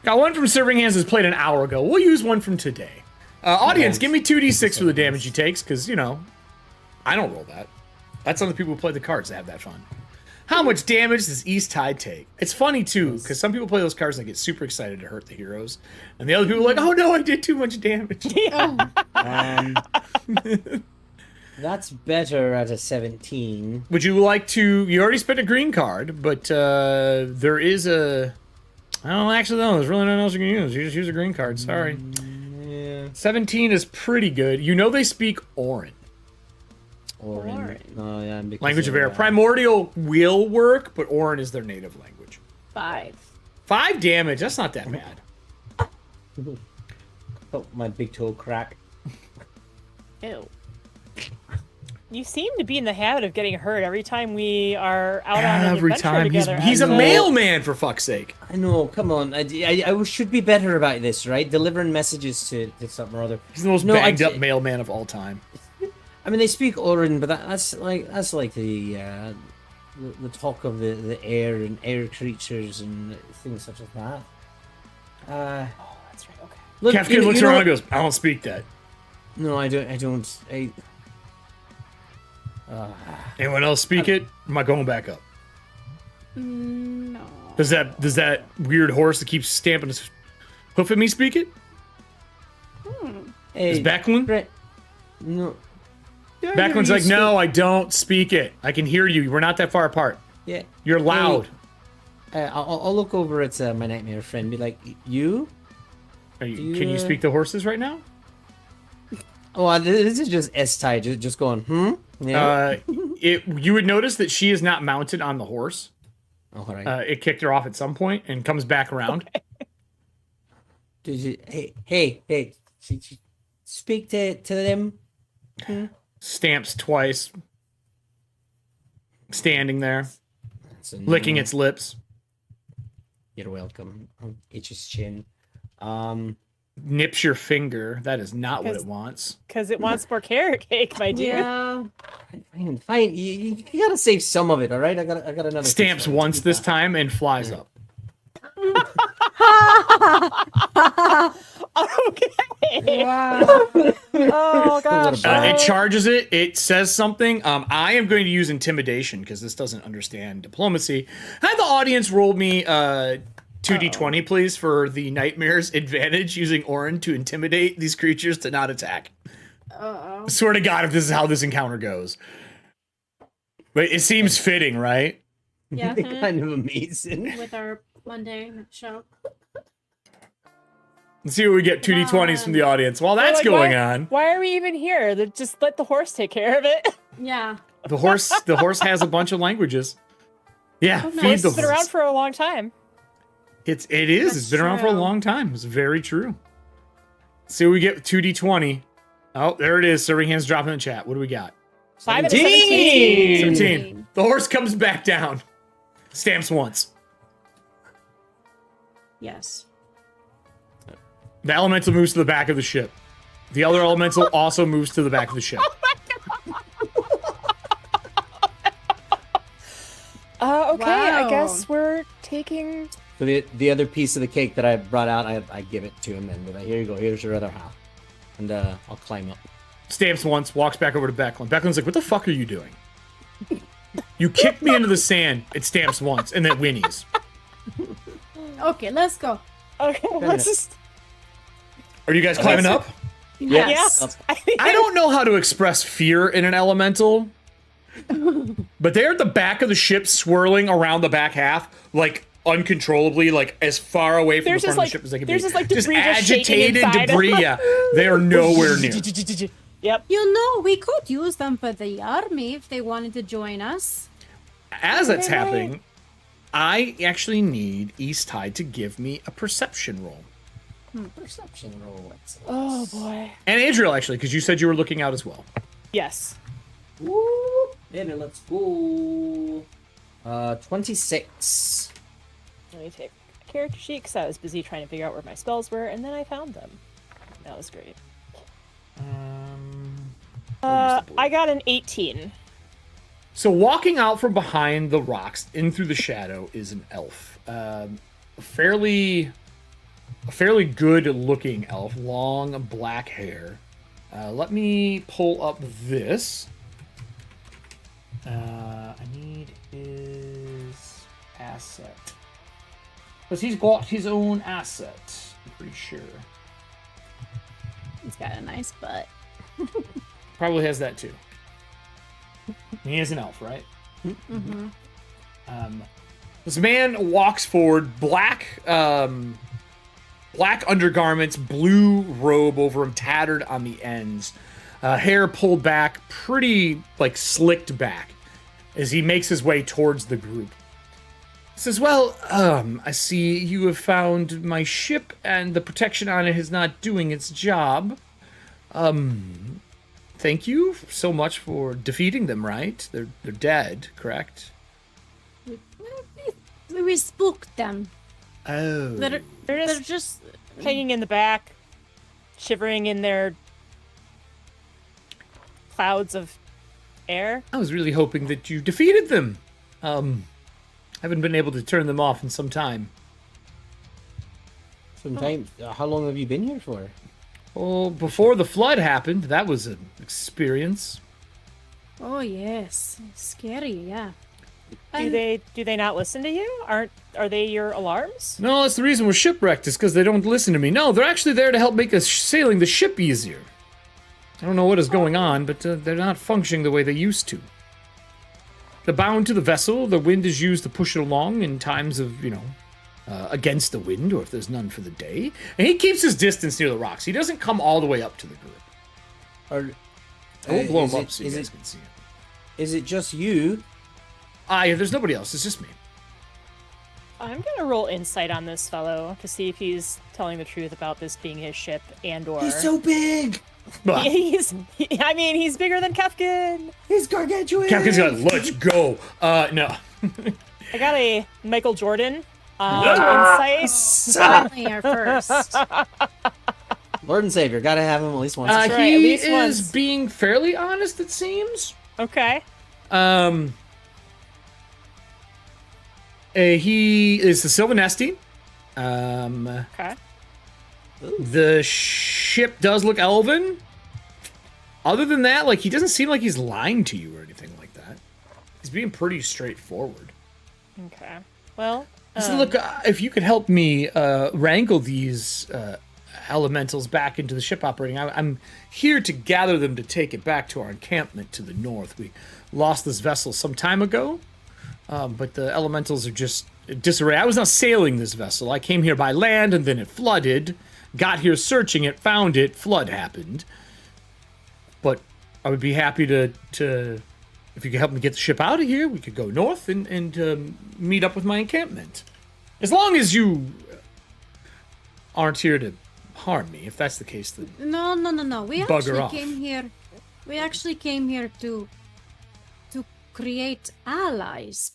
Got one from Serving Hands that's played an hour ago. We'll use one from today. Audience, give me 2d6 for the damage he takes, because, you know, I don't roll that. That's on the people who play the cards that have that fun. How much damage does East Tide take? It's funny, too, because some people play those cards and they get super excited to hurt the heroes. And the other people are like, oh no, I did too much damage. That's better at a 17. Would you like to... You already spent a green card, but there is a... I don't actually know. There's really nothing else you can use. You just use a green card. Sorry. Yeah. 17 is pretty good. You know they speak Orin. Orin. Oh, yeah. Language of Air. Primordial will work, but Orin is their native language. 5. 5 damage. That's not that bad. Oh, my big toe crack. Ew. You seem to be in the habit of getting hurt every time we are out on an Every adventure time. together. He's a mailman, for fuck's sake. I know, come on. I should be better about this, right? Delivering messages to something or other. He's the most banged up mailman of all time. I mean, they speak Orin, but that's like the talk of the air and air creatures and things such as that. Oh, that's right. Okay. Look, Capkin looks around and goes, I don't speak that. No, I don't. Anyone else speak it? Am I going back up? No. Does that weird horse that keeps stamping his hoof at me speak it? Hey, Is Becklin? No. Becklin's like, no, I don't speak it. I can hear you. We're not that far apart. Yeah. You're loud. Hey, I'll look over at my nightmare friend. Be like, you? Can you speak to horses right now? Oh, this is just S-Tide, just going, Yeah. You would notice that she is not mounted on the horse. Oh, all right. It kicked her off at some point and comes back around. Okay. Hey, speak to them. Stamps twice. Standing there, licking its lips. You're welcome. Itch his chin. Nips your finger. That is not what it wants. Because it wants more carrot cake, my dear. Yeah. Fine. You gotta save some of it, all right? I got another. Stamps once this time and flies up. Oh gosh. It charges it. It says something. I am going to use intimidation because this doesn't understand diplomacy. Have the audience roll me 2d20, please, for the nightmare's advantage using Orin to intimidate these creatures to not attack. Uh-oh. Swear to God, if this is how this encounter goes. But it seems fitting, right? Yeah. Kind of amazing. With our Monday show. Let's see what we get 2d20s from the audience. While that's Like, going on, Why are we even here? Just let the horse take care of it. Yeah. the horse has a bunch of languages. Yeah, Oh, feed nice. the It's been horse. around for a long time. It is. It's That's been around for a true. long time. It's very true. Let's see what we get with 2d20. Oh, there it is. Serving hands dropping in the chat. What do we got? 5 and a 17. 17. The horse comes back down. Stamps once. Yes. The elemental moves to the back of the ship. The other elemental also moves to the back of the ship. Okay, I Wow. guess we're taking... So the other piece of the cake that I brought out, I give it to him, and be like, here you go. Here's your other half, and I'll climb up. Stamps once, walks back over to Becklin. Becklin's like, what the fuck are you doing? You kicked me into the sand. It stamps once, and then whinnies. Okay, let's go. Okay, let's just... Are you guys climbing up? Yes. Up. I don't know how to express fear in an elemental, but they're at the back of the ship, swirling around the back half, like uncontrollably, like as far away from There's the front just, of the like- ship as they can there's be. just, like, debris just shaking agitated inside. debris. Yeah, they are nowhere near. Yep. You know, we could use them for the army if they wanted to join us. As that's happening, I actually need East Tide to give me a perception roll. Perception roll. Excellent. Oh boy. And Adriel, actually, because you said you were looking out as well. Yes. Woo! Baby, let's go. 26. Let me take a character sheet because I was busy trying to figure out where my spells were, and then I found them. That was great. I got an 18. So walking out from behind the rocks in through the shadow is an elf. A fairly good-looking elf, long black hair. Let me pull up this. I need his asset. Because he's got his own asset, I'm pretty sure. He's got a nice butt. Probably has that too. He is an elf, right? Mm-hmm. This man walks forward, black undergarments, blue robe over him, tattered on the ends, hair pulled back, pretty like slicked back, as he makes his way towards the group. He says, "Well, I see you have found my ship, and the protection on it is not doing its job. Thank you so much for defeating them, right? They're dead, correct?" We spooked them. Oh. They're They're just just hanging in the back, shivering in their clouds of air. I was really hoping that you defeated them. Haven't been able to turn them off in some time. Sometimes. How long have you been here for? Oh, before the flood happened, that was an experience. Oh yes, scary. Yeah. Do they not listen to you? Are they your alarms? No, that's the reason we're shipwrecked, is because they don't listen to me. No, they're actually there to help make us sailing the ship easier. I don't know what is going on, but they're not functioning the way they used to. They're bound to the vessel. The wind is used to push it along in times of, against the wind, or if there's none for the day. And he keeps his distance near the rocks. He doesn't come all the way up to the group. I will blow him up so you guys can see it. Is it just you? Yeah, there's nobody else. It's just me. I'm gonna roll insight on this fellow to see if he's telling the truth about this being his ship and/or He's so big. he's bigger than Capwn. He's gargantuan. Captain's got, let's go. No. I got a Michael Jordan insight. Finally, our first. Lord and Savior, gotta have him at least once. right, at He least is once. being fairly honest, it seems. Okay. He is the Sylvanesti. Okay. The ship does look elven. Other than that, like, he doesn't seem like he's lying to you or anything like that. He's being pretty straightforward. Okay. Well, He said, look, if you could help me wrangle these elementals back into the ship operating, I'm here to gather them to take it back to our encampment to the north. We lost this vessel some time ago, but the elementals are just disarray. I was not sailing this vessel. I came here by land, and then it flooded. Got here searching it, found it, flood happened. But I would be happy to if you could help me get the ship out of here, we could go north and meet up with my encampment. As long as you aren't here to harm me. If that's the case, then No. We Bugger actually off. came here. We actually came here to create allies,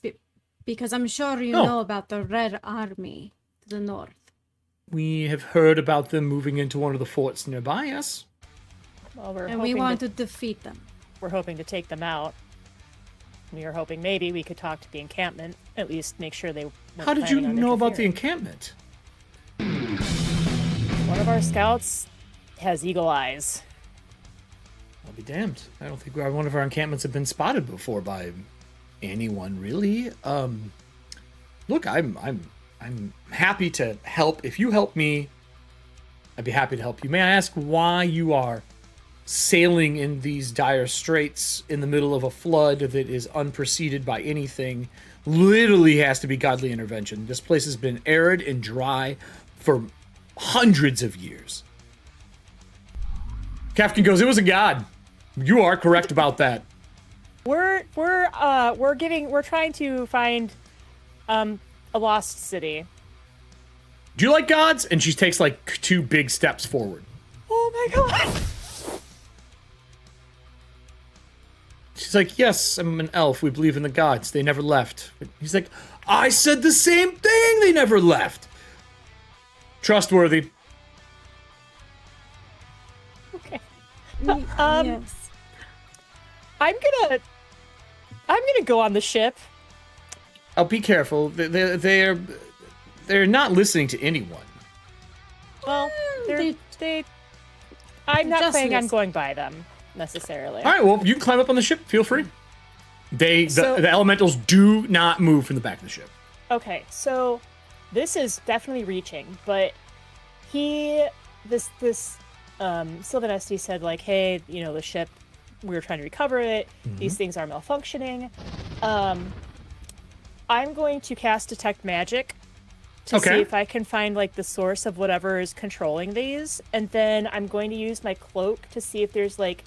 because I'm sure you Oh. know about the Red Army to the north. we have heard about them moving into one of the forts nearby us. well, we're And hoping we want to, to defeat them. we're hoping to take them out. We were hoping maybe we could talk to the encampment, at least make sure they. weren't How did you planning on know about the interfering. encampment? One of our scouts has eagle eyes. I'll be damned. I don't think one of our encampments have been spotted before by anyone, really. Look, I'm happy to help. If you help me, I'd be happy to help you. May I ask why you are sailing in these dire straits in the middle of a flood that is unpreceded by anything? Literally has to be godly intervention. This place has been arid and dry for hundreds of years. Capwn goes, it was a god. You are correct about that. We're trying to find a lost city. Do you like gods? And she takes like 2 big steps forward. Oh my god! She's like, yes, I'm an elf. We believe in the gods. They never left. He's like, I said the same thing. They never left. Trustworthy. Okay. Yes. I'm gonna go on the ship. Oh, be careful. They're not listening to anyone. Well, they- I'm not Just planning on listen. going by them necessarily. All right, well, you can climb up on the ship. Feel free. So- The elementals do not move from the back of the ship. Okay, so this is definitely reaching, but Sylvan Esty said like, hey, you know, the ship, we were trying to recover it. These things are malfunctioning. I'm going to cast Detect Magic to see Okay. if I can find like the source of whatever is controlling these, and then I'm going to use my cloak to see if there's like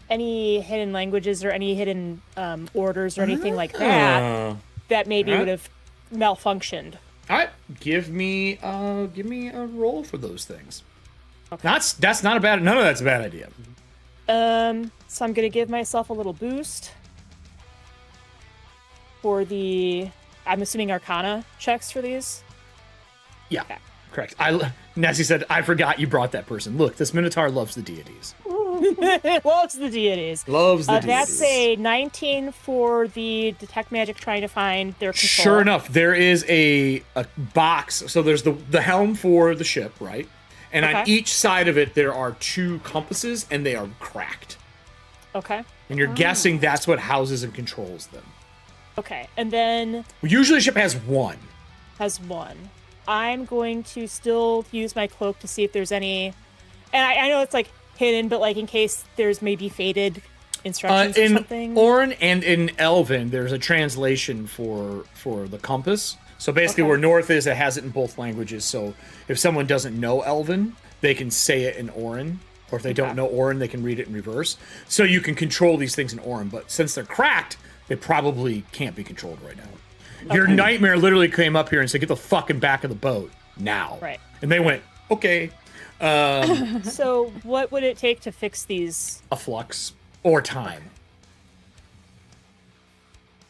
any hidden languages or any hidden orders or anything like that that maybe Alright. would have malfunctioned. All right, give me a roll for those things. That's not a bad. None of that's a bad idea. So I'm gonna give myself a little boost for the, I'm assuming Arcana checks for these. Yeah, correct. Nessie said, I forgot you brought that person. Look, this Minotaur loves the deities. Loves the deities. Loves the deities. That's a 19 for the Detect Magic trying to find their control. Sure enough, there is a box. So there's the helm for the ship, right? And on Okay. each side of it, there are 2 compasses, and they are cracked. Okay. And you're guessing that's what houses and controls them. Okay. And then Usually a ship has 1. has 1. I'm going to still use my cloak to see if there's any, and I know it's like hidden, but like in case there's maybe faded instructions or In something. Orin and in Elven, there's a translation for the compass. So basically, Okay. where north is, it has it in both languages. So if someone doesn't know Elven, they can say it in Orin, or if they don't know Orin, they can read it in reverse. So you can control these things in Orin, but since they're cracked, they probably can't be controlled right now. Your nightmare literally came up here and said, "Get the fucking back of the boat now!" Right. And they went, "Okay." So what would it take to fix these? A flux or time.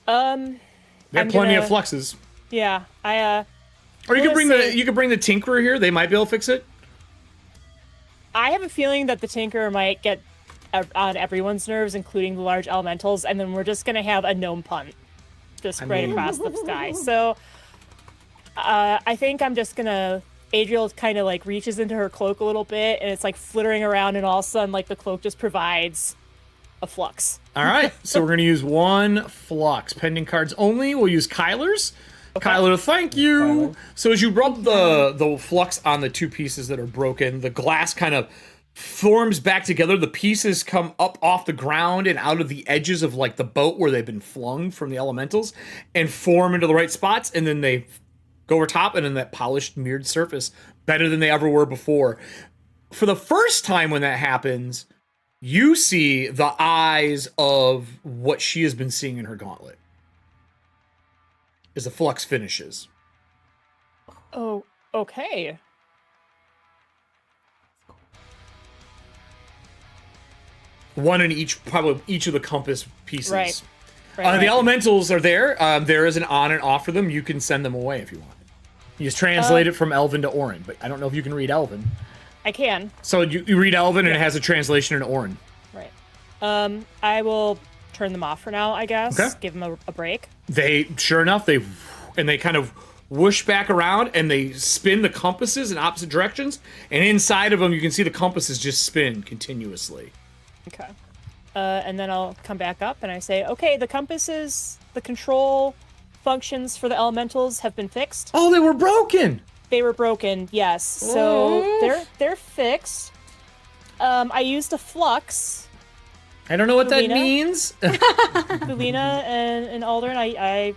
They I'm have plenty of gonna- fluxes. Yeah, Or you could bring say- the bring the Tinkerer here. They might be able to fix it. I have a feeling that the Tinker might get on everyone's nerves, including the large elementals, and then we're just gonna have a gnome punt just right mean- across the sky. So I think I'm just gonna Adriel kind of like reaches into her cloak a little bit, and it's like flittering around, and all of a sudden, like the cloak just provides a flux. All right, so we're going to use one flux. Pending cards only. We'll use Kyler's. Okay. Kyler, thank you. Kyler. So as you rub the flux on the two pieces that are broken, the glass kind of forms back together. The pieces come up off the ground and out of the edges of like the boat where they've been flung from the elementals and form into the right spots, and then they go over top and in that polished mirrored surface better than they ever were before. For the first time when that happens, you see the eyes of what she has been seeing in her gauntlet as the flux finishes. Oh, okay. One in each, probably each of the compass pieces. Right. The elementals are there. There is an on and off for them. You can send them away if you want. You just translate it from Elven to Orin, but I don't know if you can read Elven. I can. So you read Elven and it has a translation in Orin. Right. I will turn them off for now, I guess. Okay. Give them a break. They, sure enough, they kind of whoosh back around and they spin the compasses in opposite directions. And inside of them, you can see the compasses just spin continuously. Okay. And then I'll come back up and I say, okay, the compasses, the control functions for the elementals have been fixed. Oh, they were broken. They were broken, yes. So they're fixed. I used a flux. I don't know what that Lena? means. Felina and Aldrin,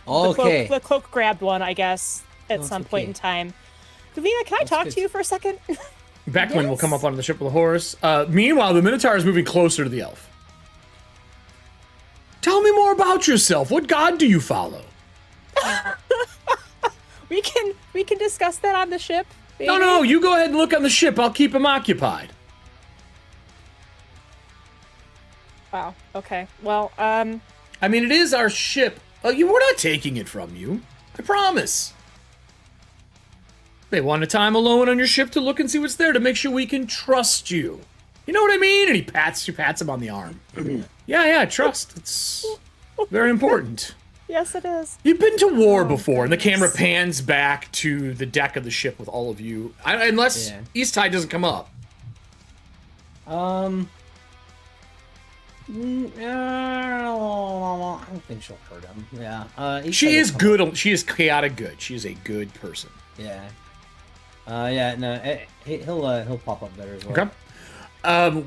Okay. the cloak grabbed one, I guess, at some point okay. in time. Felina, can I talk good. to you for a second? Becklin will come up onto the ship with a horse. Meanwhile, the Minotaur is moving closer to the elf. Tell me more about yourself. What god do you follow? we can discuss that on the ship. Maybe? No, you go ahead and look on the ship. I'll keep him occupied. Wow. Okay. Well, I mean, it is our ship. We're not taking it from you. I promise. They want a time alone on your ship to look and see what's there to make sure we can trust you. You know what I mean? And he pats him on the arm. Yeah, trust. It's very important. yes, it is. You've been to war before, and the camera pans back to the deck of the ship with all of you. Unless East Tide doesn't come up. I don't think she'll hurt him. Yeah. She is good. She is chaotic good. She is a good person. Yeah. No, he'll pop up there as well. Okay.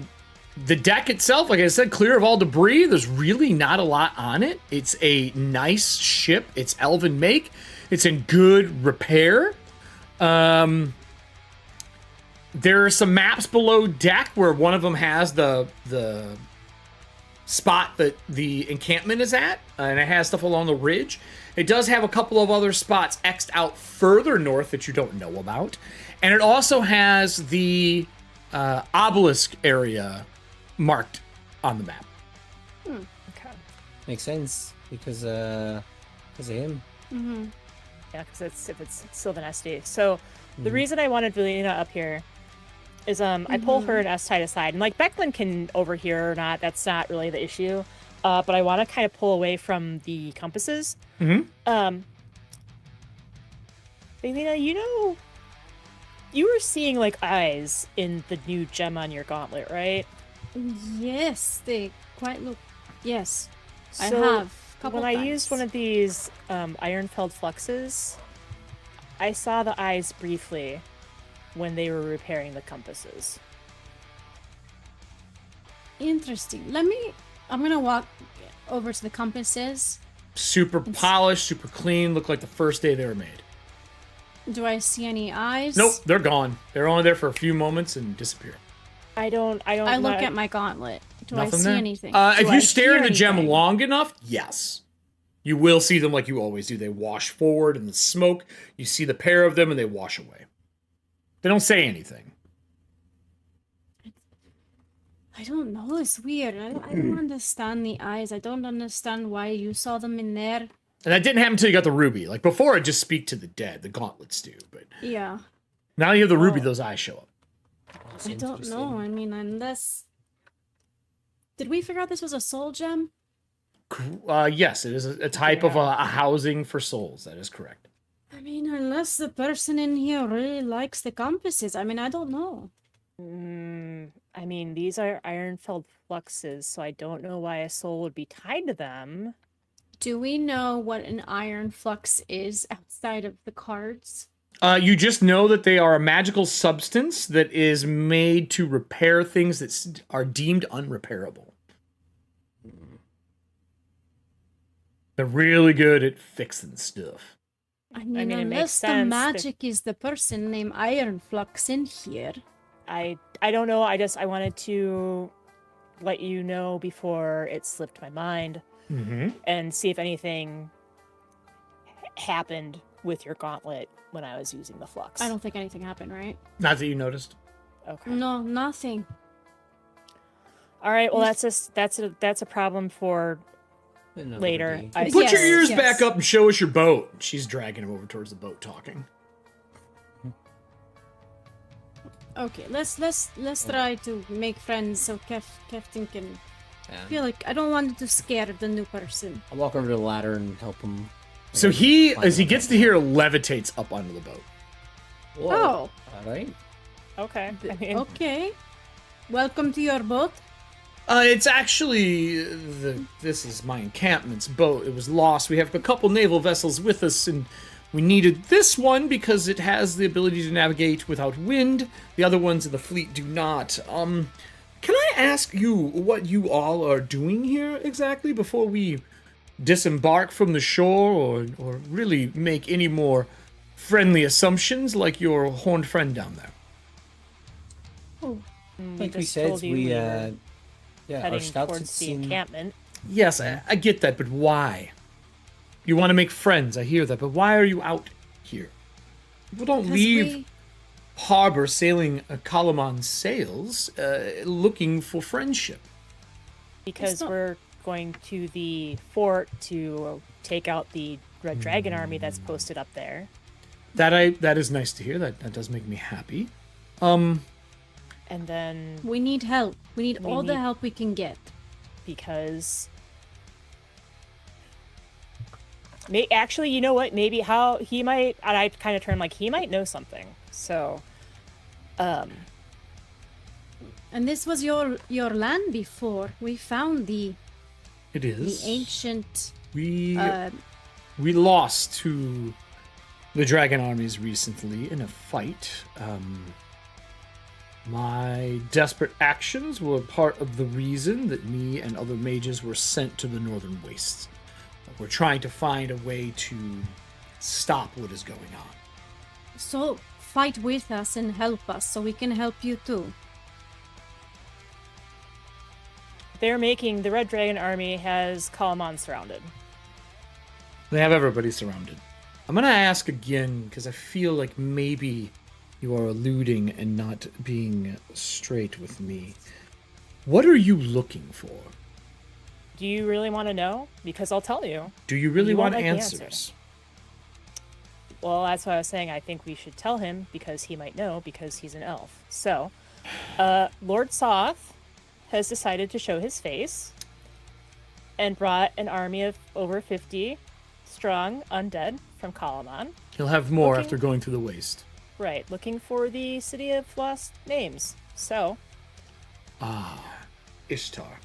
The deck itself, like I said, clear of all debris. There's really not a lot on it. It's a nice ship. It's Elven make. It's in good repair. There are some maps below deck where one of them has the spot that the encampment is at, and it has stuff along the ridge. It does have a couple of other spots X'd out further north that you don't know about. And it also has the obelisk area marked on the map. Okay. Makes sense because of him. Yeah, because it's Sylvan SD. So the reason I wanted Velina up here is I pull her and S-Tide aside. And like Becklin can overhear or not, that's not really the issue. But I want to kind of pull away from the compasses. Velina, you were seeing like eyes in the new gem on your gauntlet, right? Yes, they quite look. Yes, I So, have. Couple when I times. used one of these Ironfeld fluxes, I saw the eyes briefly when they were repairing the compasses. Interesting. I'm gonna walk over to the compasses. Super polished, super clean, look like the first day they were made. Do I see any eyes? Nope, they're gone. They're only there for a few moments and disappear. I look at my gauntlet. Do I Nothing see there. anything? If Do I you stare hear in the gem anything? long enough, yes. You will see them like you always do. They wash forward in the smoke. You see the pair of them and they wash away. They don't say anything. I don't know. It's weird. I don't understand the eyes. I don't understand why you saw them in there. And that didn't happen until you got the ruby. Like before, it just speak to the dead. The gauntlets do. But Yeah. now you have the ruby, those eyes show up. I don't know. I mean, unless. Did we figure out this was a soul gem? Yes, it is a type of a housing for souls. That is correct. I mean, unless the person in here really likes the compasses. I mean, I don't know. I mean, these are iron-filled fluxes, so I don't know why a soul would be tied to them. Do we know what an iron flux is outside of the cards? You just know that they are a magical substance that is made to repair things that are deemed unrepairable. They're really good at fixing stuff. I mean, it makes unless the sense. magic is the person named Iron Flux in here. I don't know. I wanted to let you know before it slipped my mind and see if anything happened with your gauntlet when I was using the flux. I don't think anything happened, right? Not that you noticed. Okay. No, nothing. All right. Well, that's a problem for Another later. day. I Put your Yes, ears yes. back up and show us your boat. She's dragging him over towards the boat, talking. Okay, let's try to make friends so Captain can feel like I don't want to scare the new person. I'll walk over to the ladder and help him. So he, as he gets to here, levitates up onto the boat. Whoa. Oh. All right. Okay. I mean, Okay. Welcome to your boat. It's actually this is my encampment's boat. It was lost. We have a couple naval vessels with us, and we needed this one because it has the ability to navigate without wind. The other ones in the fleet do not. Can I ask you what you all are doing here exactly before we disembark from the shore, or really make any more friendly assumptions like your horned friend down there? Oh, Like we just said, told you we were our heading scouts had towards the seen. encampment. Yes, I get that, but why? You want to make friends, I hear that, but why are you out here? People don't leave harbor sailing Kalaman sails looking for friendship. Because we're going to the fort to take out the Red Dragon army that's posted up there. That is nice to hear. That does make me happy. And then we need help. We need all the need- help we can get. because actually, you know what? Maybe how he might, and I kind of turn like he might know something. So, And this was your land before. We found the It is. ancient. We lost to the dragon armies recently in a fight. My desperate actions were part of the reason that me and other mages were sent to the Northern Wastes. We're trying to find a way to stop what is going on. So fight with us and help us, so we can help you too. they're making the Red Dragon army has Kalaman surrounded. They have everybody surrounded. I'm gonna ask again because I feel like maybe you are alluding and not being straight with me. What are you looking for? Do you really want to know? Because I'll tell you. Do you really You want won't like the answers? answer. Well, that's what I was saying. I think we should tell him because he might know because he's an elf. So, Lord Soth has decided to show his face and brought an army of over 50 strong undead from Kalaman. He'll have more Okay. after going through the waste. Right, looking for the City of Lost Names. So, Ishtar.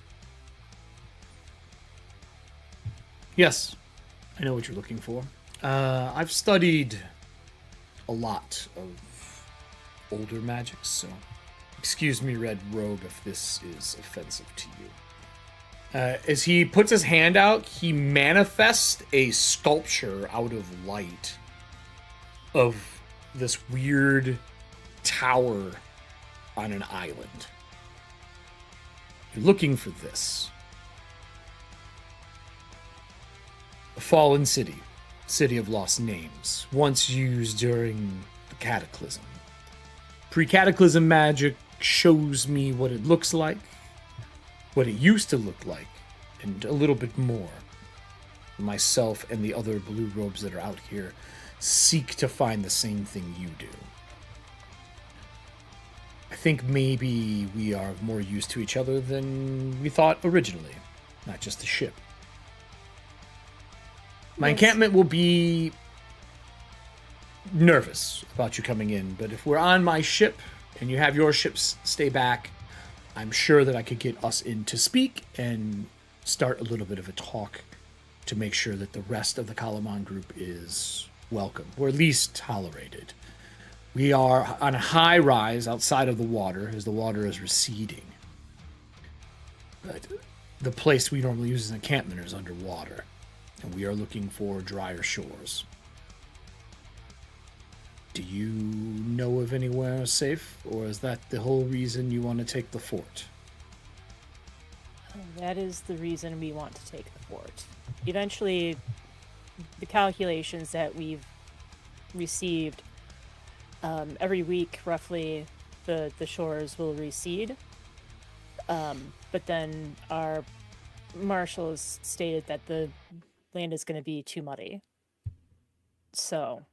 Yes, I know what you're looking for. I've studied a lot of older magics, so excuse me, Red Robe, if this is offensive to you. As he puts his hand out, he manifests a sculpture out of light of this weird tower on an island. You're looking for this. A fallen city, city of lost names, once used during the cataclysm. Pre-cataclysm magic shows me what it looks like, what it used to look like, and a little bit more. Myself and the other blue robes that are out here seek to find the same thing you do. I think maybe we are more used to each other than we thought originally, not just the ship. My Yes. encampment will be nervous about you coming in, but if we're on my ship and you have your ships stay back, I'm sure that I could get us in to speak and start a little bit of a talk to make sure that the rest of the Kalaman group is welcome, or at least tolerated. We are on a high rise outside of the water as the water is receding. But the place we normally use as an encampment is underwater, and we are looking for drier shores. Do you know of anywhere safe, or is that the whole reason you want to take the fort? That is the reason we want to take the fort. Eventually, the calculations that we've received, every week, roughly, the shores will recede. But then our marshal has stated that the land is going to be too muddy. So,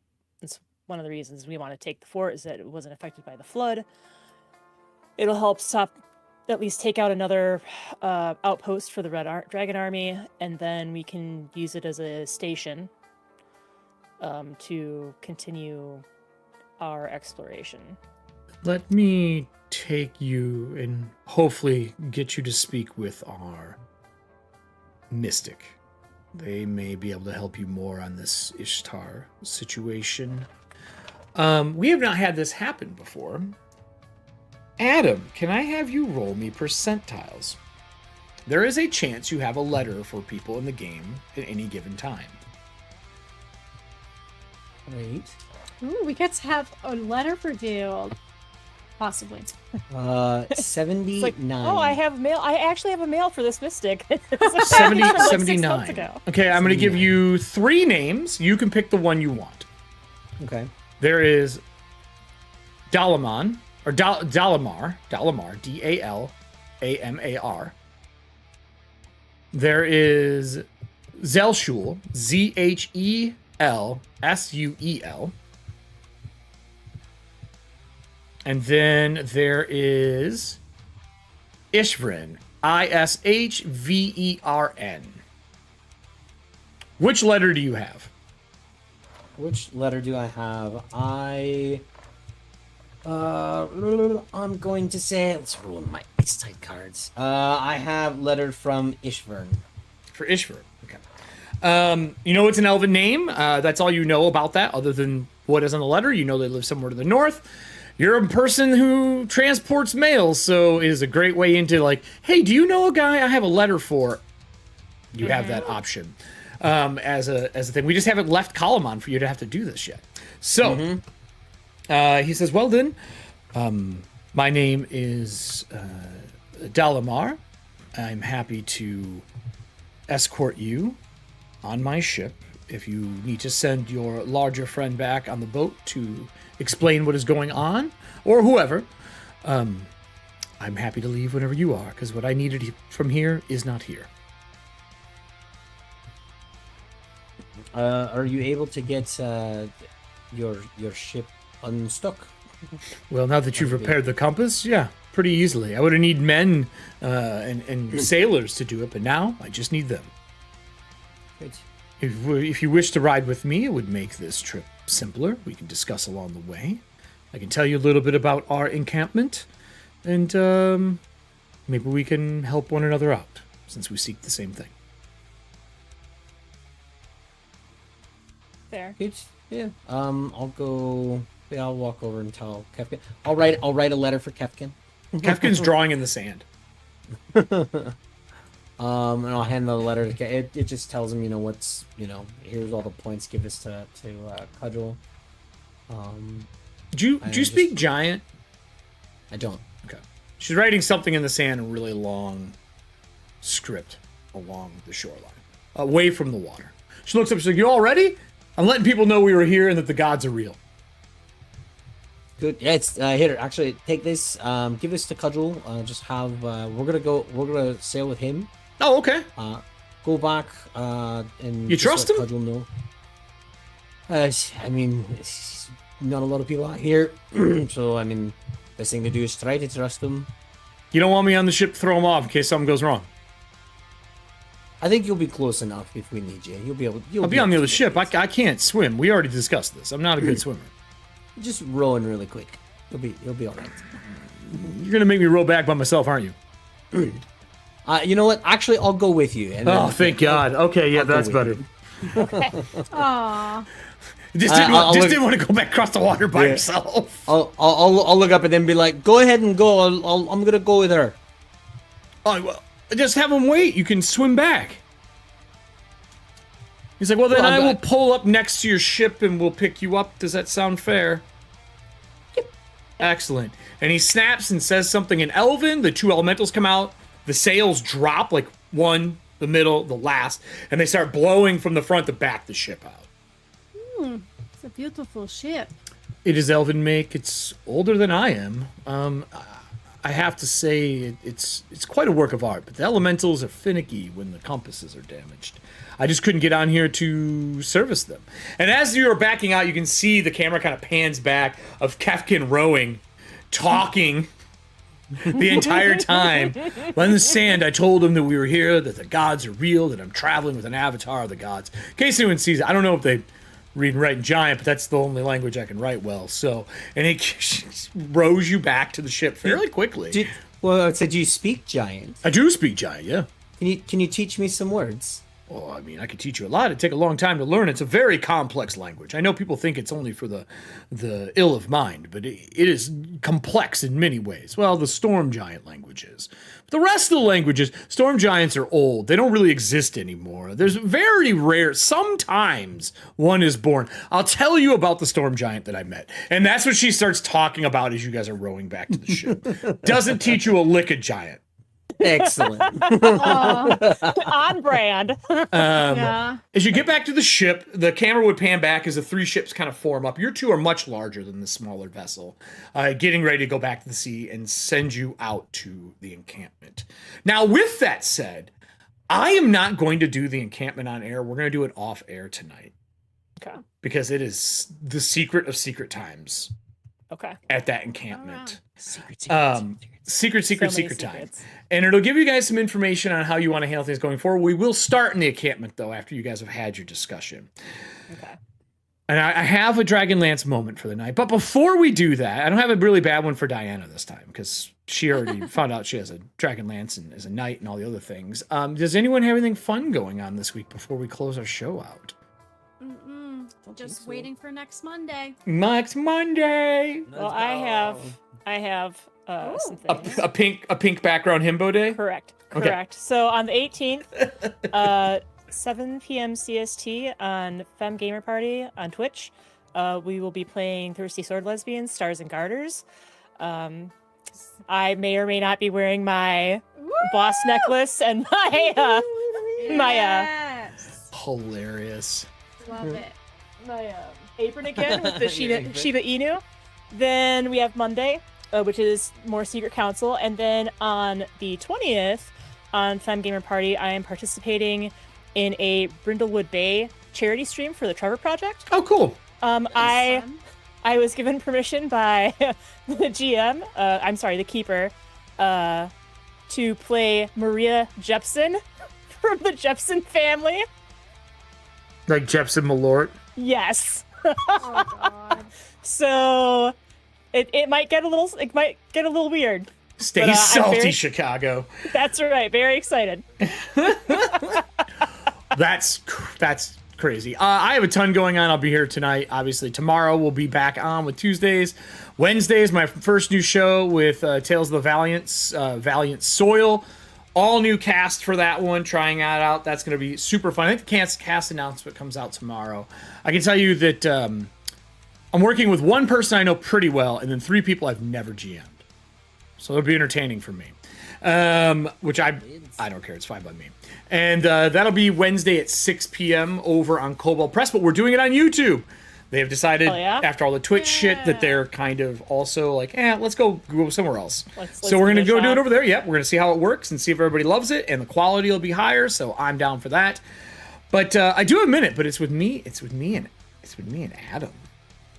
it's one of the reasons we want to take the fort, is that it wasn't affected by the flood. It'll help at least take out another outpost for the Dragon Army, and then we can use it as a station to continue our exploration. Let me take you and hopefully get you to speak with our mystic. They may be able to help you more on this Ishtar situation. We have not had this happen before. Adam, can I have you roll me percentiles? There is a chance you have a letter for people in the game at any given time. Great. Ooh, we get to have a letter for you. Possibly. 79. It's like, oh, I have mail. I actually have a mail for this mystic. 70, From, like, 6 79. months ago. Okay, I'm going to give you 3 names. You can pick the one you want. Okay. There is Dalamar, Dalamar. There is Zelshul, Zhelsuel. And then there is Ishvren, Ishvern. Which letter do you have? Which letter do I have? I'm going to say, let's roll my ice type cards. I have letter from Ishvern. For Ishvern, okay. You know it's an elven name. That's all you know about that, other than what is on the letter. You know they live somewhere to the north. You're a person who transports mail, so it is a great way into like, hey, do you know a guy I have a letter for? You have that option as a thing. We just haven't left Kalaman for you to have to do this yet. So he says, well then, my name is Dalamar. I'm happy to escort you on my ship if you need to send your larger friend back on the boat to explain what is going on, or whoever. I'm happy to leave whenever you are, because what I needed from here is not here. Are you able to get your ship unstuck? Well, now that you've repaired the compass, yeah, pretty easily. I would have need men and sailors to do it, but now I just need them. Good. If you wish to ride with me, it would make this trip simpler. We can discuss along the way. I can tell you a little bit about our encampment, and maybe we can help one another out, since we seek the same thing. Fair. Good. Yeah. I'll go. Yeah, I'll walk over and tell Kefkin. I'll write a letter for Kefkin. Kefkin's drawing in the sand. And I'll hand the letter to it just tells him, what's, here's all the points, give this to Cudgel. Do you speak giant? I don't. Okay. She's writing something in the sand, a really long script along the shoreline, away from the water. She looks up, she's like, you all ready? I'm letting people know we were here and that the gods are real. Good. Yeah, it's here. Actually, take this. Give this to Cudgel. Just have. We're gonna sail with him. Oh, okay. Go back. And you trust him? Cudgel know. I mean, not a lot of people out here, so I mean, best thing to do is try to trust him. You don't want me on the ship to throw him off in case something goes wrong. I think you'll be close enough if we need you. You'll be able. I'll be on the other ship. I can't swim. We already discussed this. I'm not a good swimmer. Just rowing really quick. You'll be all right. You're gonna make me row back by myself, aren't you? You know what? Actually, I'll go with you. And Oh, thank God. Okay, yeah, I'll go that's with better. you. Aw. Just didn't want to go back across the water by yourself. I'll look up and then be like, go ahead and go. I'm gonna go with her. Oh, well, just have him wait. You can swim back. He's like, well, then Well, I will pull up next to your ship and we'll pick you up. Does that sound fair? Excellent. And he snaps and says something in Elven. The two elementals come out. The sails drop, like one, the middle, the last, and they start blowing from the front to back the ship out. It's a beautiful ship. It is Elven make. It's older than I am. I have to say it's quite a work of art, but the elementals are finicky when the compasses are damaged. I just couldn't get on here to service them. And as you're backing out, you can see the camera kind of pans back of Capwn rowing, talking the entire time. On the sand, I told him that we were here, that the gods are real, that I'm traveling with an avatar of the gods. In case anyone sees it, I don't know if they read and write in Giant, but that's the only language I can write well. So, and it rows you back to the ship fairly quickly. Do you speak Giant? I do speak Giant, yeah. Can you teach me some words? Oh, I mean, I could teach you a lot. It'd take a long time to learn. It's a very complex language. I know people think it's only for the ill of mind, but it is complex in many ways. Well, the Storm Giant language is. But the rest of the languages, Storm Giants are old. They don't really exist anymore. There's very rare, sometimes one is born. I'll tell you about the Storm Giant that I met. And that's what she starts talking about as you guys are rowing back to the ship. Doesn't teach you a lick of Giant. Excellent. On brand. Yeah. As you get back to the ship, the camera would pan back as the three ships kind of form up. Your two are much larger than the smaller vessel, getting ready to go back to the sea and send you out to the encampment. Now, with that said, I am not going to do the encampment on air. We're going to do it off air tonight. Okay. Because it is the secret of secret times Okay. at that encampment. Secret Time. And it'll give you guys some information on how you want to handle things going forward. We will start in the encampment, though, after you guys have had your discussion. Okay. And I have a Dragonlance moment for the night. But before we do that, I don't have a really bad one for Diana this time, because she already found out she has a Dragonlance and is a knight and all the other things. Does anyone have anything fun going on this week before we close our show out? Just waiting for next Monday. Next Monday! Well, I have some things. A pink background himbo day? Correct. Okay. So on the 18th, 7 PM CST on Fem Gamer Party on Twitch, we will be playing Thirsty Sword Lesbians, Stars and Garters. I may or may not be wearing my boss necklace and my Yes. Hilarious. Love it. my apron again with the Shiba Inu. Then we have Monday, which is more Secret Council. And then on the 20th, on Fem Gamer Party, I am participating in a Brindlewood Bay charity stream for the Trevor Project. Oh, cool. I was given permission by the GM, the keeper, to play Maria Jepson from the Jepson family. Like Jepson Malort? Yes. Oh god. So it might get a little weird. Stay salty, Chicago. That's right. Very excited. That's crazy. I have a ton going on. I'll be here tonight. Obviously, tomorrow we'll be back on with Tuesdays. Wednesdays, my first new show with Tales of the Valiants, Valiant Soil. All new cast for that one. Trying that out. That's going to be super fun. I think the cast announcement comes out tomorrow. I can tell you that I'm working with one person I know pretty well, and then 3 people I've never GM'd. So it'll be entertaining for me. Which I don't care. It's fine by me. And that'll be Wednesday at 6 p.m. over on Cobalt Press, but we're doing it on YouTube. They have decided, after all the Twitch shit, that they're kind of also like, let's go somewhere else. So we're going to go do it over there. Yep, we're going to see how it works and see if everybody loves it, and the quality will be higher, so I'm down for that. But I do admit it, but it's with me and Adam.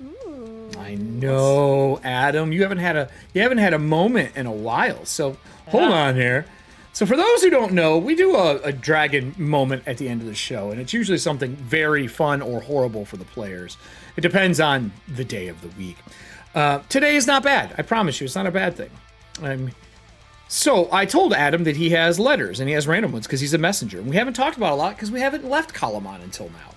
Ooh. I know, Adam. You haven't had a moment in a while. So hold on here. So for those who don't know, we do a dragon moment at the end of the show, and it's usually something very fun or horrible for the players. It depends on the day of the week. Today is not bad. I promise you, it's not a bad thing. So I told Adam that he has letters, and he has random ones because he's a messenger. And we haven't talked about a lot because we haven't left Capwn until now.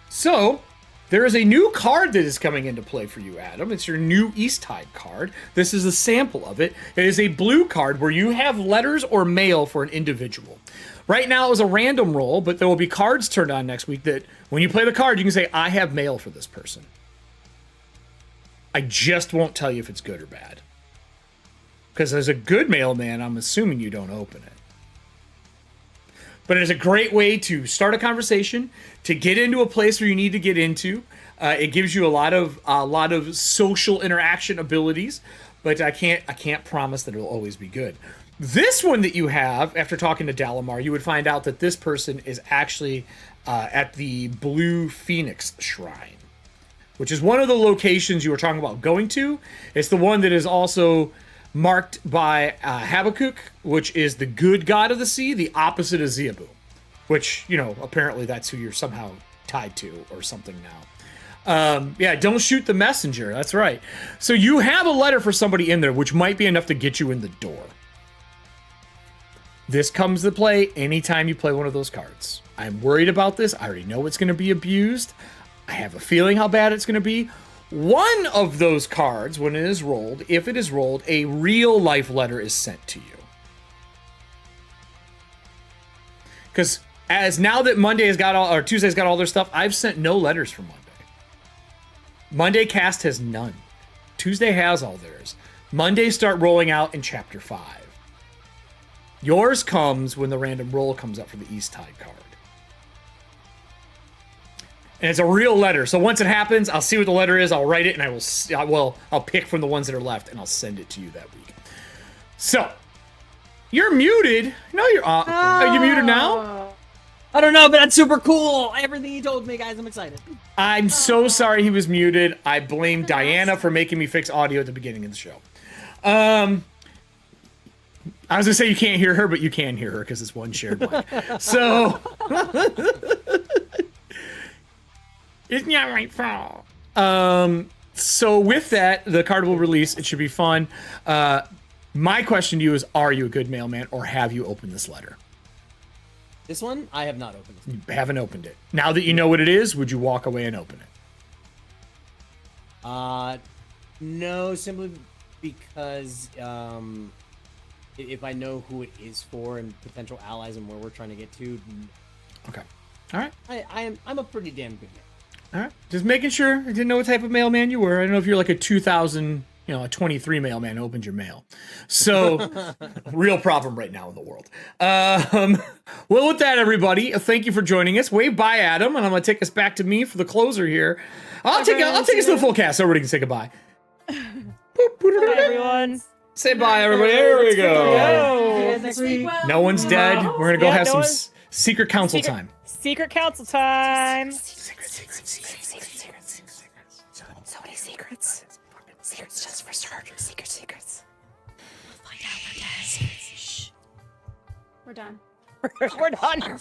So there is a new card that is coming into play for you, Adam. It's your new Easttide card. This is a sample of it. It is a blue card where you have letters or mail for an individual. Right now it was a random roll, but there will be cards turned on next week that when you play the card, you can say, I have mail for this person. I just won't tell you if it's good or bad. Because as a good mailman, I'm assuming you don't open it. But it's a great way to start a conversation, to get into a place where you need to get into. It gives you a lot of social interaction abilities, but I can't promise that it'll always be good. This one that you have, after talking to Dalamar, you would find out that this person is actually at the Blue Phoenix Shrine, which is one of the locations you were talking about going to. It's the one that is also marked by Habakkuk, which is the good god of the sea, the opposite of Zeabu, which, you know, apparently that's who you're somehow tied to or something now. Yeah, don't shoot the messenger. That's right. So you have a letter for somebody in there, which might be enough to get you in the door. This comes to play anytime you play one of those cards. I'm worried about this. I already know it's going to be abused. I have a feeling how bad it's going to be. One of those cards, when it is rolled, if it is rolled, a real life letter is sent to you. Because as now that Monday has got all, or Tuesday's got all their stuff, I've sent no letters for Monday. Monday cast has none. Tuesday has all theirs. Mondays start rolling out in chapter 5. Yours comes when the random roll comes up for the Easttide card. And it's a real letter. So once it happens, I'll see what the letter is. I'll write it, and I'll pick from the ones that are left, and I'll send it to you that week. So, you're muted. No, you're. Are you muted now? I don't know, but that's super cool. Everything he told me, guys, I'm excited. I'm so sorry he was muted. I blame Diana for making me fix audio at the beginning of the show. I was gonna say you can't hear her, but you can hear her because it's one shared mic. So. It's not my fault. So with that, the card will release. It should be fun. My question to you is, are you a good mailman, or have you opened this letter? This one, I have not opened. You haven't opened it. Now that you know what it is, would you walk away and open it? No, simply because if I know who it is for and potential allies and where we're trying to get to. Okay. All right. I'm a pretty damn good man. All right. Just making sure. I didn't know what type of mailman you were. I don't know if you're like a 2000, a 23 mailman who opens your mail. So, real problem right now in the world. Well, with that, everybody, thank you for joining us. Wave bye, Adam, and I'm going to take us back to me for the closer here. I'll take us to the full cast so everybody can say goodbye. Bye, everyone. Say bye, everybody. There we go. Well, No one's dead. We're going to go Yeah, have no some one's- secret council time. Secret council time. So many secrets. Secrets just for starters. Secrets. Find out we're dead. Shh. We're done. We're done.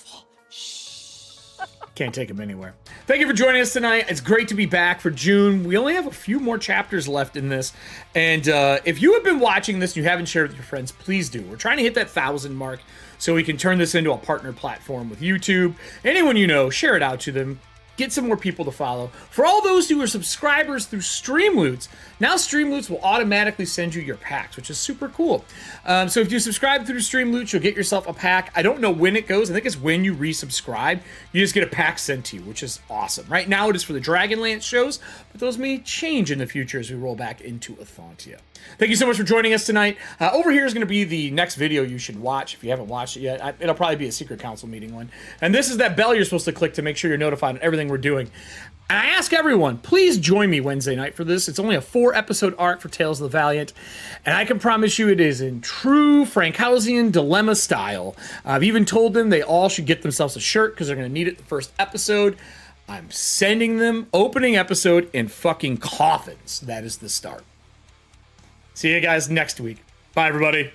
Can't take them anywhere. Thank you for joining us tonight. It's great to be back for June. We only have a few more chapters left in this. And if you have been watching this and you haven't shared with your friends, please do. We're trying to hit that 1,000 mark so we can turn this into a partner platform with YouTube. Anyone you know, share it out to them. Get some more people to follow. For all those who are subscribers through StreamLoots, now StreamLoots will automatically send you your packs, which is super cool. So if you subscribe through StreamLoots, you'll get yourself a pack. I don't know when it goes. I think it's when you resubscribe. You just get a pack sent to you, which is awesome. Right now it is for the Dragonlance shows, but those may change in the future as we roll back into Athantia. Thank you so much for joining us tonight. Over here is going to be the next video you should watch if you haven't watched it yet. It'll probably be a secret council meeting one. And this is that bell you're supposed to click to make sure you're notified on everything we're doing. And I ask everyone, please join me Wednesday night for this. It's only a 4-episode arc for Tales of the Valiant. And I can promise you it is in true Frankhausian dilemma style. I've even told them they all should get themselves a shirt because they're going to need it the first episode. I'm sending them opening episode in fucking coffins. That is the start. See you guys next week. Bye, everybody.